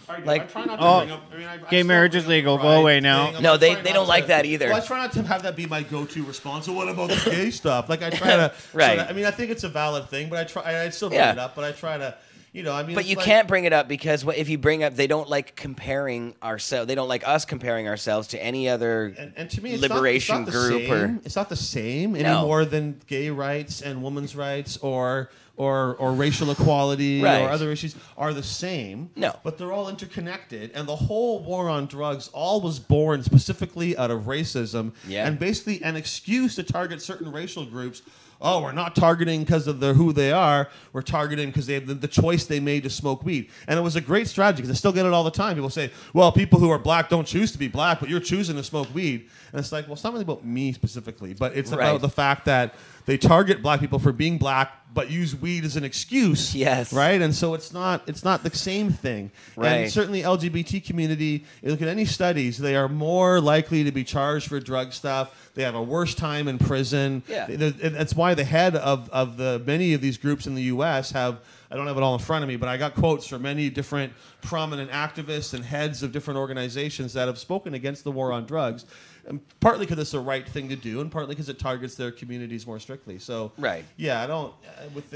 I try not to bring up. Gay marriage is legal. Go away now. No, they don't like that either. Well, I try not to have that be my go-to response. So what about the gay stuff? Like I try to. Right. I think it's a valid thing, but I still bring it up. But I try to. But you can't bring it up because if you bring up, they don't like comparing ourselves. They don't like us comparing ourselves to any other and to me, it's liberation group. It's not the same any more than gay rights and women's rights or racial equality or other issues are the same. No. But they're all interconnected. And the whole war on drugs all was born specifically out of racism and basically an excuse to target certain racial groups. Oh, we're not targeting because of who they are. We're targeting because they have the choice they made to smoke weed. And it was a great strategy because I still get it all the time. People say, well, people who are black don't choose to be black, but you're choosing to smoke weed. And it's like, well, it's not really about me specifically, but it's about the fact that they target black people for being black, but use weed as an excuse. Yes. Right? And so it's not the same thing. Right. And certainly LGBT community, you look at any studies, they are more likely to be charged for drug stuff. They have a worse time in prison. Yeah. That's why the head of many of these groups in the U.S. have, I don't have it all in front of me, but I got quotes from many different prominent activists and heads of different organizations that have spoken against the war on drugs. And partly because it's the right thing to do, and partly because it targets their communities more strictly. So, yeah, I don't.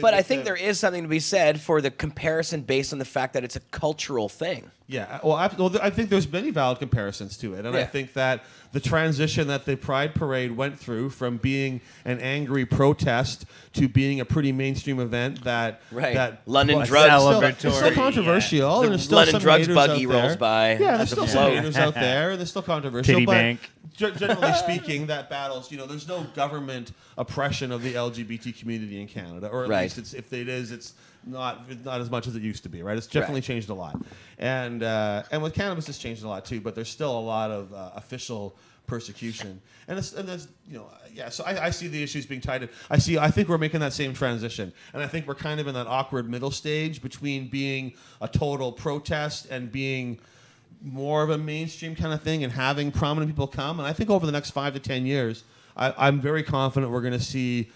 But I think there is something to be said for the comparison based on the fact that it's a cultural thing. Yeah, well, I think there's many valid comparisons to it, and I think that the transition that the Pride Parade went through from being an angry protest to being a pretty mainstream event that London drugs it's still controversial, and there's still London some drugs haters buggy out there. rolls by. Yeah, there's still some haters out there. There's still controversial. Titty but bank. Generally speaking, that battles. There's no government oppression of the LGBT community in Canada, or at least if it is, it's not as much as it used to be. Right? It's definitely changed a lot, and with cannabis, it's changed a lot too. But there's still a lot of official persecution, and that's So I see the issues being tied in. I think we're making that same transition, and I think we're kind of in that awkward middle stage between being a total protest and being more of a mainstream kind of thing and having prominent people come. And I think over the next 5 to 10 years, I'm very confident we're going to see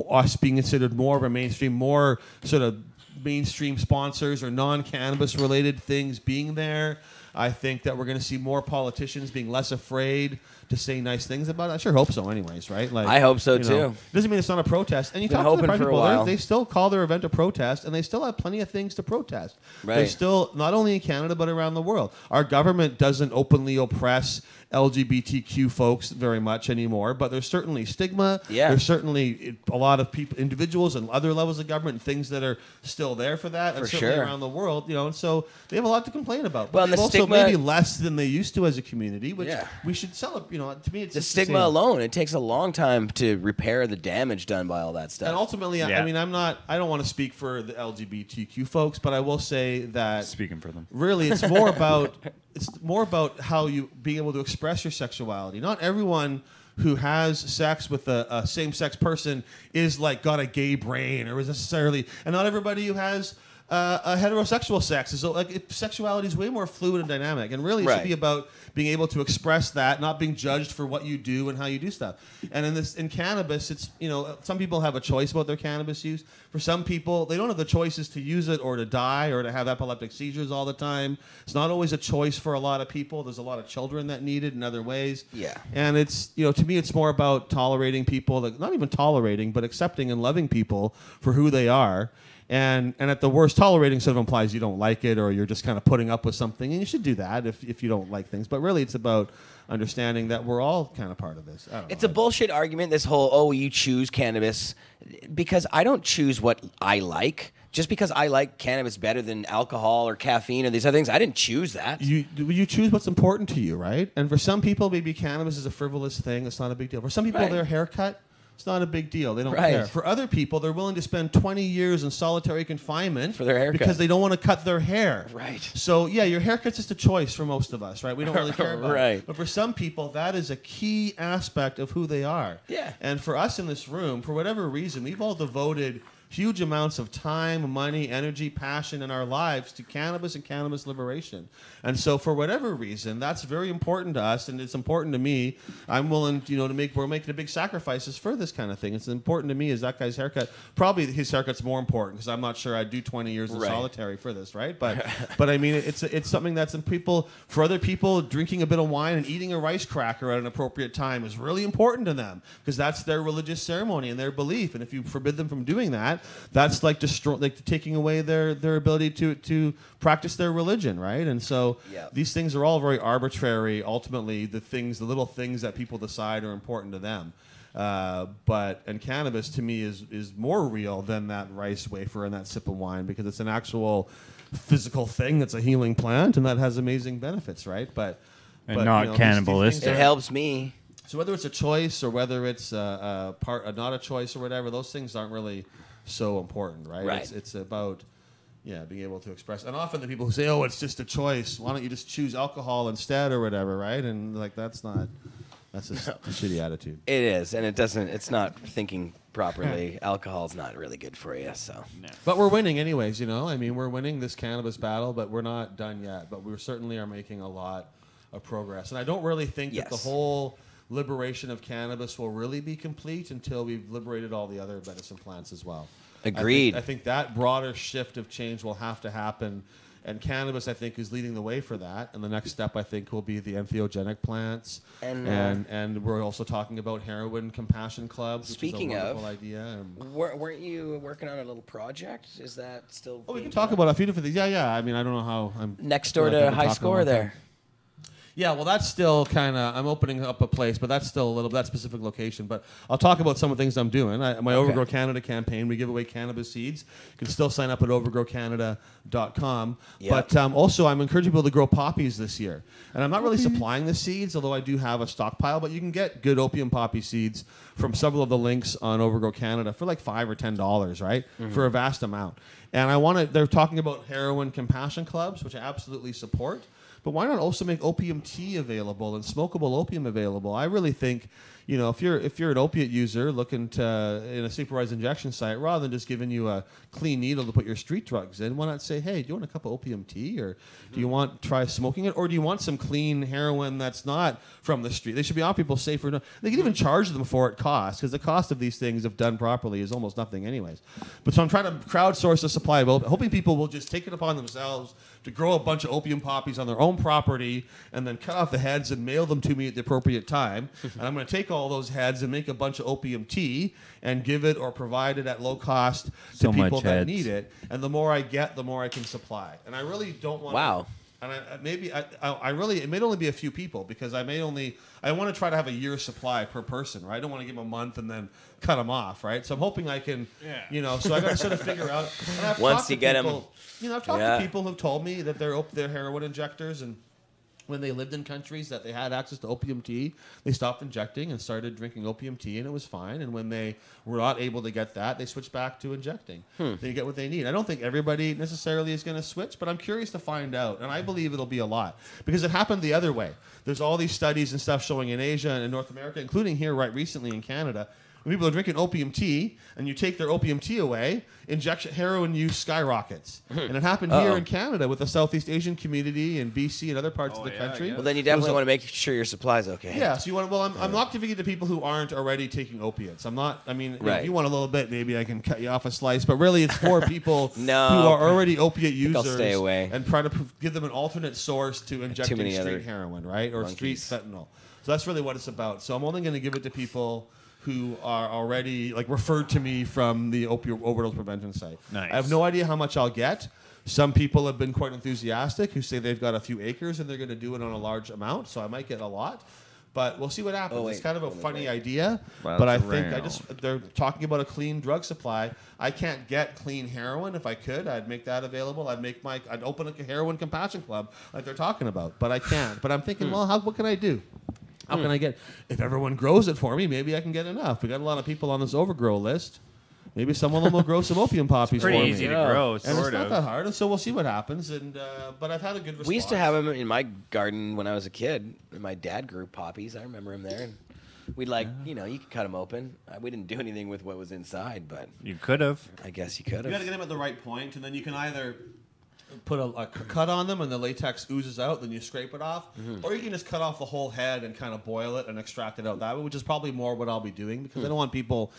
us being considered more of a mainstream, more sort of mainstream sponsors or non-cannabis related things being there. I think that we're going to see more politicians being less afraid to say nice things about it. I sure hope so anyways, right? Like, I hope so, you know, too. Doesn't mean it's not a protest. And you Been talk to the hoping private for a people, while. they still call their event a protest, and they still have plenty of things to protest. Right. They still, not only in Canada, but around the world. Our government doesn't openly oppress LGBTQ folks very much anymore, but there's certainly stigma. Yeah. There's certainly a lot of people, individuals and other levels of government, and things that are still there for that, and For certainly sure. around the world, you know, and so they have a lot to complain about. But Well, and they've the also stigma- maybe less than they used to as a community, which Yeah. we should celebrate. You know, to me, it's The just stigma same. alone, it takes a long time to repair the damage done by all that stuff. And ultimately, I mean, I don't want to speak for the LGBTQ folks, but I will say that Speaking for them. really, it's more about how you being able to express your sexuality. Not everyone who has sex with a same-sex person is like got a gay brain or is necessarily, and not everybody who has a heterosexual sex is like sexuality is way more fluid and dynamic, and really it should Right. be about being able to express that, not being judged for what you do and how you do stuff. And in cannabis, it's, you know, some people have a choice about their cannabis use. For some people, they don't have the choices to use it or to die or to have epileptic seizures all the time. It's not always a choice for a lot of people. There's a lot of children that need it in other ways. Yeah. And it's, you know, to me, it's more about tolerating people, like, not even tolerating, but accepting and loving people for who they are. And at the worst, tolerating sort of implies you don't like it or you're just kind of putting up with something. And you should do that if you don't like things. But really, it's about understanding that we're all kind of part of this. I don't It's know. a bullshit argument, this whole, you choose cannabis. Because I don't choose what I like. Just because I like cannabis better than alcohol or caffeine or these other things, I didn't choose that. You choose what's important to you, right? And for some people, maybe cannabis is a frivolous thing. It's not a big deal. For some people, Right. their haircut, it's not a big deal. They don't Right. care. For other people, they're willing to spend 20 years in solitary confinement For their haircut. because they don't want to cut their hair. Right. So, yeah, your haircut's just a choice for most of us, right? We don't really care about Right. it. But for some people, that is a key aspect of who they are. Yeah. And for us in this room, for whatever reason, we've all devoted huge amounts of time, money, energy, passion in our lives to cannabis and cannabis liberation. And so for whatever reason, that's very important to us, and it's important to me. I'm willing, you know, we're making a big sacrifices for this kind of thing. It's important to me as that guy's haircut. Probably his haircut's more important because I'm not sure I'd do 20 years in Right. solitary for this, right? But I mean, it's something that's in people. For other people, drinking a bit of wine and eating a rice cracker at an appropriate time is really important to them because that's their religious ceremony and their belief. And if you forbid them from doing that, that's like taking away their ability to practice their religion, right? And so Yeah. these things are all very arbitrary. Ultimately, the little things that people decide are important to them. And cannabis to me is more real than that rice wafer and that sip of wine because it's an actual physical thing. It's a healing plant and that has amazing benefits, right? But And you not know, these cannibalistic. things It are- helps me. So whether it's a choice or whether it's not a choice or whatever, those things aren't really so important, right? Right. It's about being able to express. And often the people who say, "Oh, it's just a choice. Why don't you just choose alcohol instead or whatever?" Right? And like that's just a shitty attitude. It is, and it's not thinking properly. Alcohol's not really good for you, so. But we're winning anyways, you know? I mean, we're winning this cannabis battle, but we're not done yet. But we certainly are making a lot of progress. And I don't really think that the Yes. whole liberation of cannabis will really be complete until we've liberated all the other medicine plants as well. Agreed. I think that broader shift of change will have to happen. And cannabis, I think, is leading the way for that. And the next step, I think, will be the entheogenic plants. And we're also talking about heroin compassion clubs, which Speaking is a of, wonderful idea. And weren't you working on a little project? Is that still? we can talk about a few different things. Yeah. I mean, I don't know how I'm Next door feel like to I've been High talking Score about there. that. Yeah, well, that's still kind of, I'm opening up a place, but that's still a little, that specific location. But I'll talk about some of the things I'm doing. My Overgrow Canada campaign, we give away cannabis seeds. You can still sign up at overgrowcanada.com. Yep. But also, I'm encouraging people to grow poppies this year. And I'm not really supplying the seeds, although I do have a stockpile. But you can get good opium poppy seeds from several of the links on Overgrow Canada for like $5 or $10, right? For a vast amount. And they're talking about heroin compassion clubs, which I absolutely support. But why not also make opium tea available and smokable opium available? I really think, you know, if you're an opiate user looking to in a supervised injection site, rather than just giving you a clean needle to put your street drugs in, why not say, hey, do you want a cup of opium tea, or do you want to try smoking it, or do you want some clean heroin that's not from the street? They should be offering people safer. They can even charge them for it cost, because the cost of these things, if done properly, is almost nothing anyways. But so I'm trying to crowdsource a supply of opium, hoping people will just take it upon themselves to grow a bunch of opium poppies on their own own property and then cut off the heads and mail them to me at the appropriate time. And I'm going to take all those heads and make a bunch of opium tea and give it or provide it at low cost to people that need it. And the more I get, the more I can supply. And I really don't want Wow. And I really, it may only be a few people because I want to try to have a year's supply per person, right? I don't want to give them a month and then cut them off, right? So I'm hoping I can, so I got to sort of figure out. And I've Once you get them, I've talked to people who've told me that they're heroin injectors, and when they lived in countries that they had access to opium tea, they stopped injecting and started drinking opium tea, and it was fine. And when they were not able to get that, they switched back to injecting. They get what they need. I don't think everybody necessarily is going to switch, but I'm curious to find out. And I believe it'll be a lot because it happened the other way. There's all these studies and stuff showing in Asia and in North America, including here right recently in Canada, when people are drinking opium tea and you take their opium tea away, heroin use skyrockets. And it happened here in Canada with the Southeast Asian community and BC and other parts of the country. Well, then you definitely want to make sure your supply's okay. Yeah, so you want to, I'm not giving it to people who aren't already taking opiates. If you want a little bit, maybe I can cut you off a slice. But really, it's for people who are already opiate users. I'll stay away. And try to give them an alternate source to injecting street heroin, right? Or street fentanyl. So that's really what it's about. So I'm only going to give it to people who are already referred to me from the opioid overdose prevention site. Nice. I have no idea how much I'll get. Some people have been quite enthusiastic who say they've got a few acres and they're going to do it on a large amount, so I might get a lot. But we'll see what happens. It's kind of a funny idea, but I think they're talking about a clean drug supply. I can't get clean heroin. If I could, I'd make that available. I'd open a heroin compassion club like they're talking about, but I can't. But I'm thinking, what can I do? How can I get, if everyone grows it for me, maybe I can get enough. We got a lot of people on this overgrow list. Maybe some of them will grow some opium poppies for me. Pretty easy to grow, and it's not that hard, and so we'll see what happens. And but I've had a good response. We used to have them in my garden when I was a kid. My dad grew poppies. I remember him there. And we'd you could cut them open. We didn't do anything with what was inside, but you could have. I guess you could have. You got to get them at the right point, and then you can either put a cut on them and the latex oozes out, then you scrape it off, or you can just cut off the whole head and kind of boil it and extract it out that way, which is probably more what I'll be doing because I don't want people.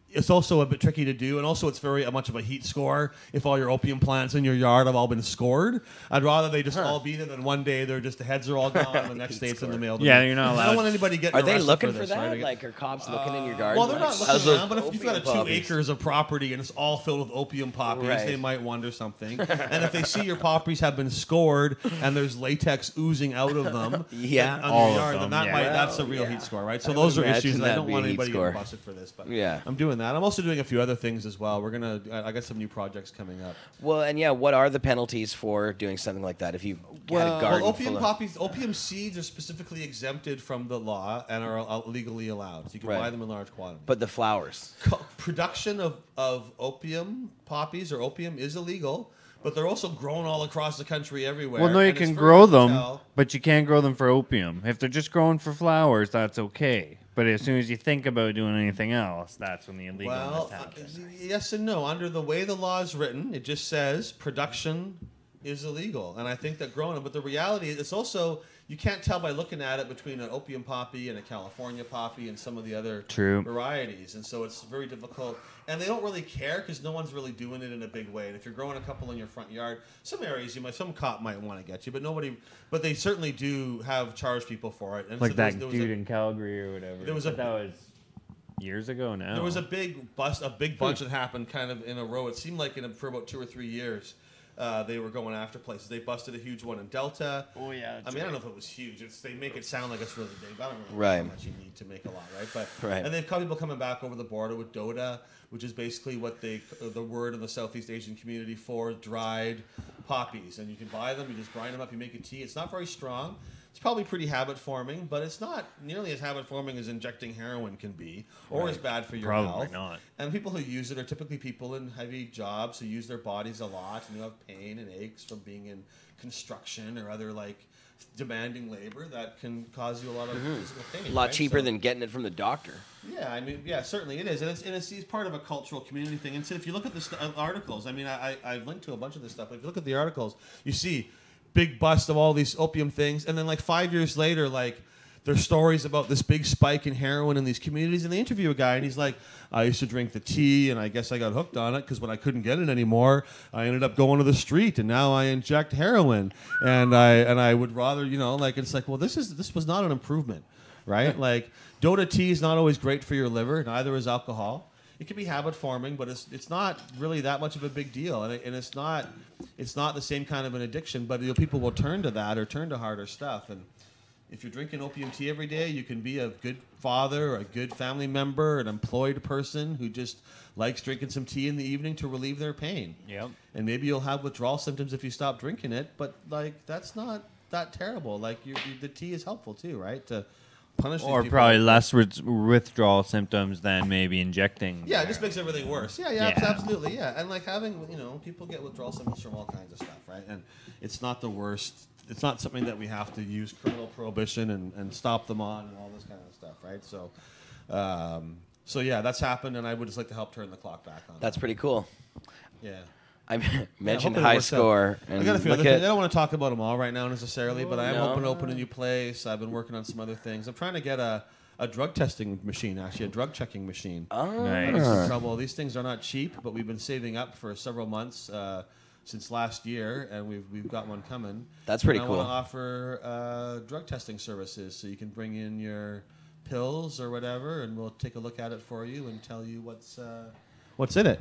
It's also a bit tricky to do, and also it's very much of a heat score. If all your opium plants in your yard have all been scored, I'd rather they just all be there than one day they're just the heads are all gone, and the next day it's in the mail. You're not allowed. I don't want anybody getting. Are they looking for this, that? Right? Are cops looking in your garden? Well, they're not looking around, but if you've got 2 acres of property and it's all filled with opium poppies, they might wonder something. And if they see your poppies have been scored and there's latex oozing out of them, on your yard, then that's a real heat score, right? So those are issues, and I don't want anybody getting busted for this. But I'm doing that. I'm also doing a few other things as well. I got some new projects coming up. Well, and what are the penalties for doing something like that? If you had a garden opium poppies, opium seeds are specifically exempted from the law and are legally allowed. So you can buy them in large quantities. But the flowers, production of opium poppies or opium is illegal. But they're also grown all across the country everywhere. Well, no, you can grow them, but you can't grow them for opium. If they're just growing for flowers, that's okay. But as soon as you think about doing anything else, that's when the illegalness happens. Yes and no. Under the way the law is written, it just says production is illegal. And I think that growing them, but the reality is it's also, you can't tell by looking at it between an opium poppy and a California poppy and some of the other varieties. And so it's very difficult. And they don't really care because no one's really doing it in a big way. And if you're growing a couple in your front yard, some areas some cop might want to get you, but they certainly do have charged people for it. And like so that dude in Calgary or whatever. That was years ago now. There was a big bunch that happened kind of in a row. It seemed like for about 2 or 3 years. They were going after places. They busted a huge one in Delta. Oh yeah. I don't know if it was huge. They make it sound like it's really big. I don't know how much you need to make a lot, right? And they've got people coming back over the border with Dota, which is basically what the word in the Southeast Asian community for dried poppies. And you can buy them. You just grind them up. You make a tea. It's not very strong. It's probably pretty habit-forming, but it's not nearly as habit-forming as injecting heroin can be, or as bad for your health. Probably not. And people who use it are typically people in heavy jobs who use their bodies a lot and who have pain and aches from being in construction or other demanding labor that can cause you a lot of physical pain. A lot cheaper than getting it from the doctor. Yeah, certainly it is. And it's part of a cultural community thing. And so if you look at the articles, I've linked to a bunch of this stuff, but if you look at the articles, you see big bust of all these opium things, and then 5 years later, there's stories about this big spike in heroin in these communities, and they interview a guy, and he's like, I used to drink the tea, and I guess I got hooked on it because when I couldn't get it anymore, I ended up going to the street, and now I inject heroin, and I would rather, you know, like, it's like, well, this was not an improvement, right? Like, Dota tea is not always great for your liver, neither is alcohol. It can be habit forming, but it's not really that much of a big deal, and it's not the same kind of an addiction. But you know, people will turn to that or turn to harder stuff. And if you're drinking opium tea every day, you can be a good father, or a good family member, an employed person who just likes drinking some tea in the evening to relieve their pain. Yep. And maybe you'll have withdrawal symptoms if you stop drinking it, but like that's not that terrible. Like the tea is helpful too, right? To punish these or people. probably less withdrawal symptoms than maybe injecting. Yeah, it just makes everything worse. Yeah, absolutely, yeah. And like having, you know, people get withdrawal symptoms from all kinds of stuff, right? And it's not the worst. It's not something that we have to use criminal prohibition and stop them on and all this kind of stuff, right? So yeah, that's happened, and I would just like to help turn the clock back on. That's pretty cool. Yeah. I mentioned hopefully it high works out. score. I got a few other things. I don't want to talk about them all right now necessarily, but I am No. hoping to open a new place. I've been working on some other things. I'm trying to get a drug testing machine, actually, a drug checking machine. Oh. Nice. That's some trouble. These things are not cheap, but we've been saving up for several months since last year, and we've got one coming. That's pretty and cool. I want to offer drug testing services, so you can bring in your pills or whatever, and we'll take a look at it for you and tell you what's in it.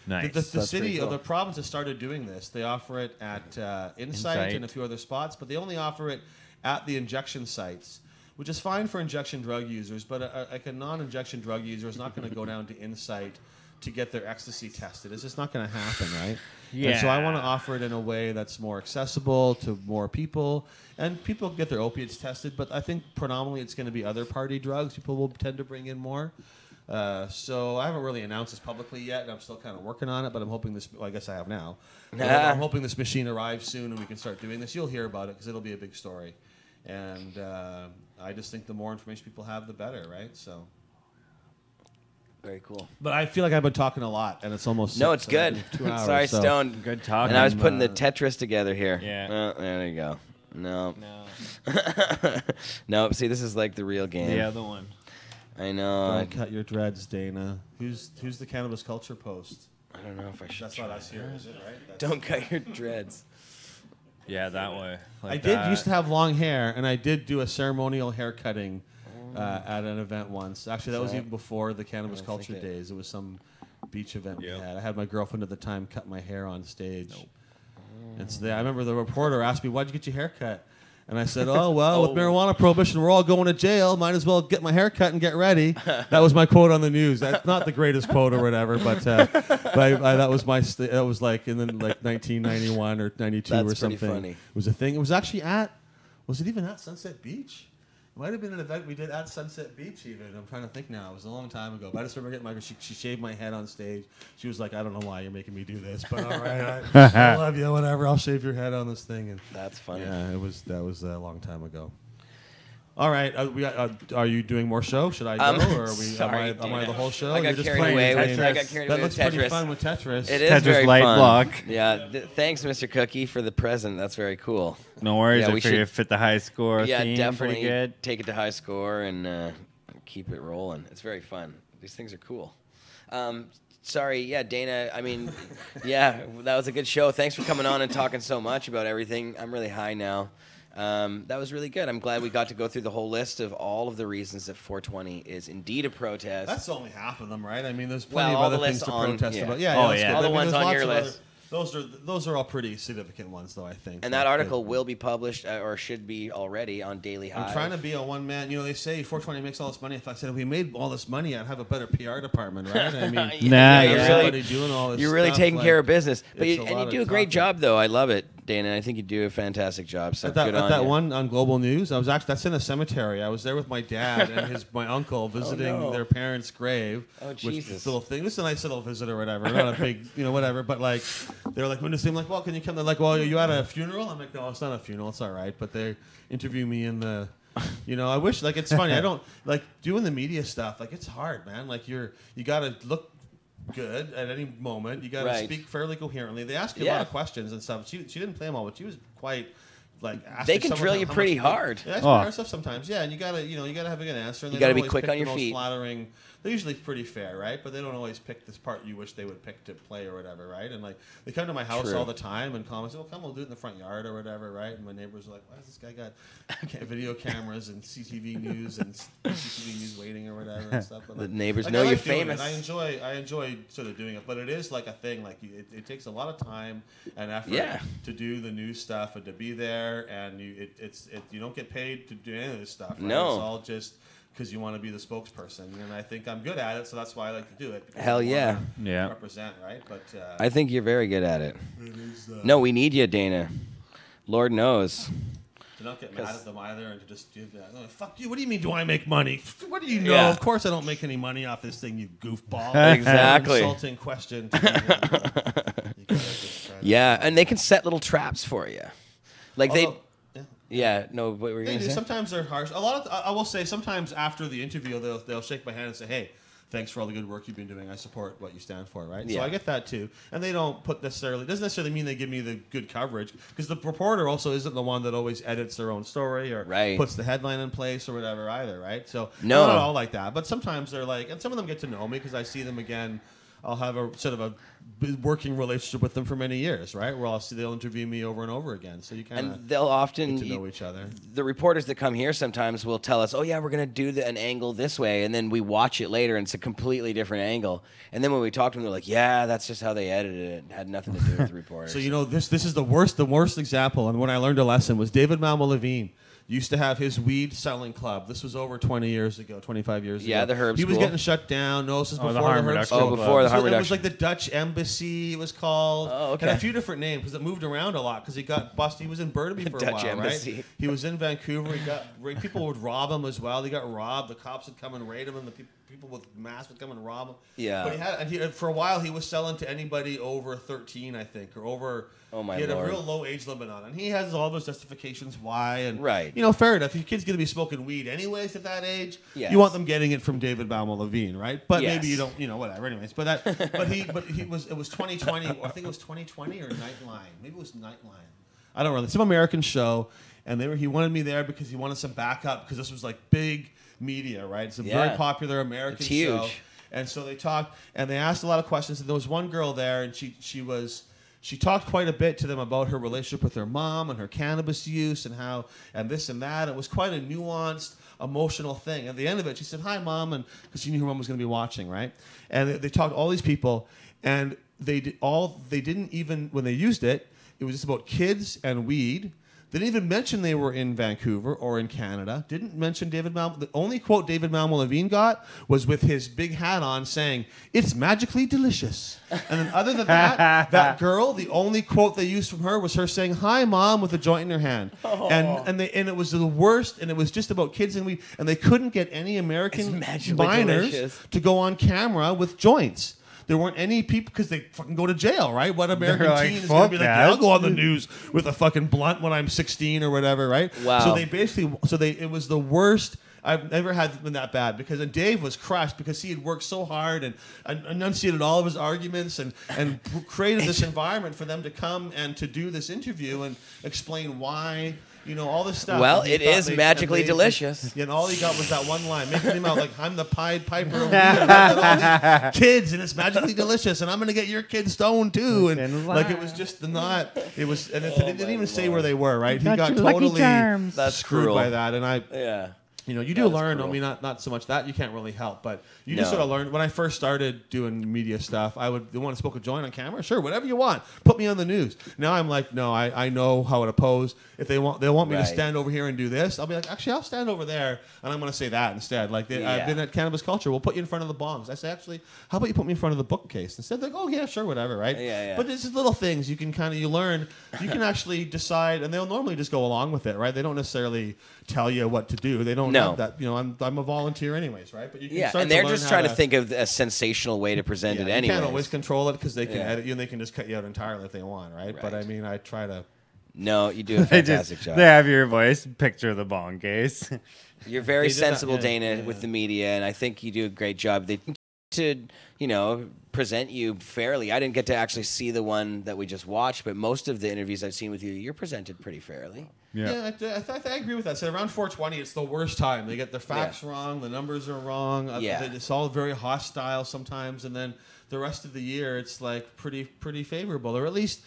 Nice. The That's city pretty cool. or the province has started doing this. They offer it at Insight and a few other spots, but they only offer it at the injection sites, which is fine for injection drug users, but like a non-injection drug user is not going to go down to Insight to get their ecstasy tested. It's just not going to happen, right? Yeah. And so I want to offer it in a way that's more accessible to more people, and people get their opiates tested, but I think predominantly it's going to be other party drugs people will tend to bring in more. So I haven't really announced this publicly yet, and I'm still kind of working on it, but I'm hoping this, well, I guess I have now. I'm hoping this machine arrives soon and we can start doing this. You'll hear about it because it'll be a big story. And I just think the more information people have, the better, right? So. Very cool. But I feel like I've been talking a lot, and it's almost No, it's good. 2 hours. Sorry, so. Stone. Good talking. And I was putting the Tetris together here. Yeah. Oh, there you go. No. No, see, this is like the real game. The other one. I know. Don't cut your dreads, Dana. Who's the Cannabis Culture Post? I don't know if I should. That's not us here, is it? Right? That's Don't cut your dreads. Yeah, that way. Like I did that. used to have long hair, and I did do a ceremonial hair cutting at an event once. Actually, that was even before the Cannabis Culture days. It was some beach event we had. I had my girlfriend at the time cut my hair on stage. And so I remember the reporter asked me, "Why'd you get your hair cut?" And I said, "Oh, well, with marijuana prohibition, we're all going to jail. Might as well get my hair cut and get ready." That was my quote on the news. That's not the greatest quote or whatever, but that was my. That was like in like 1991 or 92 That's or something. pretty funny. It was a thing. It was actually at. Was it even at Sunset Beach? It might have been an event we did at Sunset Beach even. I'm trying to think now. It was a long time ago. But I just remember getting my. She shaved my head on stage. She was like, "I don't know why you're making me do this, but all right, I love you. Whatever. I'll shave your head on this thing." And That's funny. yeah, that was a long time ago. All right, are you doing more show? Should I go, or are we? Sorry, am I the whole show? I got You're just carried playing away Tetris. with. I got carried away That with looks pretty Tetris. fun with Tetris. It is Tetris very light fun. block. Yeah. Thanks, Mr. Cookie, for the present. That's very cool. No worries. Yeah, I we figure should- it fit the high score Yeah, theme definitely pretty good. take it to high score and keep it rolling. It's very fun. These things are cool. Sorry, yeah, Dana. I mean, yeah, that was a good show. Thanks for coming on and talking so much about everything. I'm really high now. That was really good. I'm glad we got to go through the whole list of all of the reasons that 420 is indeed a protest. That's only half of them, right? I mean, there's plenty all of the other things lists to on- protest yeah. about. Yeah, Oh, that's yeah. good. All the I mean, ones there's on lots your of other- list. Those are all pretty significant ones, though. I think. And that article will be published, or should be already, on Daily Hive. I'm trying to be a one man. You know, they say 420 makes all this money. If I said if we made all this money, I'd have a better PR department, right? I mean, Nah, you're yeah. somebody doing all this. You're really stuff, taking like, care of business, but it's you, a and lot you of do a great talking. job, though. I love it, Dana. I think you do a fantastic job. So At that, good at on that you. one on Global News, I was actually that's in a cemetery. I was there with my dad and my uncle visiting no. their parents' grave. Oh, Which Jesus. this little thing. This is a nice little visit or whatever. Not a big, whatever. But like, they're like, when they seem like, well, can you come? They're like, well, are you at a funeral? I'm like, no, it's not a funeral. It's all right. But they interview me in the. I wish like it's funny. I don't like doing the media stuff. Like it's hard, man. Like you got to look good at any moment. You got to Right. speak fairly coherently. They ask you a Yeah. lot of questions and stuff. She didn't play them all, but she was quite like ask They if can someone drill how you much pretty they- hard. Yeah, that's hard stuff sometimes. Yeah, and you gotta have a good answer. And You they gotta don't be always quick pick on your the most feet. Flattering. They're usually pretty fair, right? But they don't always pick this part you wish they would pick to play or whatever, right? And like they come to my house True. all the time and comment, "Oh, come, we'll do it in the front yard or whatever," right? And my neighbors are like, "Why does this guy got video cameras and CCTV news and CCTV news waiting or whatever and stuff?" But The like, neighbors like, know I you're like doing it. famous. I enjoy sort of doing it, but it is like a thing. Like it takes a lot of time and effort Yeah. to do the news stuff and to be there, and you don't get paid to do any of this stuff. Right? No. It's all just because you want to be the spokesperson, and I think I'm good at it, so that's why I like to do it. because Hell I yeah. wanna Yeah. represent, right? But I think you're very good at it. No, we need you, Dana. Lord knows. to not get mad at them either, and to just do that. Oh, fuck you! What do you mean? Do I make money? What do you know? Yeah. Of course, I don't make any money off this thing, you goofball. Exactly. Insulting question. To me. Yeah, and they can set little traps for you. Like Although- yeah, no, what were you They going do. to say? Sometimes they're harsh. A lot of I will say sometimes after the interview they'll shake my hand and say, "Hey, thanks for all the good work you've been doing. I support what you stand for." Right. So Yeah. I get that too. And they don't put necessarily doesn't necessarily mean they give me the good coverage because the reporter also isn't the one that always edits their own story or puts the headline in place or whatever either. Right. So No. not all like that, but sometimes they're like, and some of them get to know me because I see them again. I'll have a sort of a working relationship with them for many years, right? Where they'll interview me over and over again. So you kind of And they'll often get to know each other. The reporters that come here sometimes will tell us, "Oh yeah, we're going to do an angle this way," and then we watch it later, and it's a completely different angle. And then when we talk to them, they're like, "Yeah, that's just how they edited it. It had nothing to do with the reporters." So you know this is the worst example. And when I learned a lesson was David Malmo Levine used to have his weed selling club. This was over 20 years ago, 25 years ago. Yeah, the Herb He was School. getting shut down. No, this is before the the harm Herb reduction School. Oh, before the harm It was reduction. like the Dutch Embassy. It was called. Oh, okay. Had a few different names because it moved around a lot because he got busted. He was in Burnaby for a Dutch while, Embassy. right? He was in Vancouver. People would rob him as well. He got robbed. The cops would come and raid him, and the people with masks would come and rob him. Yeah. But for a while he was selling to anybody over 13, I think, or over. Oh, my He had Lord. a real low age limit on it. And he has all those justifications why. And Right. you know, fair enough. Your kid's going to be smoking weed anyways at that age. Yes. You want them getting it from David Malmo Levine, right? But Yes. maybe you don't. You know, whatever. Anyways, it was 2020. I think it was 2020 or Nightline. Maybe it was Nightline. I don't know. Some American show, and he wanted me there because he wanted some backup because this was like big media, right? It's a very Yeah. popular American It's huge. show. And so they talked, and they asked a lot of questions. And there was one girl there, and she talked quite a bit to them about her relationship with her mom and her cannabis use and this and that. It was quite a nuanced, emotional thing. At the end of it, she said, "Hi, Mom," and because she knew her mom was going to be watching, right? And they talked to all these people, and they didn't even when they used it, it was just about kids and weed. They didn't even mention they were in Vancouver or in Canada. Didn't mention David Malmo. The only quote David Malmo Levine got was with his big hat on saying, "It's magically delicious." And then other than that, that girl, the only quote they used from her was her saying, "Hi, Mom," with a joint in her hand. And it was the worst, and it was just about kids and weed. And they couldn't get any American magically minors delicious. to go on camera with joints. There weren't any people because they fucking go to jail, right? What American They're like, teen is going to "Fuck be like, that." "Yeah, I'll go on the news with a fucking blunt when I'm 16 or whatever," right? Wow. So it was the worst I've ever had been that bad because Dave was crushed because he had worked so hard and enunciated all of his arguments and created this environment for them to come and to do this interview and explain why. You know, all this stuff. Well, And he it thought is magically delicious. Yeah, and all he got was that one line, making him out like, "I'm the Pied Piper of weed, and I've got all these kids, and it's magically delicious, and I'm going to get your kids stoned too." And like, it was just it was, and it didn't even say where they were, right? He got totally That's screwed cruel. by that, and Yeah. you know, you do learn. I mean, not so much that you can't really help, but you just No. sort of learn. When I first started doing media stuff, they want to smoke a joint on camera, sure, whatever you want, put me on the news. Now I'm like, no, I know how to pose. If they want me to Right. stand over here and do this, I'll be like, actually, I'll stand over there, and I'm going to say that instead. Like I've Yeah. been at Cannabis Culture, we'll put you in front of the bongs. I say, actually, how about you put me in front of the bookcase instead? Like, oh yeah, sure, whatever, right? Yeah. But it's just little things you can you learn. You can actually decide, and they'll normally just go along with it, right? They don't necessarily tell you what to do. They don't No. have that. You know, I'm a volunteer anyways, right? But you can Yeah, start and to they're learn just how trying to think of a sensational way to present Yeah, it you anyway. can't always control it because they can Yeah. edit you and they can just cut you out entirely if they want, right? But I mean, I try to. No, you do a They fantastic job. They have your voice, picture the bong case. You're very They did that, sensible, yeah, Dana, yeah. with the media, and I think you do a great job. They to, present you fairly. I didn't get to actually see the one that we just watched, but most of the interviews I've seen with you, you're presented pretty fairly. Yeah, I agree with that. So around 420, it's the worst time. They get the facts wrong, the numbers are wrong. It's all very hostile sometimes, and then the rest of the year, it's like pretty favorable, or at least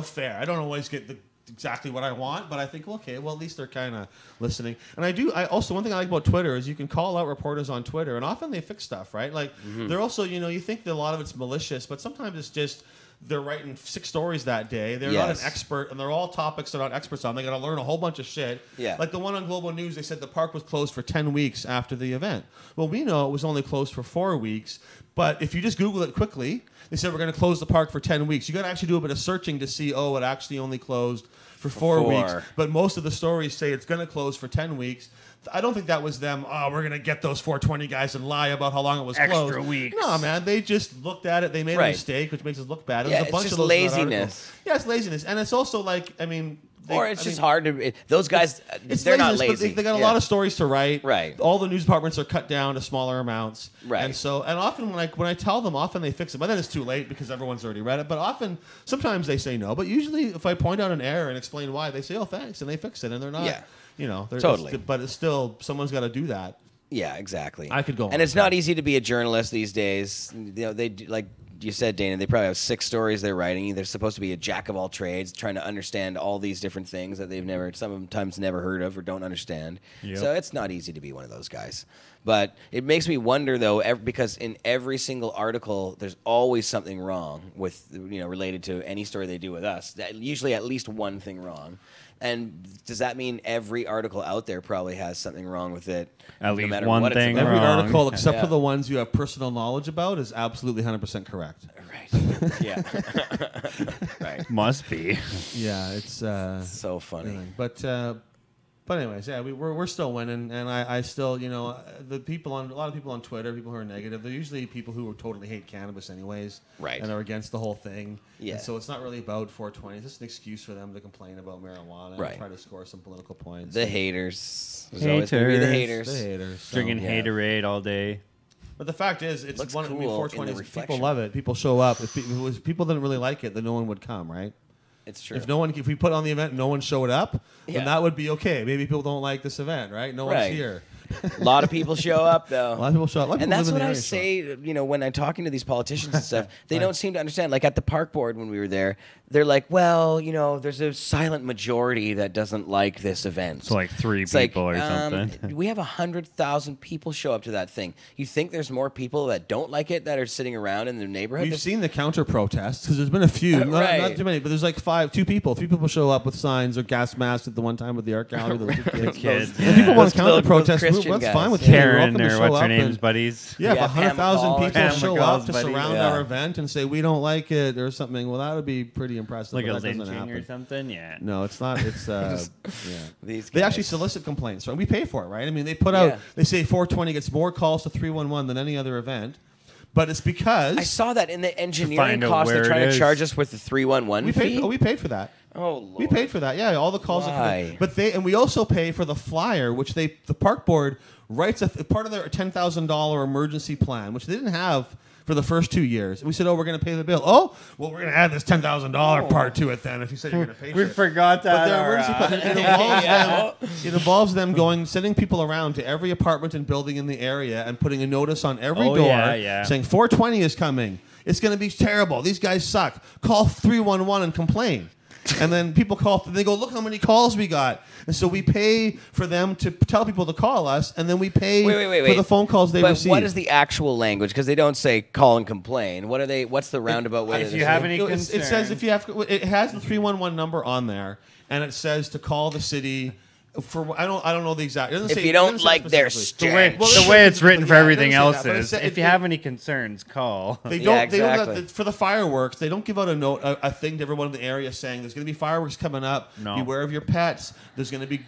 fair. I don't always get exactly what I want, but I think okay, well at least they're kind of listening. And I also one thing I like about Twitter is you can call out reporters on Twitter, and often they fix stuff, right? Like they're also you think that a lot of it's malicious, but sometimes it's just they're writing 6 stories that day. They're not an expert, and they're all topics they're not experts on. They got to learn a whole bunch of shit. Yeah. Like the one on Global News, they said the park was closed for 10 weeks after the event. Well, we know it was only closed for 4 weeks, but if you just Google it quickly, they said we're going to close the park for 10 weeks. You got to actually do a bit of searching to see, it actually only closed for 4 weeks. But most of the stories say it's going to close for 10 weeks. I don't think that was them, we're going to get those 420 guys and lie about how long it was closed. Extra weeks. No, man. They just looked at it. They made a mistake, which makes us look bad. There's a bunch of those laziness. Yeah, it's laziness. And it's also like, it's hard to... Those guys, they're not lazy. But they got a lot of stories to write. Right. All the news departments are cut down to smaller amounts. Right. And often when I tell them, often they fix it. But then it's too late because everyone's already read it. But sometimes they say no. But usually if I point out an error and explain why, they say, thanks. And they fix it. And they're not... Yeah. Totally. But it's still, someone's got to do that. Yeah, exactly. I could go on. And it's not easy to be a journalist these days. They like you said, Dana, they probably have 6 stories they're writing. They're supposed to be a jack of all trades, trying to understand all these different things that they've sometimes never heard of or don't understand. Yep. So it's not easy to be one of those guys. But it makes me wonder, though, because in every single article, there's always something wrong with, related to any story they do with us. Usually at least one thing wrong. And does that mean every article out there probably has something wrong with it? At least one thing wrong. Every article, except for the ones you have personal knowledge about, is absolutely 100% correct. Right. Yeah. Right. Must be. Yeah, it's so funny. But anyways, we're still winning, and I still, a lot of people on Twitter, people who are negative, they're usually people who totally hate cannabis anyways, right? And are against the whole thing. Yeah. And so it's not really about 420. It's just an excuse for them to complain about marijuana and try to score some political points. The haters. There's always going to be the haters. Drinking Haterade all day. But the fact is, it's looks one cool 420. People love it. People show up. If people didn't really like it, then no one would come, right? It's true. If we put on the event and no one showed up, then that would be okay. Maybe people don't like this event, right? No one's here. A lot of people show up, though. A lot of people show up. And that's what I say, when I'm talking to these politicians and stuff, they don't seem to understand. Like at the park board when we were there, they're like, well, there's a silent majority that doesn't like this event. It's like 3 people or something. We have 100,000 people show up to that thing. You think there's more people that don't like it that are sitting around in their neighborhood? We've seen the counter protests because there's been a few, not too many, but there's like 3 people show up with signs or gas masks at the one time with the art gallery. Those kids. If people want to counter protest, that's fine with Karen or what's her name's buddies. Yeah, if 100,000 people show up to surround our event and say we don't like it or something, well, that would be pretty impressive. Like a lynching or something, yeah. No, it's not. It's they actually solicit complaints, right? We pay for it, right? I mean, they put out. They say 420 gets more calls to 311 than any other event. But it's because I saw that in the engineering cost they're trying to charge us with the 311 fee. We paid for that. Oh, Lord. We paid for that. Yeah, all the calls. But we also pay for the flyer, which the park board writes part of their $10,000 emergency plan, which they didn't have for the first 2 years. And we said, we're going to pay the bill. Oh, well, we're going to add this $10,000 part to it then if you said you're going to pay for it. We forgot that. But their emergency plan, it involves them sending people around to every apartment and building in the area and putting a notice on every door saying 420 is coming. It's going to be terrible. These guys suck. Call 311 and complain. And then people call, they go, look how many calls we got. And so we pay for them to tell people to call us, and then we pay for the phone calls they receive. But what is the actual language? Because they don't say call and complain. What are they? What's the roundabout way? If you have any concerns. It says if you have, it has the 311 number on there, and it says to call the city. I don't know the exact. If you don't like their stench. The way it's written for everything else is, if you have any concerns, call. They don't. They don't for the fireworks. They don't give out a thing to everyone in the area saying there's going to be fireworks coming up. No. Beware of your pets. There's going to be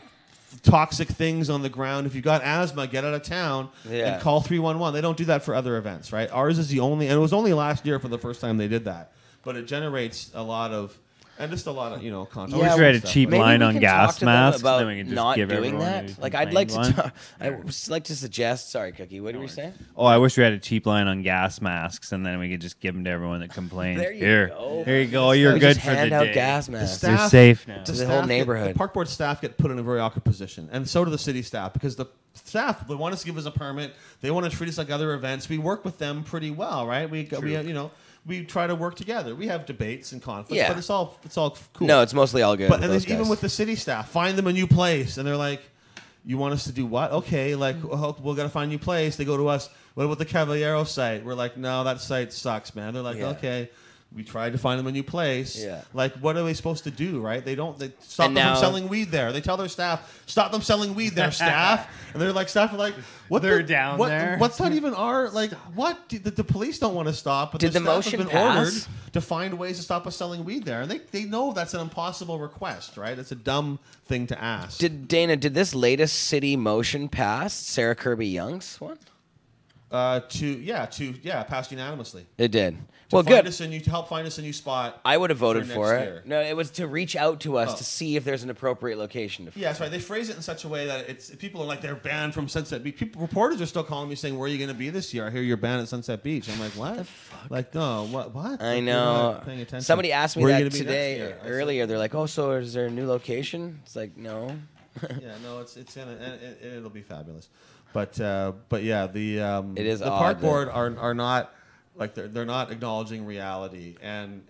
toxic things on the ground. If you've got asthma, get out of town and call 311. They don't do that for other events, right? Ours is the only, and it was only last year for the first time they did that. But it generates a lot of And just a lot of, I wish we had a cheap line on gas masks, about then we can just not give doing everyone that. who Like, I'd like complained to. I would like to suggest. Sorry, Cookie. What were you saying? Oh, I wish we had a cheap line on gas masks, and then we could just give them to everyone that complains. There you Here, go. here you go. You're We good just for the hand out day. gas The masks. You're staff- safe now. To the whole neighborhood. The park board staff get put in a very awkward position, and so do the city staff, because the staff, they want us to give us a permit. They want to treat us like other events. We work with them pretty well, right? We try to work together. We have debates and conflicts, Yeah. but it's all cool. No, it's mostly all good. But with and those then even guys. with the city staff, find them a new place, and they're like, "You want us to do what? Okay, like we're gonna find a new place." They go to us. What about the Caballero site? We're like, "No, that site sucks, man." They're like, Yeah. "Okay." We tried to find them a new place. Yeah. Like, what are they supposed to do, right? They stop And them now- from selling weed there. They tell their staff, stop them selling weed there, staff. And they're like, staff are like, what? They're down there. What's not even our, like, what? The police don't want to stop, but Did the staff motion have been pass? ordered to find ways to stop us selling weed there. And they know that's an impossible request, right? It's a dumb thing to ask. Did this latest city motion pass? Sarah Kirby Young's one? Passed unanimously. It did. To Well, find good. to help find us a new spot. I would have voted for for next it. year. No, it was to reach out to us Oh. to see if there's an appropriate location. Yeah, that's right. They phrase it in such a way that people are like, they're banned from Sunset Beach. Reporters are still calling me saying, "Where are you going to be this year? I hear you're banned at Sunset Beach." I'm like, "What? The fuck? Like, no, what? I Like, you're know. not paying attention. Somebody asked me Where are you that gonna be today next year? I said, earlier. They're like, "Oh, so is there a new location?" It's like, no. Yeah, no, it's in it, and it'll be fabulous. But yeah, It is the odd park that- board are not. Like they're not acknowledging reality, and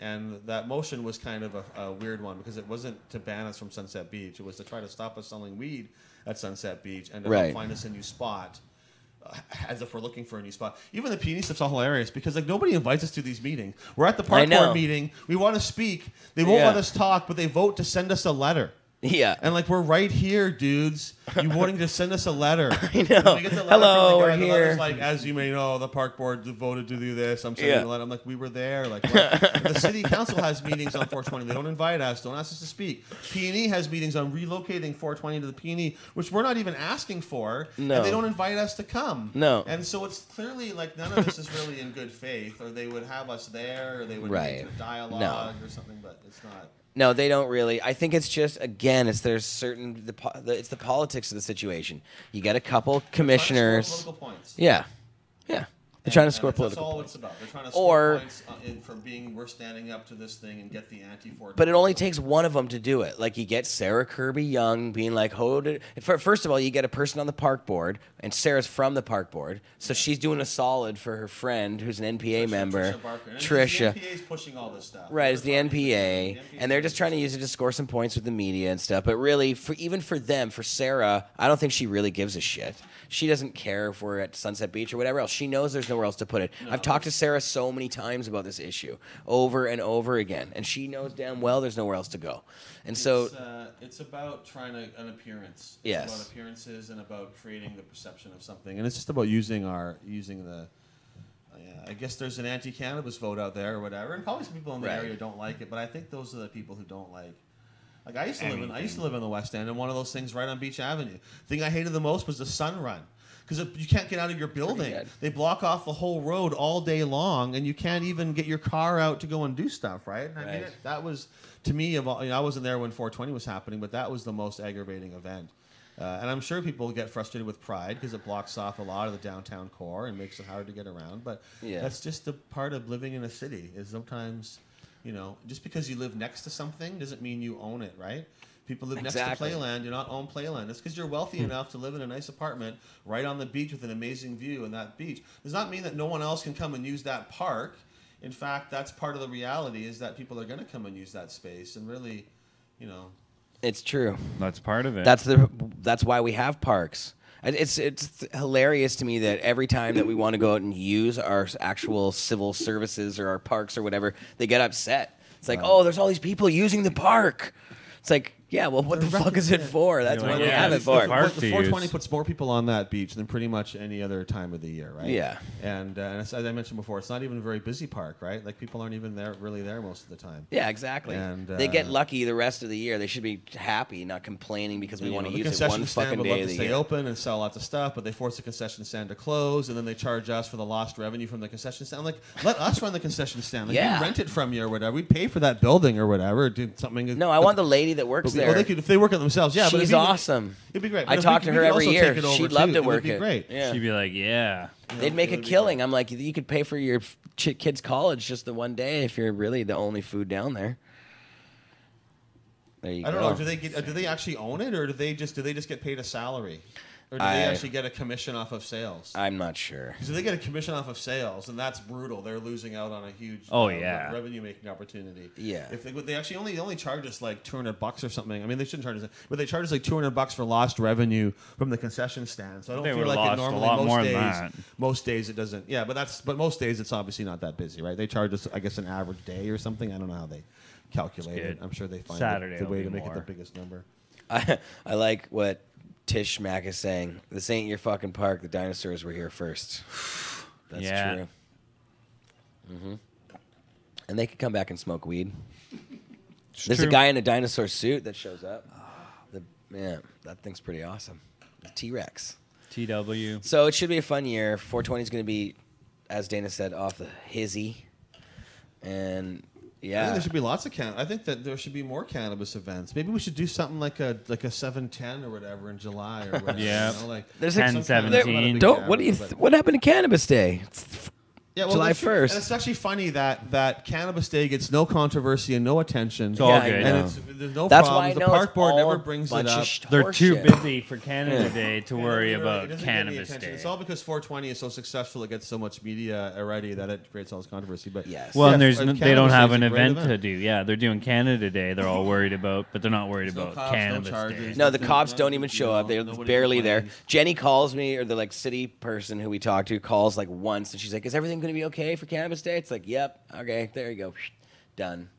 that motion was kind of a weird one, because it wasn't to ban us from Sunset Beach. It was to try to stop us selling weed at Sunset Beach and to help Right. find us a new spot, as if we're looking for a new spot. Even the PNE stuff's all hilarious, because like nobody invites us to these meetings. We're at the park know. board meeting. We want to speak. They won't Yeah. let us talk, but they vote to send us a letter. Yeah. And like, we're right here, dudes. You wanting to send us a letter? I know. When we get the letter Hello, from the we're guy, the letter's here. like, as you may know, the park board voted to do this. I'm sending Yeah. the letter. I'm like, we were there. Like, what? The city council has meetings on 420. They don't invite us. Don't ask us to speak. PNE has meetings on relocating 420 to the PNE, which we're not even asking for. No. And they don't invite us to come. No. And so it's clearly like none of this is really in good faith, or they would have us there, or they would Right. make a dialogue No. or something, but it's not. No, they don't really. I think it's just, again, it's it's the politics of the situation. You get a couple commissioners. Political points. Yeah, yeah. They're trying to score That's political all points. it's about. They're trying to Or- score points for being, we're standing up to this thing and get the anti-420. But it only takes one of them to do it. Like, you get Sarah Kirby Young being like, first of all, you get a person on the park board, and Sarah's from the park board, so she's doing a solid for her friend who's an NPA member, Tricia Barker. And Trisha. The NPA is pushing all this stuff. Right, it's the NPA, and they're just trying to use it to score some points with the media and stuff. But really, even for them, for Sarah, I don't think she really gives a shit. She doesn't care if we're at Sunset Beach or whatever else. She knows there's nowhere else to put it. I've talked to Sarah so many times about this issue, over and over again, and she knows damn well there's nowhere else to go. And so, it's about trying an appearance. It's Yes. about appearances and about creating the perception of something, and it's just about using the. I guess there's an anti-cannabis vote out there or whatever, and probably some people in the Right. area don't like it, but I think those are the people who don't like. Like I used to live in the West End, and one of those things right on Beach Avenue. The thing I hated the most was the sun run, because you can't get out of your building. good. They block off the whole road all day long, and you can't even get your car out to go and do stuff. Right? I mean, Right. that was to me. I wasn't there when 420 was happening, but that was the most aggravating event. And I'm sure people get frustrated with Pride because it blocks off a lot of the downtown core and makes it hard to get around. But Yeah. that's just a part of living in a city. Is sometimes. Just because you live next to something doesn't mean you own it, right? People live next Exactly. to Playland, do not own Playland. It's because you're wealthy enough to live in a nice apartment right on the beach with an amazing view, and that beach does not mean that no one else can come and use that park. In fact, that's part of the reality, is that people are going to come and use that space, and really, it's true. That's part of it. That's why we have parks. It's hilarious to me that every time that we want to go out and use our actual civil services or our parks or whatever, they get upset. It's like, oh, there's all these people using the park. It's like, Yeah, well, what the fuck is it for? That's what they have it for. The 420 puts more people on that beach than pretty much any other time of the year, right? Yeah. And as I mentioned before, it's not even a very busy park, right? Like people aren't even really there most of the time. Yeah, exactly. And they get lucky the rest of the year. They should be happy, not complaining because we want to use it one fucking day of the stay year. open and sell lots of stuff, but they force the concession stand to close, and then they charge us for the lost revenue from the concession stand. Like, let us run the concession stand. Like, we rent it from you or whatever. We pay for that building or whatever. Do something. No, I want the lady that works there. Well, if they work it themselves, yeah. She's awesome. It'd be great. I talk to her every year. She'd love to work it. Great. Yeah. She'd be like, yeah. They'd make a killing. I'm like, you could pay for your kids' college just the one day if you're really the only food down there. There you go. I don't know. Do they actually own it, or do they just get paid a salary? Or do they actually get a commission off of sales? I'm not sure. Because if they get a commission off of sales, then that's brutal. They're losing out on a huge revenue-making opportunity. Yeah. If they actually only charge us like $200 or something. I mean, they shouldn't charge us, but they charge us like $200 for lost revenue from the concession stand. So I don't feel like it normally. Most days it doesn't. Yeah, but most days it's obviously not that busy, right? They charge us, I guess, an average day or something. I don't know how they calculate it. I'm sure they find the way to make it the biggest number. I like what Tish Mack is saying. This ain't your fucking park. The dinosaurs were here first. That's true. Mm-hmm. And they could come back and smoke weed. There's a guy in a dinosaur suit that shows up. That thing's pretty awesome. The T-Rex. TW. So it should be a fun year. 420 is going to be, as Dana said, off the hizzy. And I think there should be lots of I think that there should be more cannabis events. Maybe we should do something like a 710 or whatever in July or whatever. Yeah. You know, like there's 10-17. What happened to Cannabis Day? July 1st. And it's actually funny that Cannabis Day gets no controversy and no attention. It's all good. And there's no That's problems. why I the know park it's board all never brings it up. They're too busy for Canada Day to worry about Cannabis Day. It's all because 420 is so successful, it gets so much media already that it creates all this controversy. But well, and they don't have an event to do. Yeah, they're doing Canada Day. They're all worried about, but they're not worried about Cannabis Day. No, the cops don't even show up. They're barely there. Jenny calls me, or the city person who we talk to calls like once, and she's like, "Is everything going to be okay for Cannabis Day?" It's like, "Yep, okay, there you go, done."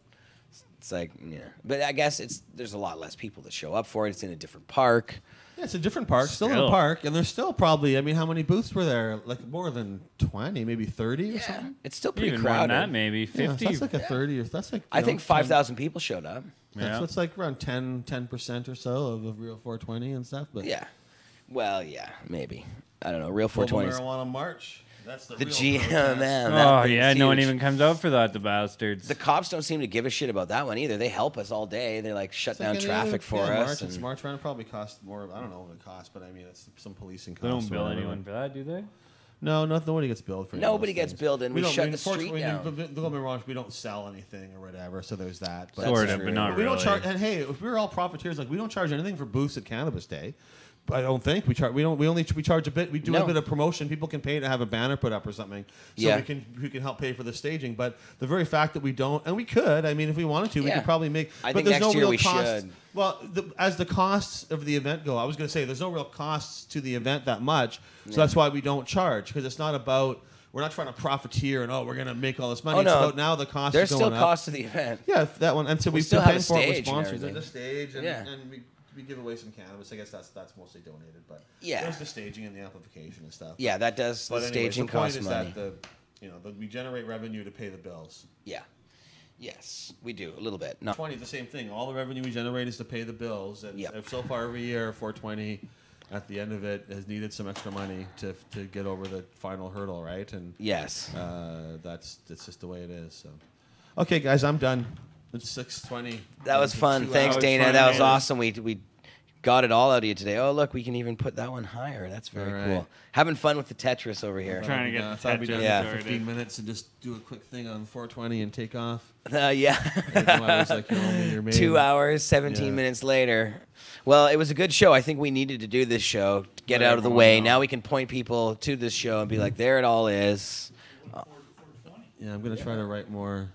It's like, yeah, but I guess there's a lot less people that show up for it. It's in a different park. Yeah, it's a different park, still in a park, and there's still probably, I mean, how many booths were there? Like more than 20, maybe 30 or something? It's still pretty Even crowded. more than that, maybe 50. Yeah, so that's like a 30 or that's like. I think 5,000 people showed up. Yeah, so it's like around 10% or so of the real 420 and stuff. But yeah, well, yeah, maybe. I don't know. Real 420. Marijuana March. That's the GM, man. Oh, yeah, no one even comes out for that, the bastards. The cops don't seem to give a shit about that one either. They help us all day. They shut down traffic for us. March Run probably costs more. I don't know what it costs, but I mean, it's some policing costs. They don't bill anyone for that, do they? No, nobody gets billed for Nobody gets billed, and we shut the street down. Don't get me wrong, we don't sell anything or whatever, so there's that. But sort of, but not really. We don't charge. And hey, if we're all profiteers, we don't charge anything for booths at Cannabis Day. I don't think we charge. We charge a bit. We do a bit of promotion. People can pay to have a banner put up or something, so we can help pay for the staging. But the very fact that we don't, and we could, I mean, if we wanted to, we could probably make. I but think there's next no year real we cost. should. Well, as the costs of the event go, I was going to say there's no real costs to the event that much, so that's why we don't charge, because it's not about. We're not trying to profiteer and we're going to make all this money. It's about now the cost. There's is going still up. costs to the event. Yeah, that one, and so we've still been have paying a for it with stage and sponsors everything. and the stage, and, Yeah. and we give away some cannabis. I guess that's mostly donated, but yeah, there's the staging and the amplification and stuff. Yeah, that does. But the anyways, staging the point costs is money. that we generate revenue to pay the bills. Yeah. Yes, we do a little bit. 20, the same thing. All the revenue we generate is to pay the bills, and so far every year, 420. At the end of it, has needed some extra money to get over the final hurdle, right? And yes, that's just the way it is. So, okay, guys, I'm done. It's 6:20. That was fun. Thanks, Dana. That was awesome. We got it all out of you today. Oh, look, we can even put that one higher. That's very cool. Having fun with the Tetris over here. Trying to get the Tetris. Tetris. 15 minutes and just do a quick thing on 420 and take off. Yeah. 2 hours, 17 minutes later. Well, it was a good show. I think we needed to do this show to get out of the way. Now we can point people to this show and be like, there it all is. Yeah, I'm going to try to write more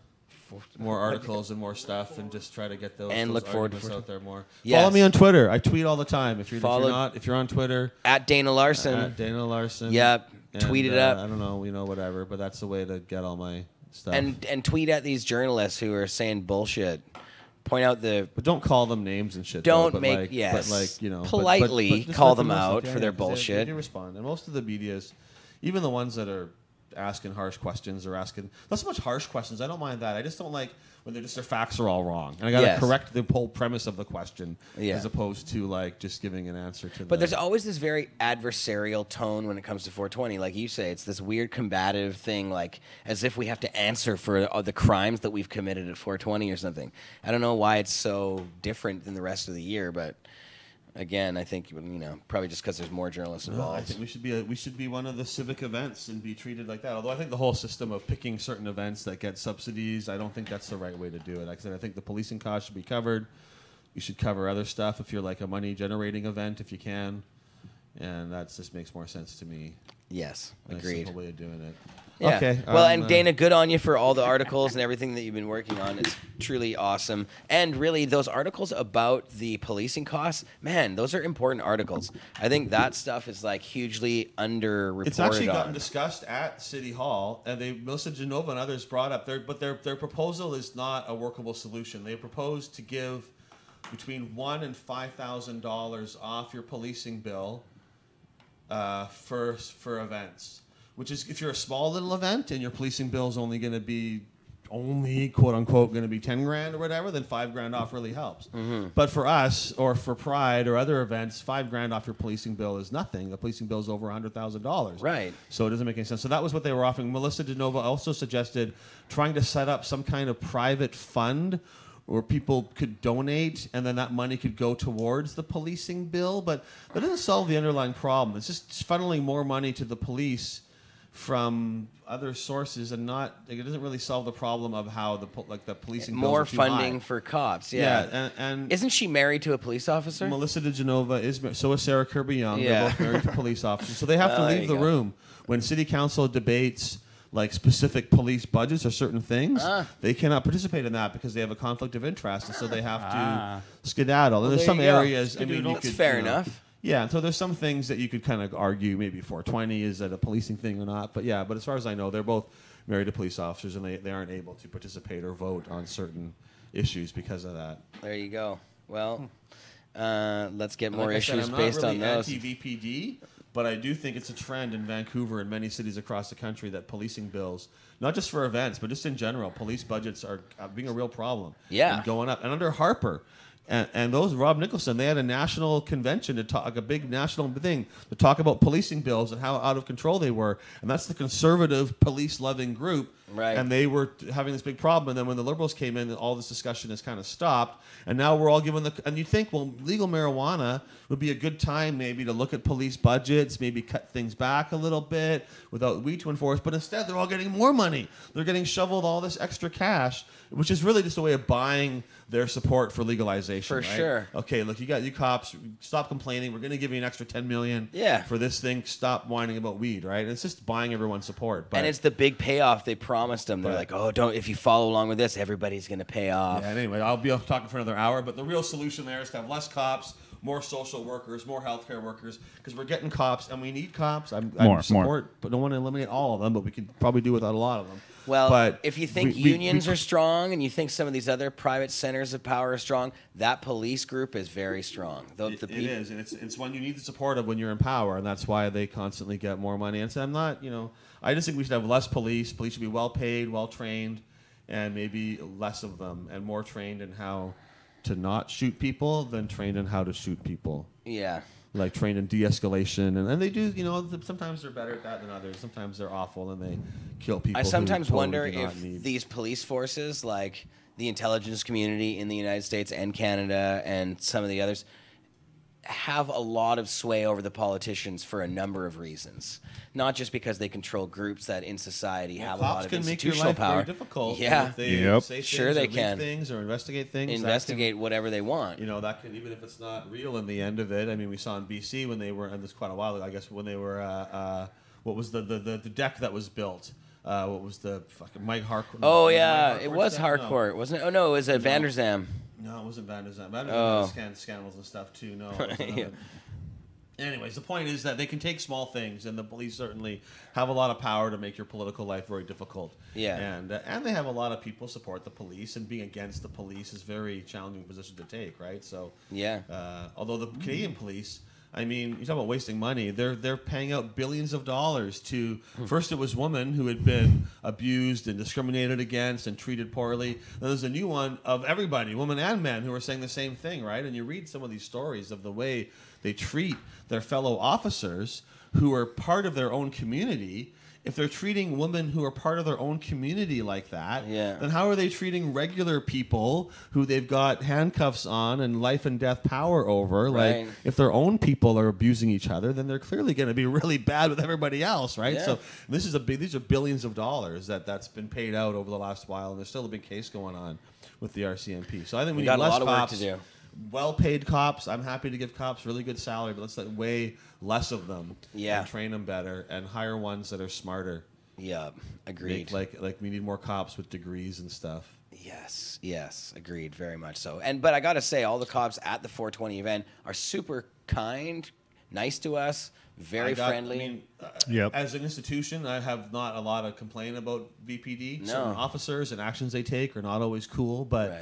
articles and more stuff and just try to get those look forward to out there more. Yes. Follow me on Twitter. I tweet all the time. If you're on Twitter, at Dana Larson. At Dana Larson. Yep. And, tweet it up. I don't know, whatever, but that's the way to get all my stuff. And tweet at these journalists who are saying bullshit. point out but don't call them names and shit. Don't though, make like, yes. But like, you know, politely just call let them listen. out Yeah, for their 'cause bullshit. They do respond, and most of the media's, even the ones that are asking harsh questions or asking not so much harsh questions. I don't mind that. I just don't like when their facts are all wrong, and I got to correct the whole premise of the question as opposed to like just giving an answer to. But there's always this very adversarial tone when it comes to 420. Like you say, it's this weird combative thing, like as if we have to answer for the crimes that we've committed at 420 or something. I don't know why it's so different than the rest of the year, but. Again, I think probably just because there's more journalists involved. I think we should be one of the civic events and be treated like that. Although I think the whole system of picking certain events that get subsidies, I don't think that's the right way to do it. Like I said, I think the policing costs should be covered. You should cover other stuff if you're like a money generating event if you can, and that just makes more sense to me. Yes, agreed. That's a simple way of doing it. Yeah. Okay. Well, and Dana, good on you for all the articles and everything that you've been working on. It's truly awesome. And really, those articles about the policing costs, man, those are important articles. I think that stuff is like hugely underreported. It's actually gotten discussed at City Hall, and Melissa Genova and others brought up their proposal is not a workable solution. They proposed to give between $1,000 and $5,000 off your policing bill for events. Which is if you're a small little event and your policing bill is only going to be quote unquote going to be $10,000 or whatever, then $5,000 off really helps. Mm-hmm. But for us or for Pride or other events, $5,000 off your policing bill is nothing. The policing bill is over $100,000. Right. So it doesn't make any sense. So that was what they were offering. Melissa Genova also suggested trying to set up some kind of private fund where people could donate and then that money could go towards the policing bill. But that doesn't solve the underlying problem. It's just funneling more money to the police from other sources and it doesn't really solve the problem of how the policing bills more are too funding high. For cops. And isn't she married to a police officer? Melissa DeGenova is. So is Sarah Kirby Young. They're both married to police officers, so they have to leave the room when city council debates like specific police budgets or certain things. They cannot participate in that because they have a conflict of interest, and so they have to skedaddle. And there's some areas. I mean, that's fair enough. Yeah, so there's some things that you could kind of argue maybe 420 is that a policing thing or not. But yeah, but as far as I know, they're both married to police officers and they aren't able to participate or vote on certain issues because of that. There you go. Well, let's get more issues I'm based not really on those. Anti-VPD, but I do think it's a trend in Vancouver and many cities across the country that policing bills, not just for events, but just in general, police budgets are being a real problem. Yeah. And going up. And under Harper, and those Rob Nicholson, they had a national convention to talk, a big national thing to talk about policing bills and how out of control they were. And that's the conservative police-loving group. Right. And they were having this big problem. And then when the Liberals came in, all this discussion has kind of stopped. And now we're all given and you think, well, legal marijuana would be a good time maybe to look at police budgets, maybe cut things back a little bit without weed to enforce. But instead, they're all getting more money. They're getting shoveled all this extra cash, which is really just a way of buying their support for legalization. For right? sure. Okay, look, you cops, stop complaining. We're going to give you an extra $10 million for this thing. Stop whining about weed, right? And it's just buying everyone's support. But, and it's the big payoff they promised them. They're like, oh, if you follow along with this, everybody's going to pay off. Yeah, and anyway, I'll be talking for another hour. But the real solution there is to have less cops, more social workers, more healthcare workers, because we're getting cops, and we need cops. I support, but don't want to eliminate all of them, but we could probably do without a lot of them. Well, but if you think unions are strong and you think some of these other private centers of power are strong, that police group is very strong. It is, and it's one you need the support of when you're in power, and that's why they constantly get more money. And so I'm not, I just think we should have less police. Police should be well paid, well trained, and maybe less of them, and more trained in how to not shoot people than trained in how to shoot people. Yeah. Like trained in de-escalation, and they do, sometimes they're better at that than others. Sometimes they're awful and they kill people. I sometimes who wonder totally if these police forces, like the intelligence community in the United States and Canada and some of the others, have a lot of sway over the politicians for a number of reasons. Not just because they control groups that in society have a lot of institutional power. Make your life very difficult. Yeah, if they say sure they can. Things or investigate things. Investigate whatever they want. That can, even if it's not real in the end of it. I mean, we saw in BC when they were, and this quite a while ago, I guess, when they were, what was the deck that was built? What was the fucking Mike Harcourt? Oh yeah, it was Harcourt, wasn't it? Oh no, it was Van der Zam. No, it wasn't Van der Zam. Van der Zam had scandals and stuff too. No. Anyways, the point is that they can take small things, and the police certainly have a lot of power to make your political life very difficult. Yeah. And they have a lot of people support the police, and being against the police is a very challenging position to take, right? So yeah. Although the Canadian police, I mean, you talk about wasting money. They're paying out billions of dollars to. First, it was women who had been abused and discriminated against and treated poorly. Then there's a new one of everybody, women and men, who are saying the same thing, right? And you read some of these stories of the way they treat their fellow officers who are part of their own community. If they're treating women who are part of their own community like that, then how are they treating regular people who they've got handcuffs on and life and death power over? Right. Like, if their own people are abusing each other, then they're clearly going to be really bad with everybody else, right? Yeah. So this is these are billions of dollars that's been paid out over the last while, and there's still a big case going on with the RCMP. So I think we need got less a lot of work cops. to do. Well-paid cops. I'm happy to give cops really good salary, but let's let way less of them. Yeah. And train them better and hire ones that are smarter. Yeah, agreed. Like we need more cops with degrees and stuff. Yes, agreed, very much so. But I got to say, all the cops at the 420 event are super kind, nice to us, very friendly. As an institution, I have not a lot of complaint about VPD. No. Certain officers and actions they take are not always cool, but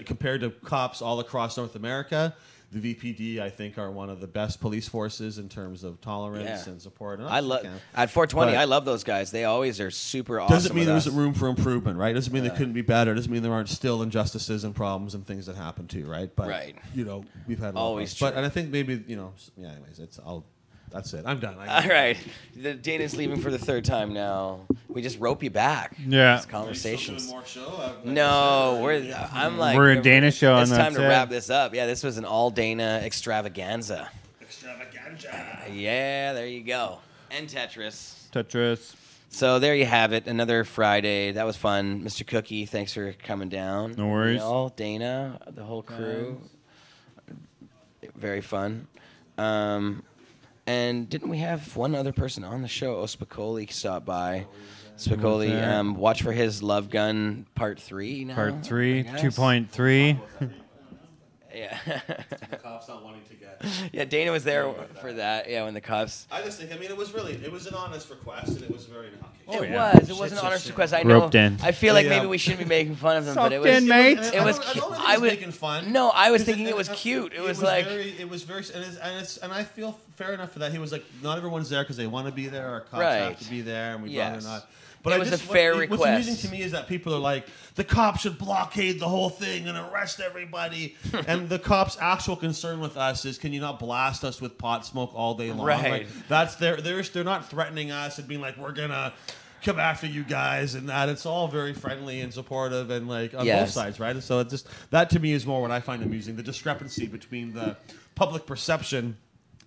compared to cops all across North America, the VPD, I think, are one of the best police forces in terms of tolerance and support. And I love at 420. I love those guys. They always are super awesome. Doesn't mean with there's us. room for improvement, right? Doesn't mean they couldn't be better. Doesn't mean there aren't still injustices and problems and things that happen too, right? But you know, we've had Always but and I think maybe anyways, that's it. I'm done. All right. Dana's leaving for the third time now. We just rope you back. Yeah. It's conversations. More show? No, we're a Dana show. It's and time that's to it. wrap this up. Yeah, this was an all Dana extravaganza. Yeah, there you go. And Tetris. So there you have it. Another Friday. That was fun. Mr. Cookie, thanks for coming down. No worries. All Dana, the whole crew. Very fun. And didn't we have one other person on the show? Oh, Spicoli stopped by. Spicoli, watch for his Love Gun Part 3 now. Part 3, 2.3. Yeah. The cops not wanting to get. Yeah, Dana was there for that. Yeah, when the cops. I just think, it was an honest request, and it was very. It was an honest request. I know. Roped in. I feel like maybe we shouldn't be making fun of them, but it was. in, mate. It was. I was making fun. No, I was thinking it was cute. It was like. It was very, and I feel fair enough for that. He was like, not everyone's there because they want to be there, or cops have to be there, and we'd rather not. But it was a fair request. What's amusing to me is that people are like, the cops should blockade the whole thing and arrest everybody. And the cops' actual concern with us is, can you not blast us with pot smoke all day long? Right. Like, that's they're not threatening us and being like, we're gonna come after you guys and that. It's all very friendly and supportive and like on both sides, right? And so it just that to me is more what I find amusing, the discrepancy between the public perception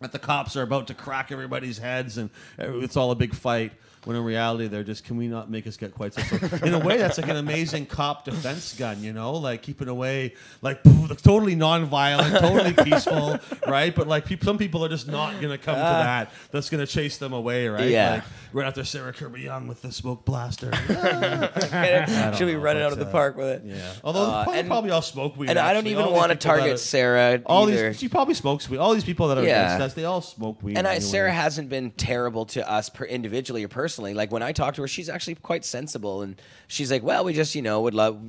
that the cops are about to crack everybody's heads and it's all a big fight. When in reality, they're just, can we not make us get quite so... In a way, that's like an amazing cop defense gun, like keeping away, like totally non-violent, totally peaceful, right? But like some people are just not going to come to that. That's going to chase them away, right? Yeah. Like right after Sarah Kirby Young with the smoke blaster. Should we run it out of the park with it? Yeah. Although probably all smoke weed. And I don't even want to target Sarah either. She probably smokes weed. All these people that are against us, they all smoke weed. And anyway. Sarah hasn't been terrible to us individually or personally. Like when I talk to her, she's actually quite sensible, and she's like, "Well, we just, would love."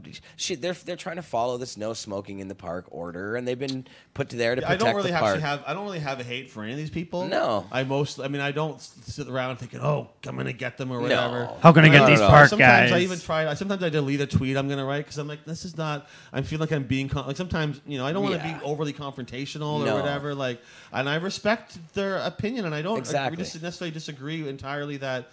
They're trying to follow this no smoking in the park order, and they've been put there to protect the park. I don't really have a hate for any of these people. No, I don't sit around thinking, "Oh, I'm gonna get them" or whatever. No. How can I get these park sometimes guys? I even try. Sometimes I delete a tweet I'm gonna write because I'm like, this is not. I feel like I'm being like sometimes I don't want to be overly confrontational or whatever. Like, and I respect their opinion, and I don't necessarily disagree entirely that.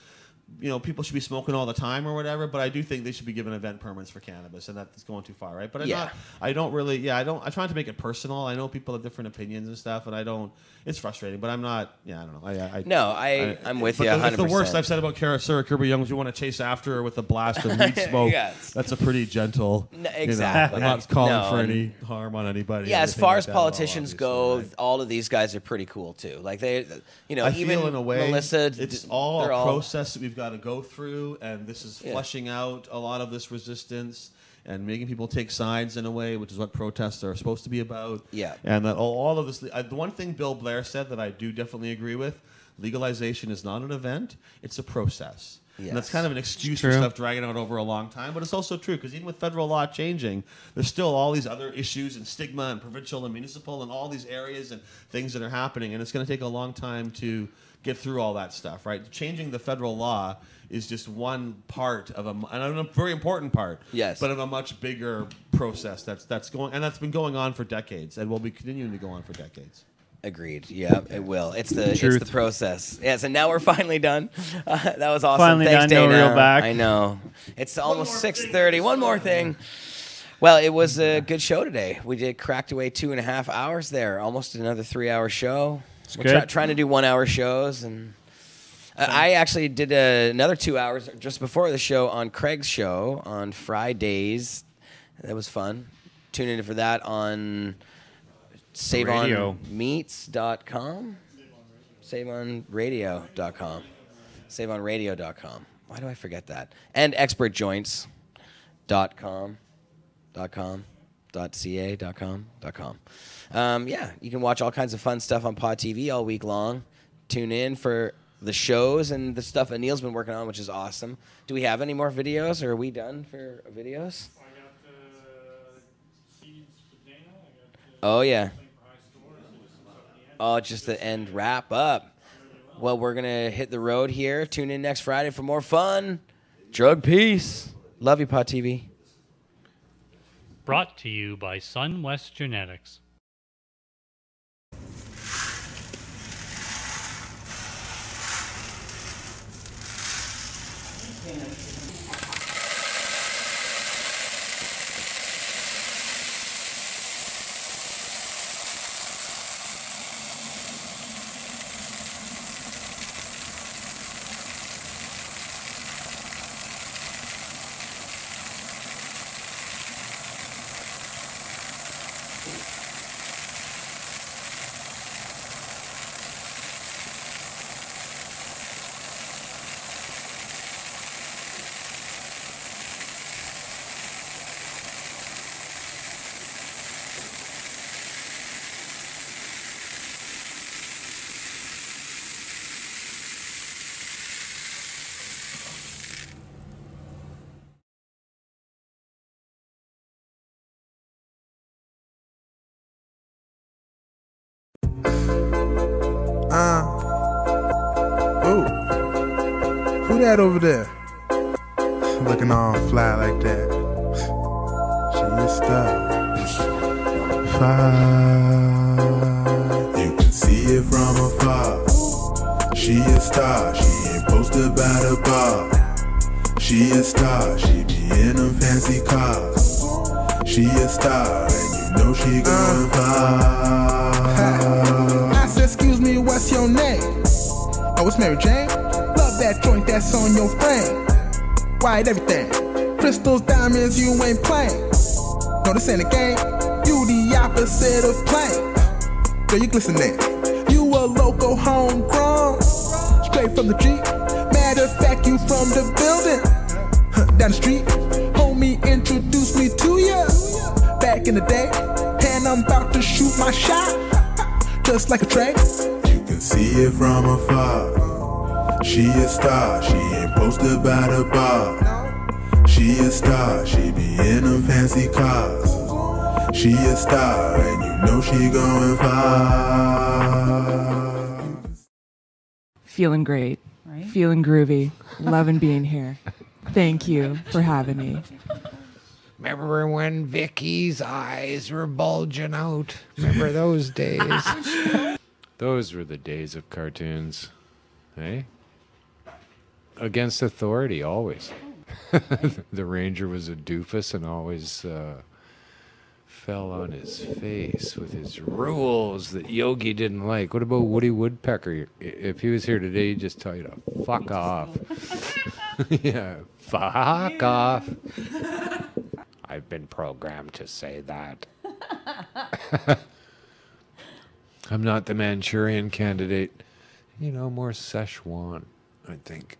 People should be smoking all the time or whatever, but I do think they should be given event permits for cannabis, and that's going too far, right? But I try not to make it personal. I know people have different opinions and stuff, and I don't. It's frustrating, but I'm not. Yeah, I don't know. I'm with you 100%. The worst I've said about Sarah Kirby Young is you want to chase after her with a blast of weed smoke. That's a pretty gentle. Exactly. I'm not calling for any harm on anybody. Yeah, as far as politicians go, all of these guys are pretty cool too. Like they, I even feel in a way, Melissa. It's all a process that we've got to go through, and this is fleshing out a lot of this resistance. and making people take sides in a way, which is what protests are supposed to be about. Yeah. And that all of this, the one thing Bill Blair said that I do definitely agree with, legalization is not an event, it's a process. Yes. And that's kind of an excuse for stuff dragging out over a long time, but it's also true because even with federal law changing, there's still all these other issues and stigma and provincial and municipal and all these areas and things that are happening, and it's going to take a long time to get through all that stuff, right? Changing the federal law is just one part of a very important part, yes, but of a much bigger process that's going, and that's been going on for decades and will be continuing to go on for decades. Agreed. Yeah, it will. It's the process. Yes, and now we're finally done. That was awesome. Finally Thanks, done. Dana. No real back. I know. It's almost 6:30. One more thing. Well, it was a good show today. We cracked away 2.5 hours there. Almost another 3-hour show. We're trying to do 1-hour shows, and I actually did another 2 hours just before the show on Craig's show on Fridays. That was fun. Tune in for that on SaveOnMeats.com? SaveOnRadio.com. SaveOnRadio.com. Why do I forget that? And ExpertJoints.com. .ca.com. Yeah, you can watch all kinds of fun stuff on Pod TV all week long. Tune in for the shows and the stuff that Neil's been working on, which is awesome. Do we have any more videos, or are we done for videos? I got seeds for Dana. Oh, yeah. Oh, just the end wrap up. Well, we're going to hit the road here. Tune in next Friday for more fun. Drug peace. Love you, Pod TV. Brought to you by SunWest Genetics. Who that over there? Looking all fly like that. She is star. Fine. You can see it from afar. She a star. She ain't posted by the bar. She a star. She be in them fancy cars. She a star, and you know she going far. I said, excuse me, what's your name? Oh, it's Mary Jane. Love that joint that's on your frame. White everything. Crystals, diamonds, you ain't playing. No, this ain't a game. You the opposite of plain. Girl, you glistening. You a local homegrown. Straight from the G. Matter of fact, you from the building. Down the street. Homie introduced me to ya. Back in the day. And I'm about to shoot my shot. Just like a tray. You can see it from afar. She a star, she ain't posted by the bar. She a star, she be in them fancy cars. She a star, and you know she going far. Feeling great, right? Feeling groovy, loving being here. Thank you for having me. Remember when Vicky's eyes were bulging out? Remember those days? Those were the days of cartoons, hey? Against authority, always. The ranger was a doofus and always fell on his face with his rules that Yogi didn't like. What about Woody Woodpecker? If he was here today, he'd just tell you to fuck off. Yeah, fuck off. I've been programmed to say that. I'm not the Manchurian Candidate. You know, more Szechuan, I think.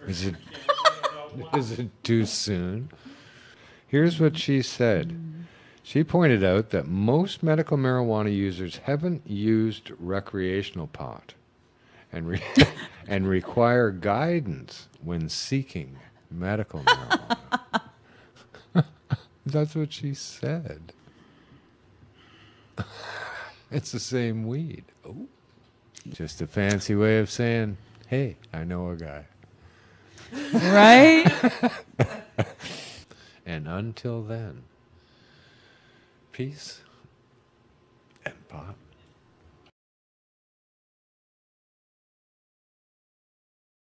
Is it? Is it too soon? Here's what she said. She pointed out that most medical marijuana users haven't used recreational pot and and require guidance when seeking medical marijuana. That's what she said. It's the same weed. Oh. Just a fancy way of saying, hey, I know a guy. Right? And until then, peace and pot.